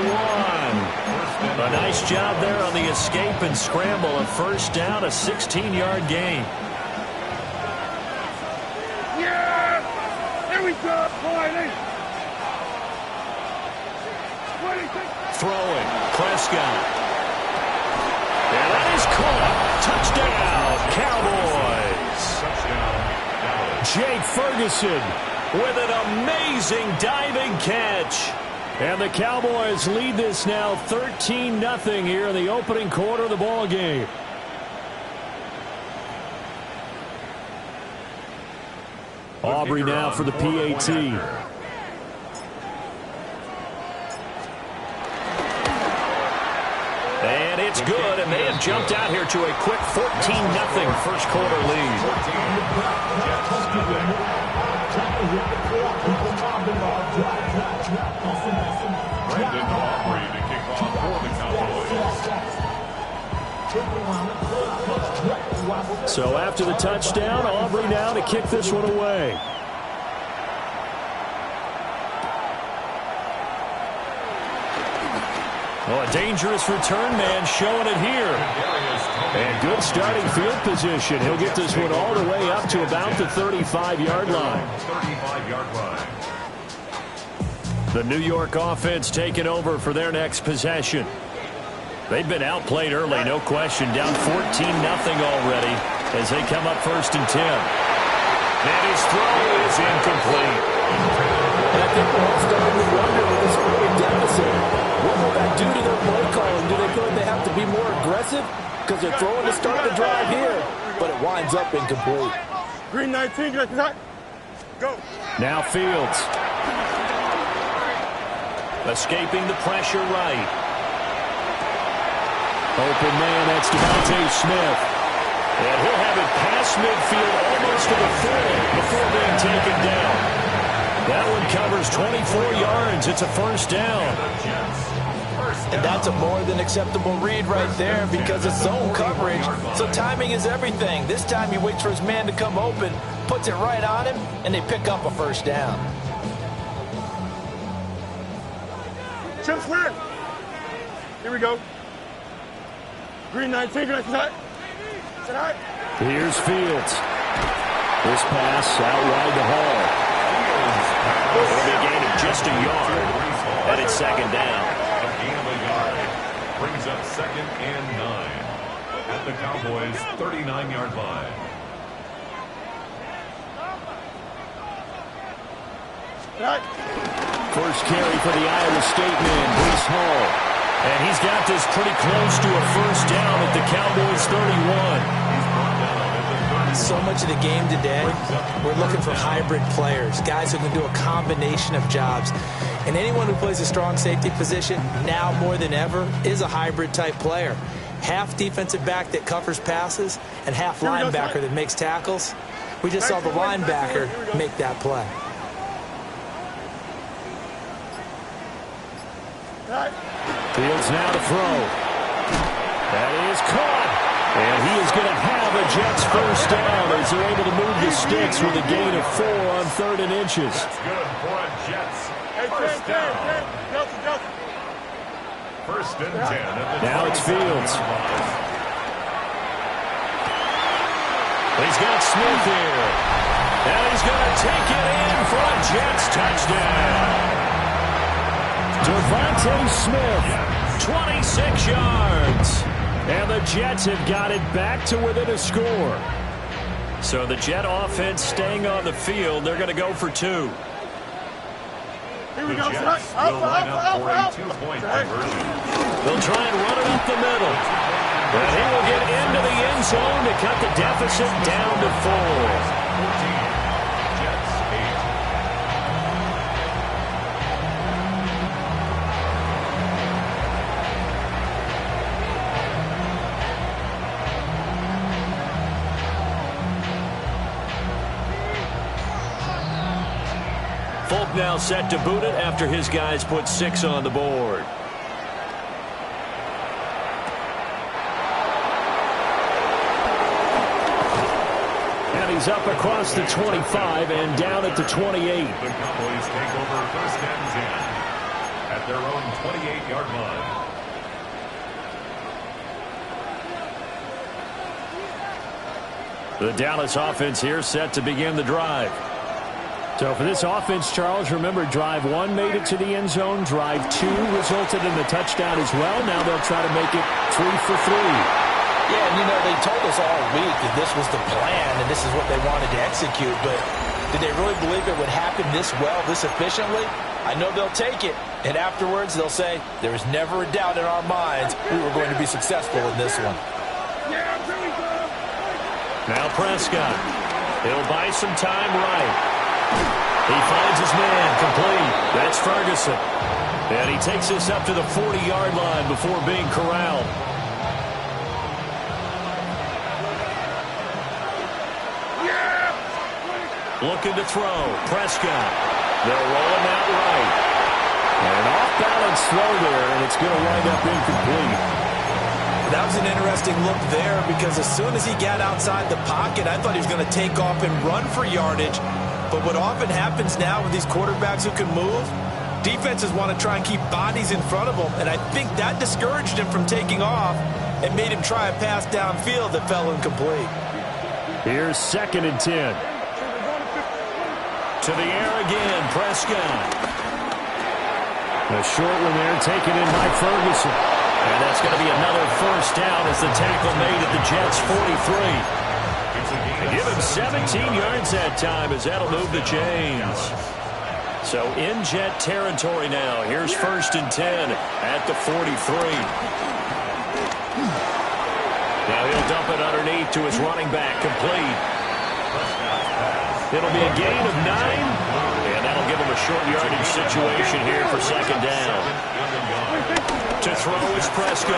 1. A nice job there on the escape and scramble. A 1st down, a 16-yard gain. Yeah! Here we go, boy. Throwing. Prescott. And that is caught. Touchdown. Touchdown, Cowboys. Jake Ferguson with an amazing diving catch. And the Cowboys lead this now 13-0 here in the opening quarter of the ball game. Aubrey now for the PAT. And it's good, and they have jumped out here to a quick 14-0 first quarter lead. Brandon Aubrey to kick off for the Cowboys. So after the touchdown, Aubrey now to kick this one away. Oh, a dangerous return man showing it here. And good starting field position. He'll get this one all the way up to about the 35-yard line. 35-yard line. The New York offense taking over for their next possession. They've been outplayed early, no question. Down 14-0 already as they come up 1st and 10. And his throw is incomplete. And I think we're all starting to wonder with this early deficit, what will that do to their play calling? Do they feel like they have to be more aggressive? Because they're throwing to start the drive here, but it winds up incomplete. Green 19, go. Now Fields. Escaping the pressure right. Open man, that's Devontae Smith. And he'll have it past midfield almost to the 40 before being taken down. That one covers 24 yards. It's a first down. And that's a more than acceptable read right there because it's zone coverage. So timing is everything. This time he waits for his man to come open, puts it right on him, and they pick up a first down. Chip clear. Here we go. Green 19, green 19. Here's Fields. This pass out wide to Hall. It'll be a gain of just a yard. And it's second down. A gain of a yard. Brings up 2nd and 9 at the Cowboys' 39-yard line. First carry for the Iowa State man, Breece Hall. And he's got this pretty close to a first down at the Cowboys' 31. So much of the game today, we're looking for hybrid players, guys who can do a combination of jobs. And anyone who plays a strong safety position, now more than ever, is a hybrid type player. Half defensive back that covers passes and half linebacker that makes tackles. We just saw the linebacker make that play. Fields now to throw. That is caught. And he is going to have a Jets first down as they're able to move the sticks with a gain of 4 on 3rd and inches. That's good for a Jets first down. 1st and 10 at the now it's Fields. He's got Smith here. And he's going to take it in for a Jets touchdown. Devontae Smith, 26 yards. And the Jets have got it back to within a score. So the Jet offense staying on the field. They're going to go for 2. Here we go. Jets will line up for a 2-point conversion. They'll try and run it up the middle. But he will get into the end zone to cut the deficit down to 4. 14. Jets 8. Folk now set to boot it after his guys put 6 on the board. And he's up across the 25 and down at the 28. The Cowboys take over 1st and 10 at their own 28-yard line. The Dallas offense here set to begin the drive. So for this offense, Charles, remember, drive 1 made it to the end zone. Drive 2 resulted in the touchdown as well. Now they'll try to make it 3 for 3. Yeah, and they told us all week that this was the plan and this is what they wanted to execute, but did they really believe it would happen this well, this efficiently? I know they'll take it, and afterwards they'll say, there was never a doubt in our minds we were going to be successful in this one. Now Prescott. He'll buy some time right. He finds his man complete. That's Ferguson. And he takes this up to the 40-yard line before being corralled. Looking to throw. Prescott. They'll roll him out right. And an off-balance throw there, and it's going to wind up incomplete. That was an interesting look there because as soon as he got outside the pocket, I thought he was going to take off and run for yardage. But what often happens now with these quarterbacks who can move, defenses want to try and keep bodies in front of them, and I think that discouraged him from taking off and made him try a pass downfield that fell incomplete. Here's 2nd and 10. To the air again, Prescott. A short one there taken in by Ferguson. And that's going to be another first down as the tackle made at the Jets' 43. They give him 17 yards that time as that'll move the chains. So in Jet territory now. Here's 1st and 10 at the 43. Now he'll dump it underneath to his running back, complete. It'll be a gain of 9, and that'll give him a short yardage situation here for 2nd down. To throw is Prescott.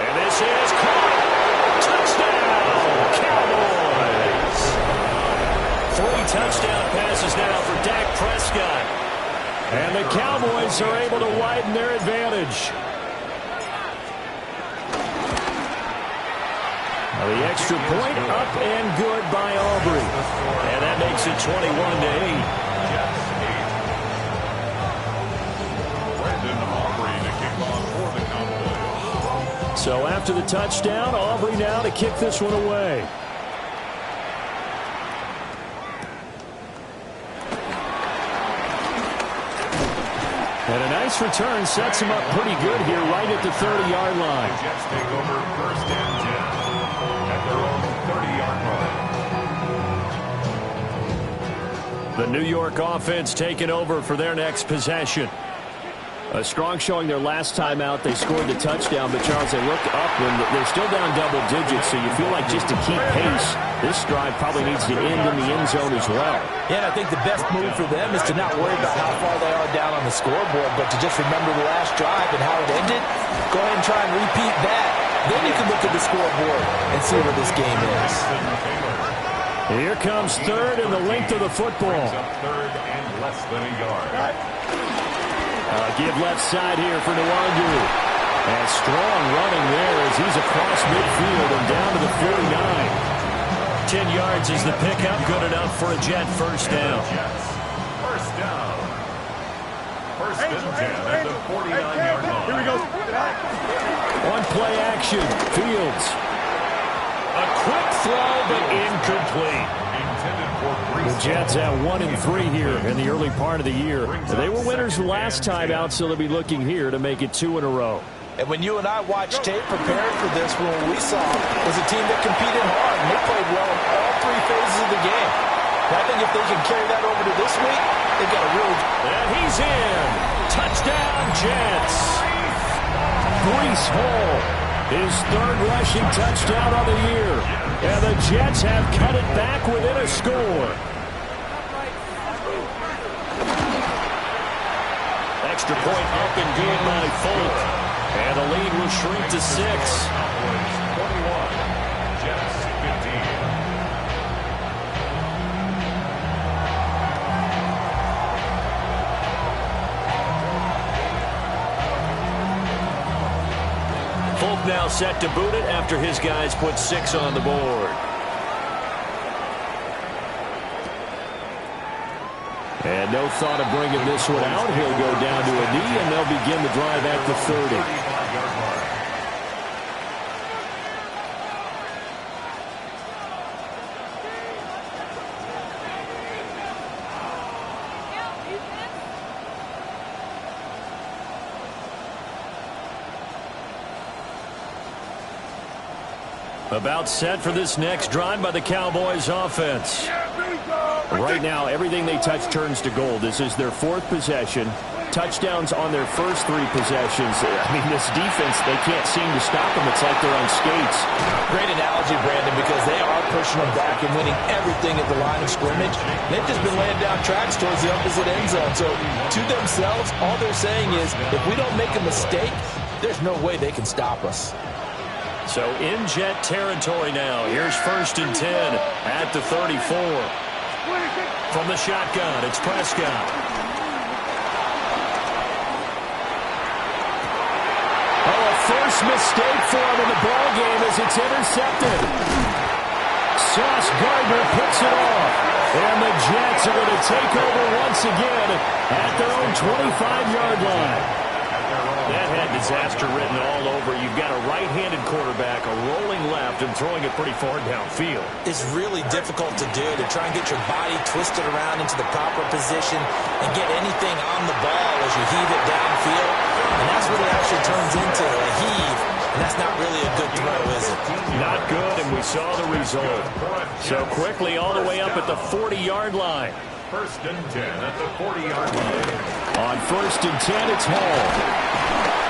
And this is caught. Touchdown, Cowboys. 3 touchdown passes now for Dak Prescott. And the Cowboys are able to widen their advantage. The extra point up and good by Aubrey. And that makes it 21-8. So after the touchdown, Aubrey now to kick this one away. And a nice return sets him up pretty good here right at the 30-yard line. The Jets take over 1st and 10 at their own 30-yard line. The New York offense taking over for their next possession. A strong showing their last time out. They scored the touchdown, but Charles, they looked up when they're still down double digits, so you feel like just to keep pace, this drive probably needs to end in the end zone as well. Yeah, I think the best move for them is to not worry about how far they are down on the scoreboard, but to just remember the last drive and how it ended. Go ahead and try and repeat that. Then you can look at the scoreboard and see where this game is. Here comes 3rd and the length of the football. 3rd and less than a yard. Give left side here for Nwangu. And strong running there as he's across midfield and down to the 49. 10 yards is the pickup. Good enough for a Jet first down. First down. 1st and 10 at the 49-yard line. Here we go. On play action, Fields. A quick throw, but incomplete. The Jets have 1-3 here in the early part of the year. They were winners last time out, so they'll be looking here to make it 2 in a row. And when you and I watched tape preparing for this, what we saw was a team that competed hard, and they played well in all 3 phases of the game. And I think if they can carry that over to this week, they've got a really... And he's in. Touchdown, Jets. Breece Hall, his 3rd rushing touchdown of the year. And the Jets have cut it back within a score. Extra point up and good by Folk. And the lead will shrink to 6. 21, Jets 15. Folk now set to boot it after his guys put 6 on the board. And no thought of bringing this one out. He'll go down to a knee, and they'll begin the drive at the 30. About set for this next drive by the Cowboys offense. Right now, everything they touch turns to gold. This is their 4th possession. Touchdowns on their first 3 possessions. I mean, this defense, they can't seem to stop them. It's like they're on skates. Great analogy, Brandon, because they are pushing them back and winning everything at the line of scrimmage. They've just been laying down tracks towards the opposite end zone. So to themselves, all they're saying is, if we don't make a mistake, there's no way they can stop us. So in jet territory now. Here's 1st and 10 at the 34. From the shotgun, it's Prescott. First mistake for him in the ball game as it's intercepted. Sauce Gardner picks it off. And the Jets are going to take over once again at their own 25-yard line. That had disaster written all over. You've got a right-handed quarterback, a rolling left, and throwing it pretty far downfield. It's really difficult to do, to try and get your body twisted around into the proper position and get anything on the ball as you heave it downfield. And that's what it actually turns into, a heave. And that's not really a good throw, is it? Not good, and we saw the result. So quickly all the way up at the 40-yard line. 1st and 10 at the 40-yard line. On 1st and 10, it's Hall.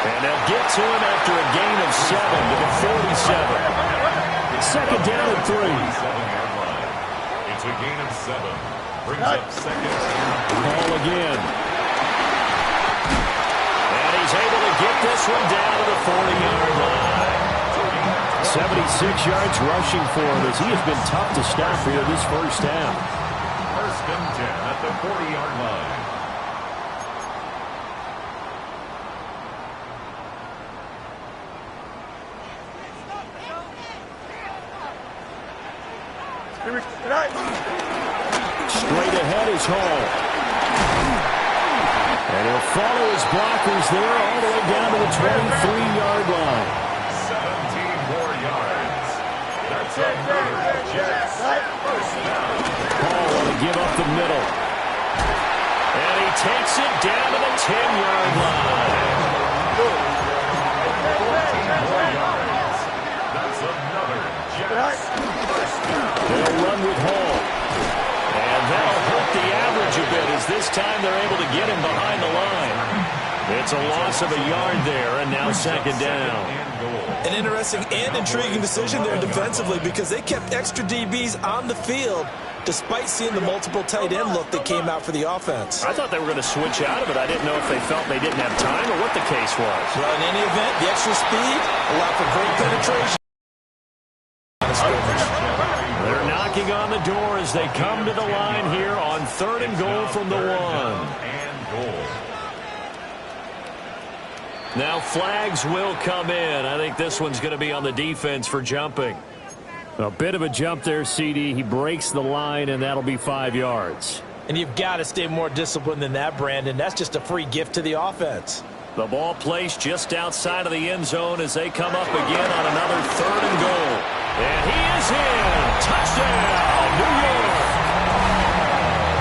And they'll get to him after a gain of 7 to the 47. 2nd down and 3. It's a gain of 7. Brings up 2nd and 3. Hall again. And he's able to get this one down to the 40-yard line. 76 yards rushing for him as he has been tough to stop here this first half. 1st and 10 at the 40-yard line. Straight ahead is Hall. And he'll follow his blockers there all the way down to the 23-yard line. 17 more yards. That's another Jets first down. Hall want to give up the middle. And he takes it down to the 10-yard line. 14 more yards. That's another Jets first down. They'll run with Hall. And that'll hurt the average a bit as this time they're able to get him behind the line. It's a loss of a yard there, and now 2nd down. An interesting and intriguing decision there defensively because they kept extra DBs on the field despite seeing the multiple tight end look that came out for the offense. I thought they were going to switch out of it. I didn't know if they felt they didn't have time or what the case was. Well, in any event, the extra speed allowed for great penetration. They're knocking on the door as they come to the line here on 3rd and goal from the 1. Now flags will come in. I think this one's going to be on the defense for jumping. A bit of a jump there, CD. He breaks the line, and that'll be 5 yards. And you've got to stay more disciplined than that, Brandon. That's just a free gift to the offense. The ball placed just outside of the end zone as they come up again on another 3rd and goal. And he is in. Touchdown, New York.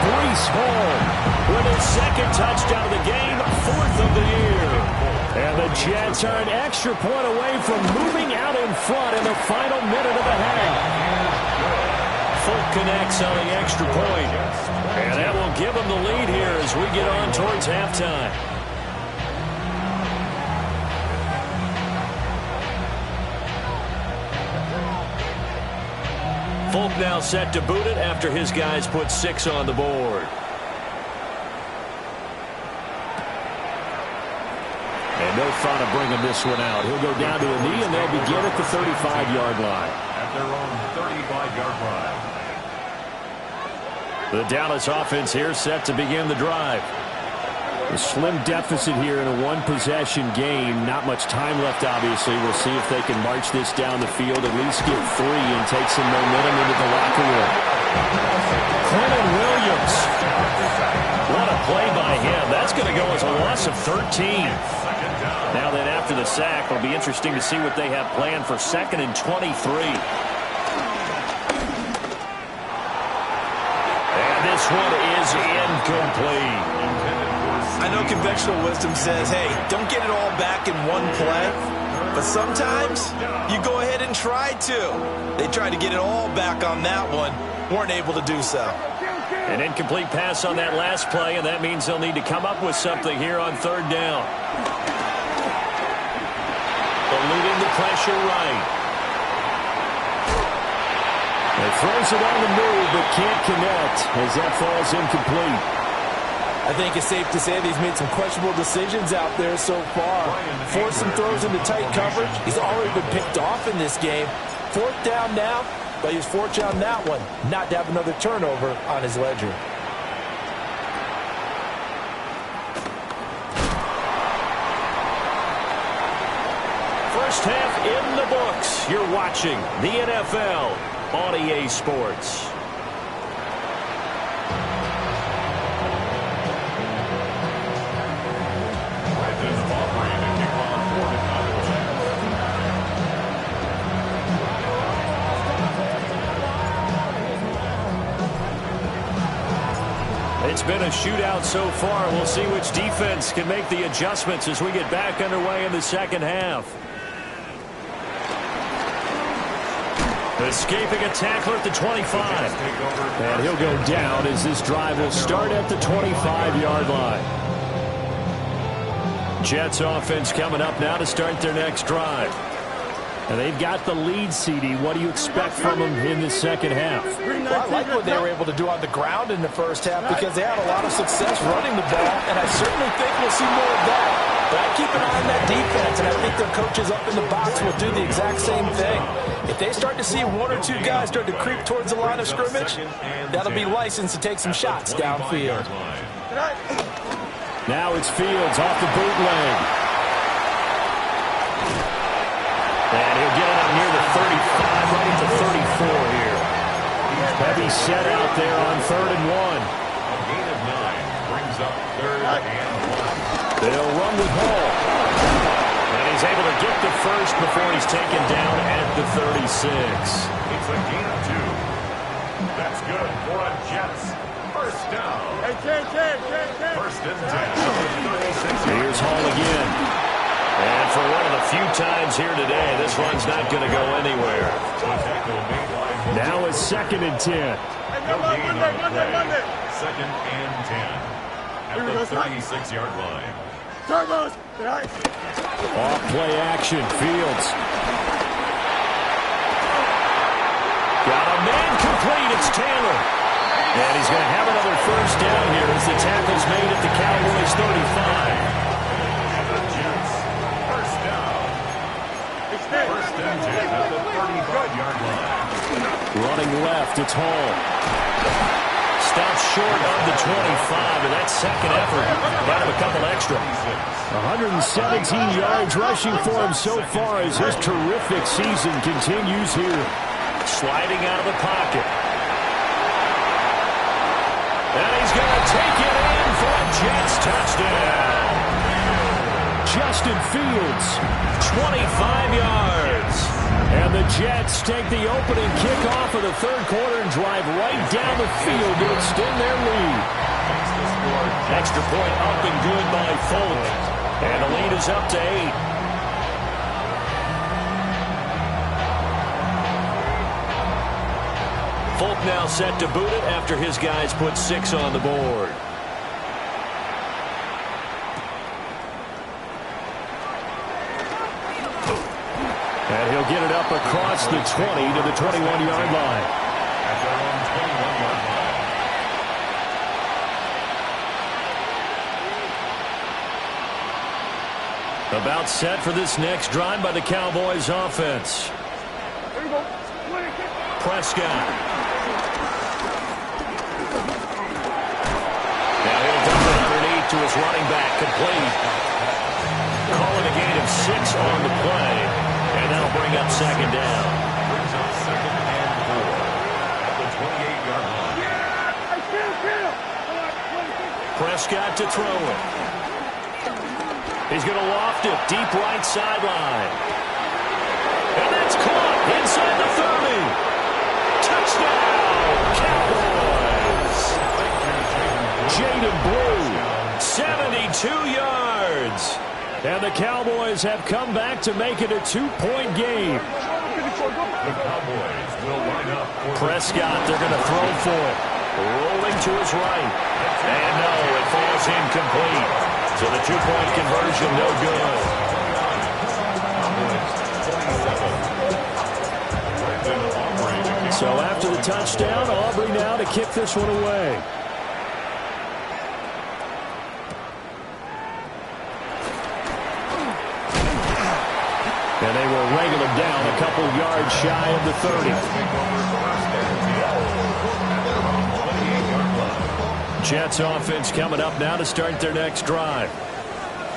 Breece Hall with his 2nd touchdown of the game, 4th of the year. And the Jets are an extra point away from moving out in front in the final minute of the half. Folk connects on the extra point. And that will give them the lead here as we get on towards halftime. Folk now set to boot it after his guys put 6 on the board. And no thought of bringing this one out. He'll go down to a knee, and they'll begin at the 35-yard line. At their own 35-yard line. The Dallas offense here set to begin the drive. A slim deficit here in a one-possession game. Not much time left, obviously. We'll see if they can march this down the field, at least get 3 and take some momentum into the locker room. Quentin Williams. What a play by him. That's going to go as a loss of 13. Now then, after the sack, it'll be interesting to see what they have planned for 2nd and 23. And this one is incomplete. I know conventional wisdom says, hey, don't get it all back in one play. But sometimes you go ahead and try to. They tried to get it all back on that one. Weren't able to do so. An incomplete pass on that last play, and that means they'll need to come up with something here on third down. Eluding the pressure right. It throws it on the move, but can't connect as that falls incomplete. I think it's safe to say that he's made some questionable decisions out there so far. Forced some throws into tight coverage. He's already been picked off in this game. Fourth down now, but he was fortunate on that one not to have another turnover on his ledger. First half in the books. You're watching the NFL on EA Sports. It's been a shootout so far. We'll see which defense can make the adjustments as we get back underway in the second half. Escaping a tackler at the 25. And he'll go down as this drive will start at the 25-yard line. Jets offense coming up now to start their next drive. And they've got the lead, CD. What do you expect from them in the second half? Well, I like what they were able to do on the ground in the first half because they had a lot of success running the ball, and I certainly think we'll see more of that. But I keep an eye on that defense, and I think their coaches up in the box will do the exact same thing. If they start to see one or two guys start to creep towards the line of scrimmage, that'll be licensed to take some shots downfield. Now it's Fields off the bootleg. And he'll get it up near the 35, right at the 34 here. Heavy set out there on 3rd and 1. A gain of 9 brings up 3rd and 1. They'll run the ball. And he's able to get the first before he's taken down at the 36. It's a gain of 2. That's good for a Jets. First down. First and 10. Here's Hall again. And for one of the few times here today, this run's not going to go anywhere. Now it's 2nd and 10. No gain on the play. 2nd and 10. At the 36-yard line. Off play action. Fields. Got a man complete. It's Taylor. And he's going to have another first down here as the tackle's made at the Cowboys' 35. First and 10 at the 35-yard line. Running left, it's Hall. Stops short of the 25, and that second effort got him a couple extra. 117 yards rushing for him so far as his terrific season continues here. Sliding out of the pocket. And he's going to take it in for a Jets touchdown. Justin Fields, 25 yards. And the Jets take the opening kickoff of the third quarter and drive right down the field to extend their lead. Extra point up and good by Folk. And the lead is up to 8. Folk now set to boot it after his guys put 6 on the board. And he'll get it up across the 20 to the 21-yard line. At their own 21-yard line. About set for this next drive by the Cowboys offense. Prescott. Now he'll dump it underneath to his running back, complete. Calling a gain of 6 on the play, and that'll bring up second down. Brings up 2nd and 4 at the 28-yard line. Prescott to throw it. He's going to loft it deep right sideline. And that's caught inside the 30. Touchdown, Cowboys! Jaden Blue, 72 yards. And the Cowboys have come back to make it a 2-point game. The Cowboys will line up for Prescott, they're going to throw for it. Rolling to his right. And no, it falls incomplete. So the 2-point conversion, no good. So after the touchdown, Aubrey now to kick this one away. And they will wrangle him down a couple yards shy of the 30. Jets offense coming up now to start their next drive.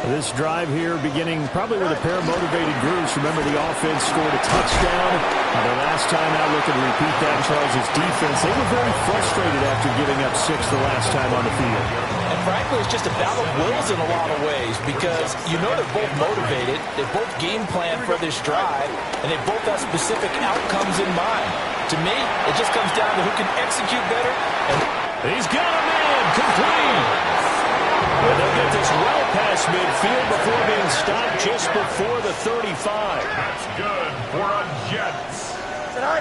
This drive here beginning probably with a pair of motivated groups. Remember, the offense scored a touchdown. Their last time out, looking to repeat that. Charles' defense, they were very frustrated after giving up 6 the last time on the field. And frankly, it's just a battle of wills in a lot of ways because you know they're both motivated. They both game plan for this drive, and they both have specific outcomes in mind. To me, it just comes down to who can execute better. And he's got a man complete. And they'll get this well past midfield before being stopped just before the 35. That's good for a Jets. A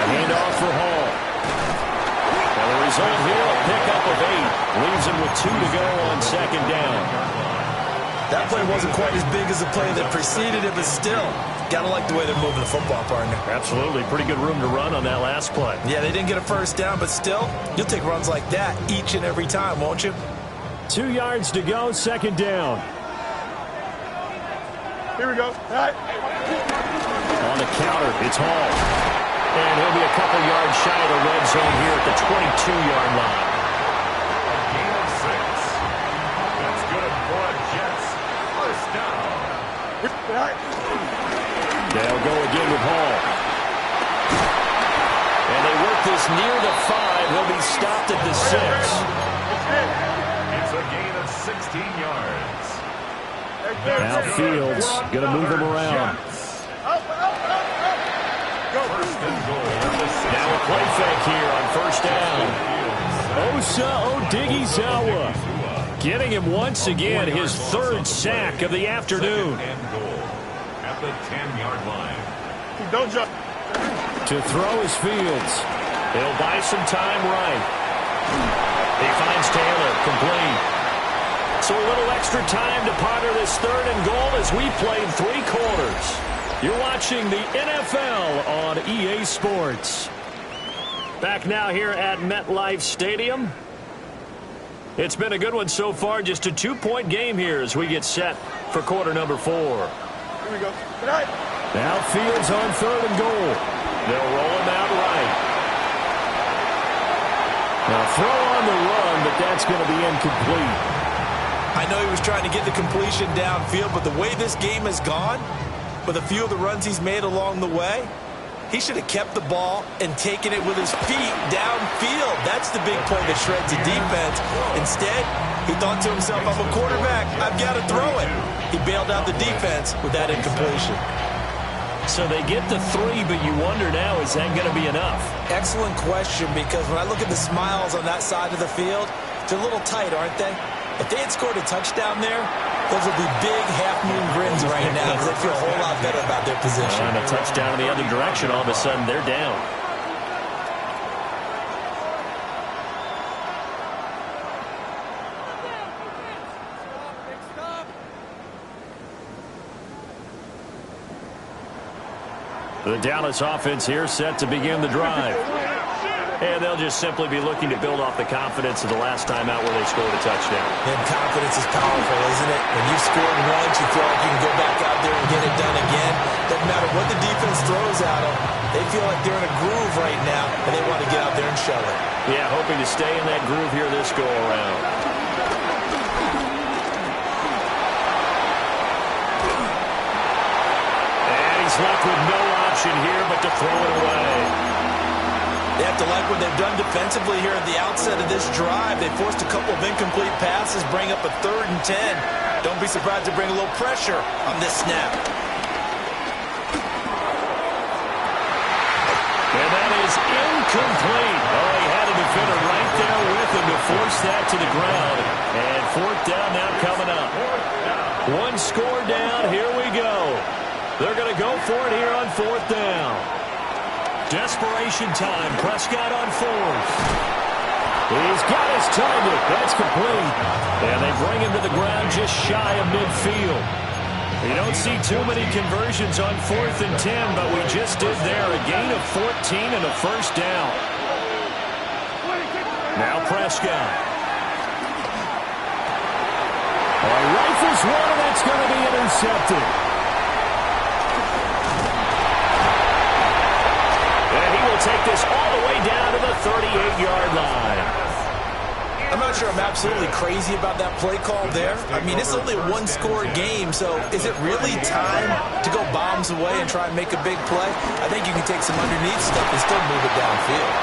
handoff for Hall. And the result here, a pickup of 8. Leaves him with 2 to go on second down. That play wasn't quite as big as the play that preceded it, but still, got to like the way they're moving the football, partner. Absolutely. Pretty good room to run on that last play. Yeah, they didn't get a first down, but still, you'll take runs like that each and every time, won't you? 2 yards to go, second down. Here we go. All right. On the counter, it's Hall. And he'll be a couple yards shy of the red zone here at the 22-yard line. A gain of 6. That's good for a Jets. First down. They'll go again with Hall. And they work this near the 5. He'll be stopped at the 6. It's a gain of 16 yards. Now Fields going to move him around. First and goal. Now a play fake here on first down. Osa Odighizuwa getting him once again his 3rd sack of the afternoon. And goal at the 10-yard line. Don't jump. To throw is Fields. He'll buy some time right. He finds Taylor, complete. So a little extra time to ponder this 3rd and goal as we played 3 quarters. You're watching the NFL on EA Sports. Back now here at MetLife Stadium. It's been a good one so far, just a 2-point game here as we get set for quarter number 4. Here we go. Good night. Now Fields on 3rd and goal. They'll roll him out right. Now throw on the run, but that's going to be incomplete. I know he was trying to get the completion downfield, but the way this game has gone, with a few of the runs he's made along the way, he should have kept the ball and taken it with his feet downfield. That's the big play that shreds the defense. Instead, he thought to himself, I'm a quarterback, I've got to throw it. He bailed out the defense with that incompletion. So they get the 3, but you wonder now, is that going to be enough? Excellent question, because when I look at the smiles on that side of the field, they're a little tight, aren't they? If they had scored a touchdown there, those would be big half-moon grins right now because they feel a whole lot better about their position. And a touchdown in the other direction, all of a sudden they're down. The Dallas offense here set to begin the drive. And they'll just simply be looking to build off the confidence of the last time out where they scored a touchdown. And confidence is powerful, isn't it? When you've scored once, you feel like you can go back out there and get it done again. Doesn't matter what the defense throws at them. They feel like they're in a groove right now, and they want to get out there and show it. Yeah, hoping to stay in that groove here this go-around. And he's left with no option here but to throw it away. They have to like what they've done defensively here at the outset of this drive. They forced a couple of incomplete passes, bring up a 3rd and 10. Don't be surprised to bring a little pressure on this snap. And that is incomplete. Oh, he had a defender right there with him to force that to the ground. And 4th down now coming up. One score down. Here we go. They're going to go for it here on 4th down. Desperation time. Prescott on 4th. He's got his target. That's complete. And they bring him to the ground just shy of midfield. You don't see too many conversions on 4th and 10, but we just did there. A gain of 14 and a first down. Now Prescott. Rifles one, and that's going to be intercepted. And he will take this all the way down to the 38-yard line. I'm not sure I'm absolutely crazy about that play call there. I mean, it's only a one-score game, so is it really time to go bombs away and try and make a big play? I think you can take some underneath stuff and still move it downfield.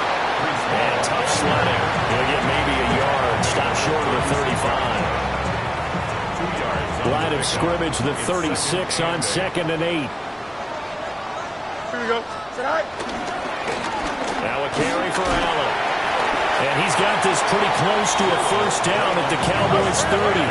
And tough sledding. He'll get maybe a yard. Stop short of the 35. Line of scrimmage, the 36 on 2nd and 8. Here we go. Now a carry for Allen. And he's got this pretty close to a first down at the Cowboys' 30.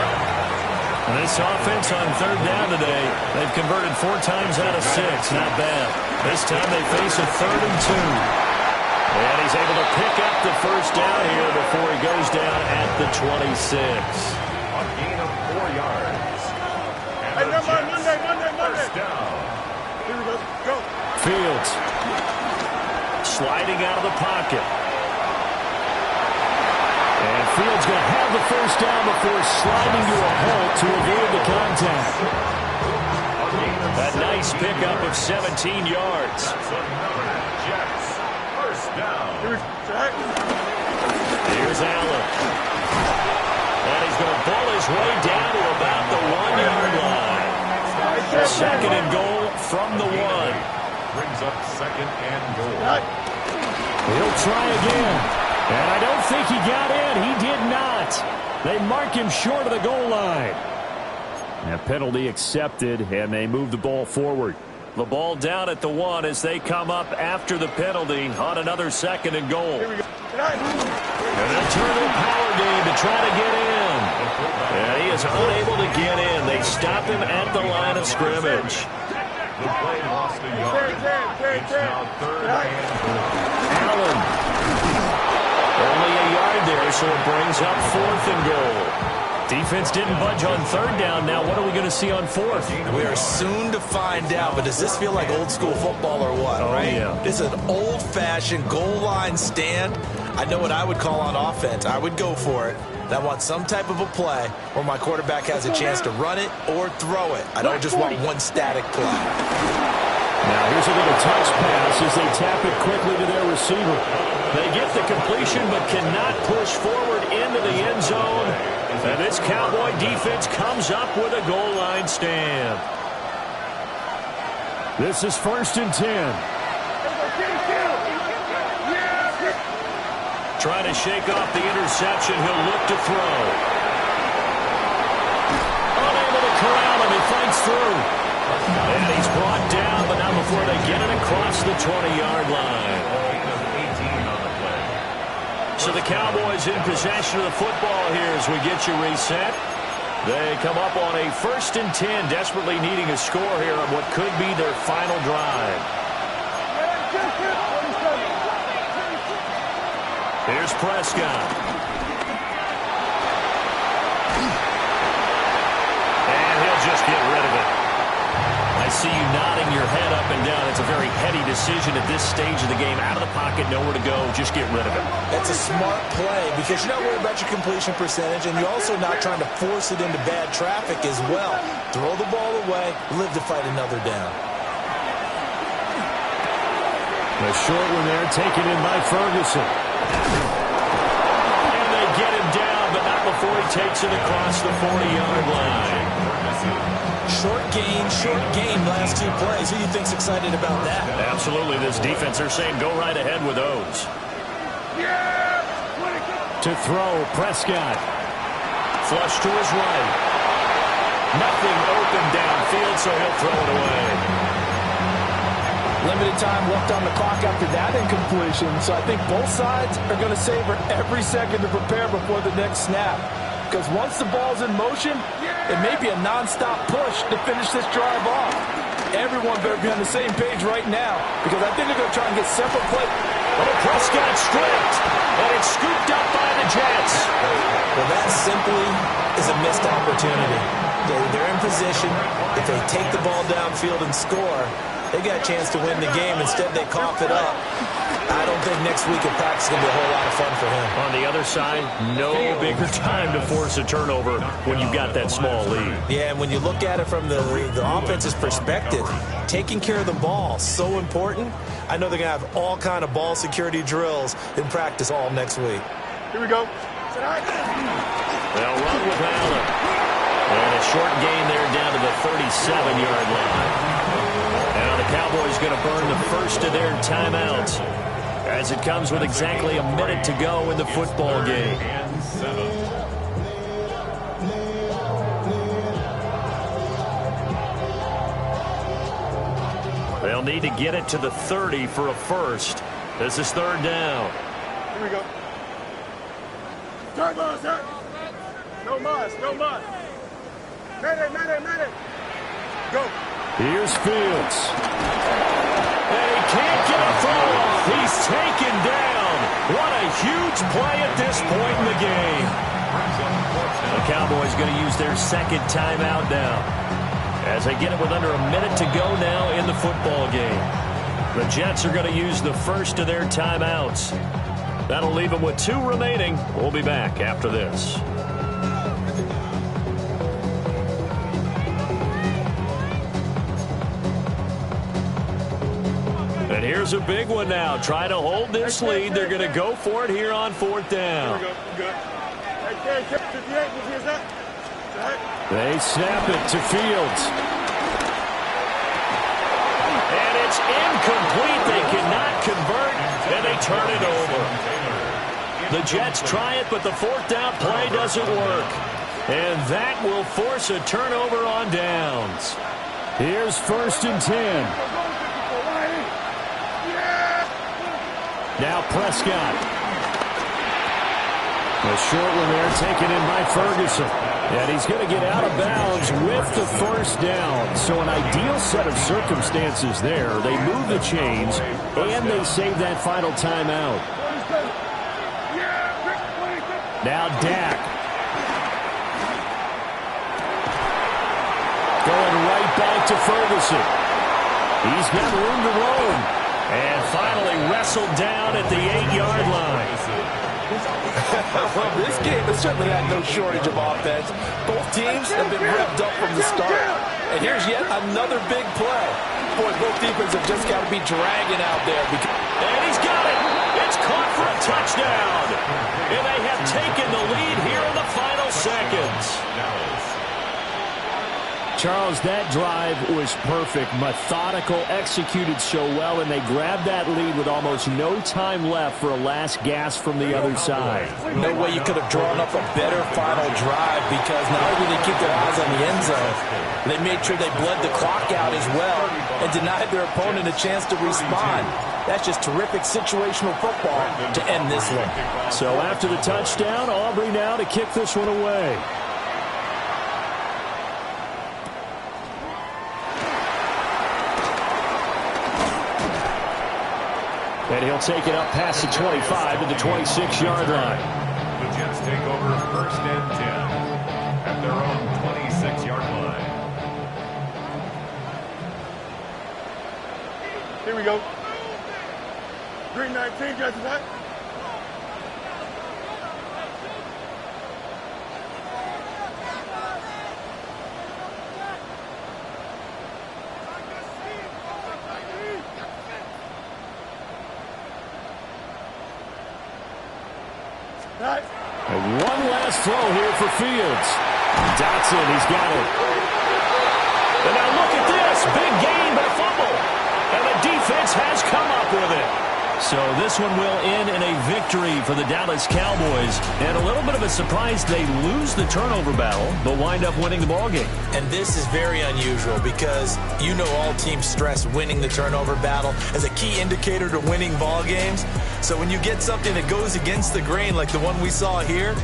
And this offense on 3rd down today, they've converted 4 times out of 6. Not bad. This time they face a 3rd and 2. And he's able to pick up the first down here before he goes down at the 26. A gain of 4 yards. And Monday. First down. Here we go. Go. Fields sliding out of the pocket. And Fields going to have the first down before sliding to a halt to avoid the contact. A nice pickup of 17 yards. That's another Jets. First down. Here's Allen. And he's going to bull his way down to about the 1-yard line. 2nd and goal from the 1. Brings up 2nd and goal. He'll try again. And I don't think he got in. He did not. They mark him short of the goal line. A penalty accepted, and they move the ball forward. The ball down at the 1 as they come up after the penalty on another 2nd and goal. Here we go. And they'll turn their power game to try to get in. And he is unable to get in. They stop him at the line of scrimmage. The play lost a yard. It's now 3rd and goal. Allen. Only a yard there, so it brings up 4th and goal. Defense didn't budge on 3rd down. Now what are we going to see on 4th? We are soon to find out, but does this feel like old school football or what, right? Yeah. This is an old-fashioned goal line stand. I know what I would call on offense. I would go for it. And I want some type of a play where my quarterback has a chance to run it or throw it. I don't just want one static play. Now here's a little touch pass as they tap it quickly to their receiver. They get the completion but cannot push forward into the end zone. And this Cowboy defense comes up with a goal line stand. This is 1st and 10. Trying to shake off the interception. He'll look to throw. Unable to corral him. He fights through. And he's brought down, but not before they get it across the 20-yard line. So the Cowboys in possession of the football here as we get you reset. They come up on a 1st and 10, desperately needing a score here on what could be their final drive. Here's Prescott. And he'll just get rid of it. I see you nodding your head up and down. It's a very heady decision at this stage of the game. Out of the pocket, nowhere to go. Just get rid of it. That's a smart play because you're not worried about your completion percentage, and you're also not trying to force it into bad traffic as well. Throw the ball away, live to fight another down. The short one there taken in by Ferguson. And they get him down, but not before he takes it across the 40-yard line. Short gain, last 2 plays. Who do you think's excited about that? Absolutely. This defense, they're saying go right ahead with those. To throw, Prescott. Flush to his right. Nothing open downfield, so he'll throw it away. Limited time left on the clock after that incompletion, so I think both sides are going to savor every second to prepare before the next snap. Because once the ball's in motion, it may be a non-stop push to finish this drive off. Everyone better be on the same page right now, because I think they're going to try and get separate play. Oh, Prescott stripped, and it's scooped up by the Jets. Well, that simply is a missed opportunity. They're in position. If they take the ball downfield and score, they got a chance to win the game. Instead, they cough it up. I don't think next week at practice is going to be a whole lot of fun for him. On the other side, no bigger time to force a turnover when you've got that small lead. Yeah, and when you look at it from the offense's perspective, taking care of the ball, so important. I know they're going to have all kind of ball security drills in practice all next week. Here we go. They'll run with Allen. And a short gain there down to the 37-yard line. Now the Cowboys going to burn the first of their timeouts as it comes with exactly a minute to go in the football game. They'll need to get it to the 30 for a first. This is third down. Here we go. Turn ball, sir. No muss, no muss. Medic. Go. Here's Fields. And he can't get a throw off. He's taken down. What a huge play at this point in the game. The Cowboys going to use their second timeout now, as they get it with under a minute to go now in the football game. The Jets are going to use the first of their timeouts. That'll leave them with 2 remaining. We'll be back after this. And here's a big one now. Try to hold this lead. They're going to go for it here on fourth down. Here we go. Good. Hey, 58, here's that. They snap it to Fields. And it's incomplete. They cannot convert, and they turn it over. The Jets try it, but the fourth down play doesn't work. And that will force a turnover on downs. Here's first and 10. Now Prescott. A short one there taken in by Ferguson. And he's going to get out of bounds with the first down. So an ideal set of circumstances there. They move the chains, and they save that final timeout. Now Dak. Going right back to Ferguson. He's got room to roam. And finally wrestled down at the 8-yard line. Well, this game has certainly had no shortage of offense. Both teams have been revved up from the start. And here's yet another big play. Boy, both defenses have just got to be dragging out there. And he's got it. It's caught for a touchdown. And they have taken the lead here in the final seconds. Charles, that drive was perfect, methodical, executed so well, and they grabbed that lead with almost no time left for a last gasp from the other side. No way you could have drawn up a better final drive, because not only did they keep their eyes on the end zone, they made sure they bled the clock out as well and denied their opponent a chance to respond. That's just terrific situational football to end this one. So after the touchdown, Aubrey now to kick this one away. And he'll take it up past the 25 to the 26-yard line. The Jets take over first and 10 at their own 26-yard line. Here we go. Green 19, Jets attack. And one last throw here for Fields. Dotson, he's got it. And now look at this. Big gain, but a fumble. And the defense has come up with it. So this one will end in a victory for the Dallas Cowboys. And a little bit of a surprise, they lose the turnover battle, but wind up winning the ballgame. And this is very unusual, because you know all teams stress winning the turnover battle as a key indicator to winning ball games. So when you get something that goes against the grain like the one we saw here,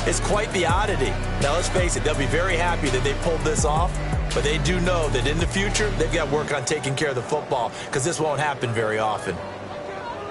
It's quite the oddity. Now, let's face it, they'll be very happy that they pulled this off, but they do know that in the future, they've got to work on taking care of the football because this won't happen very often.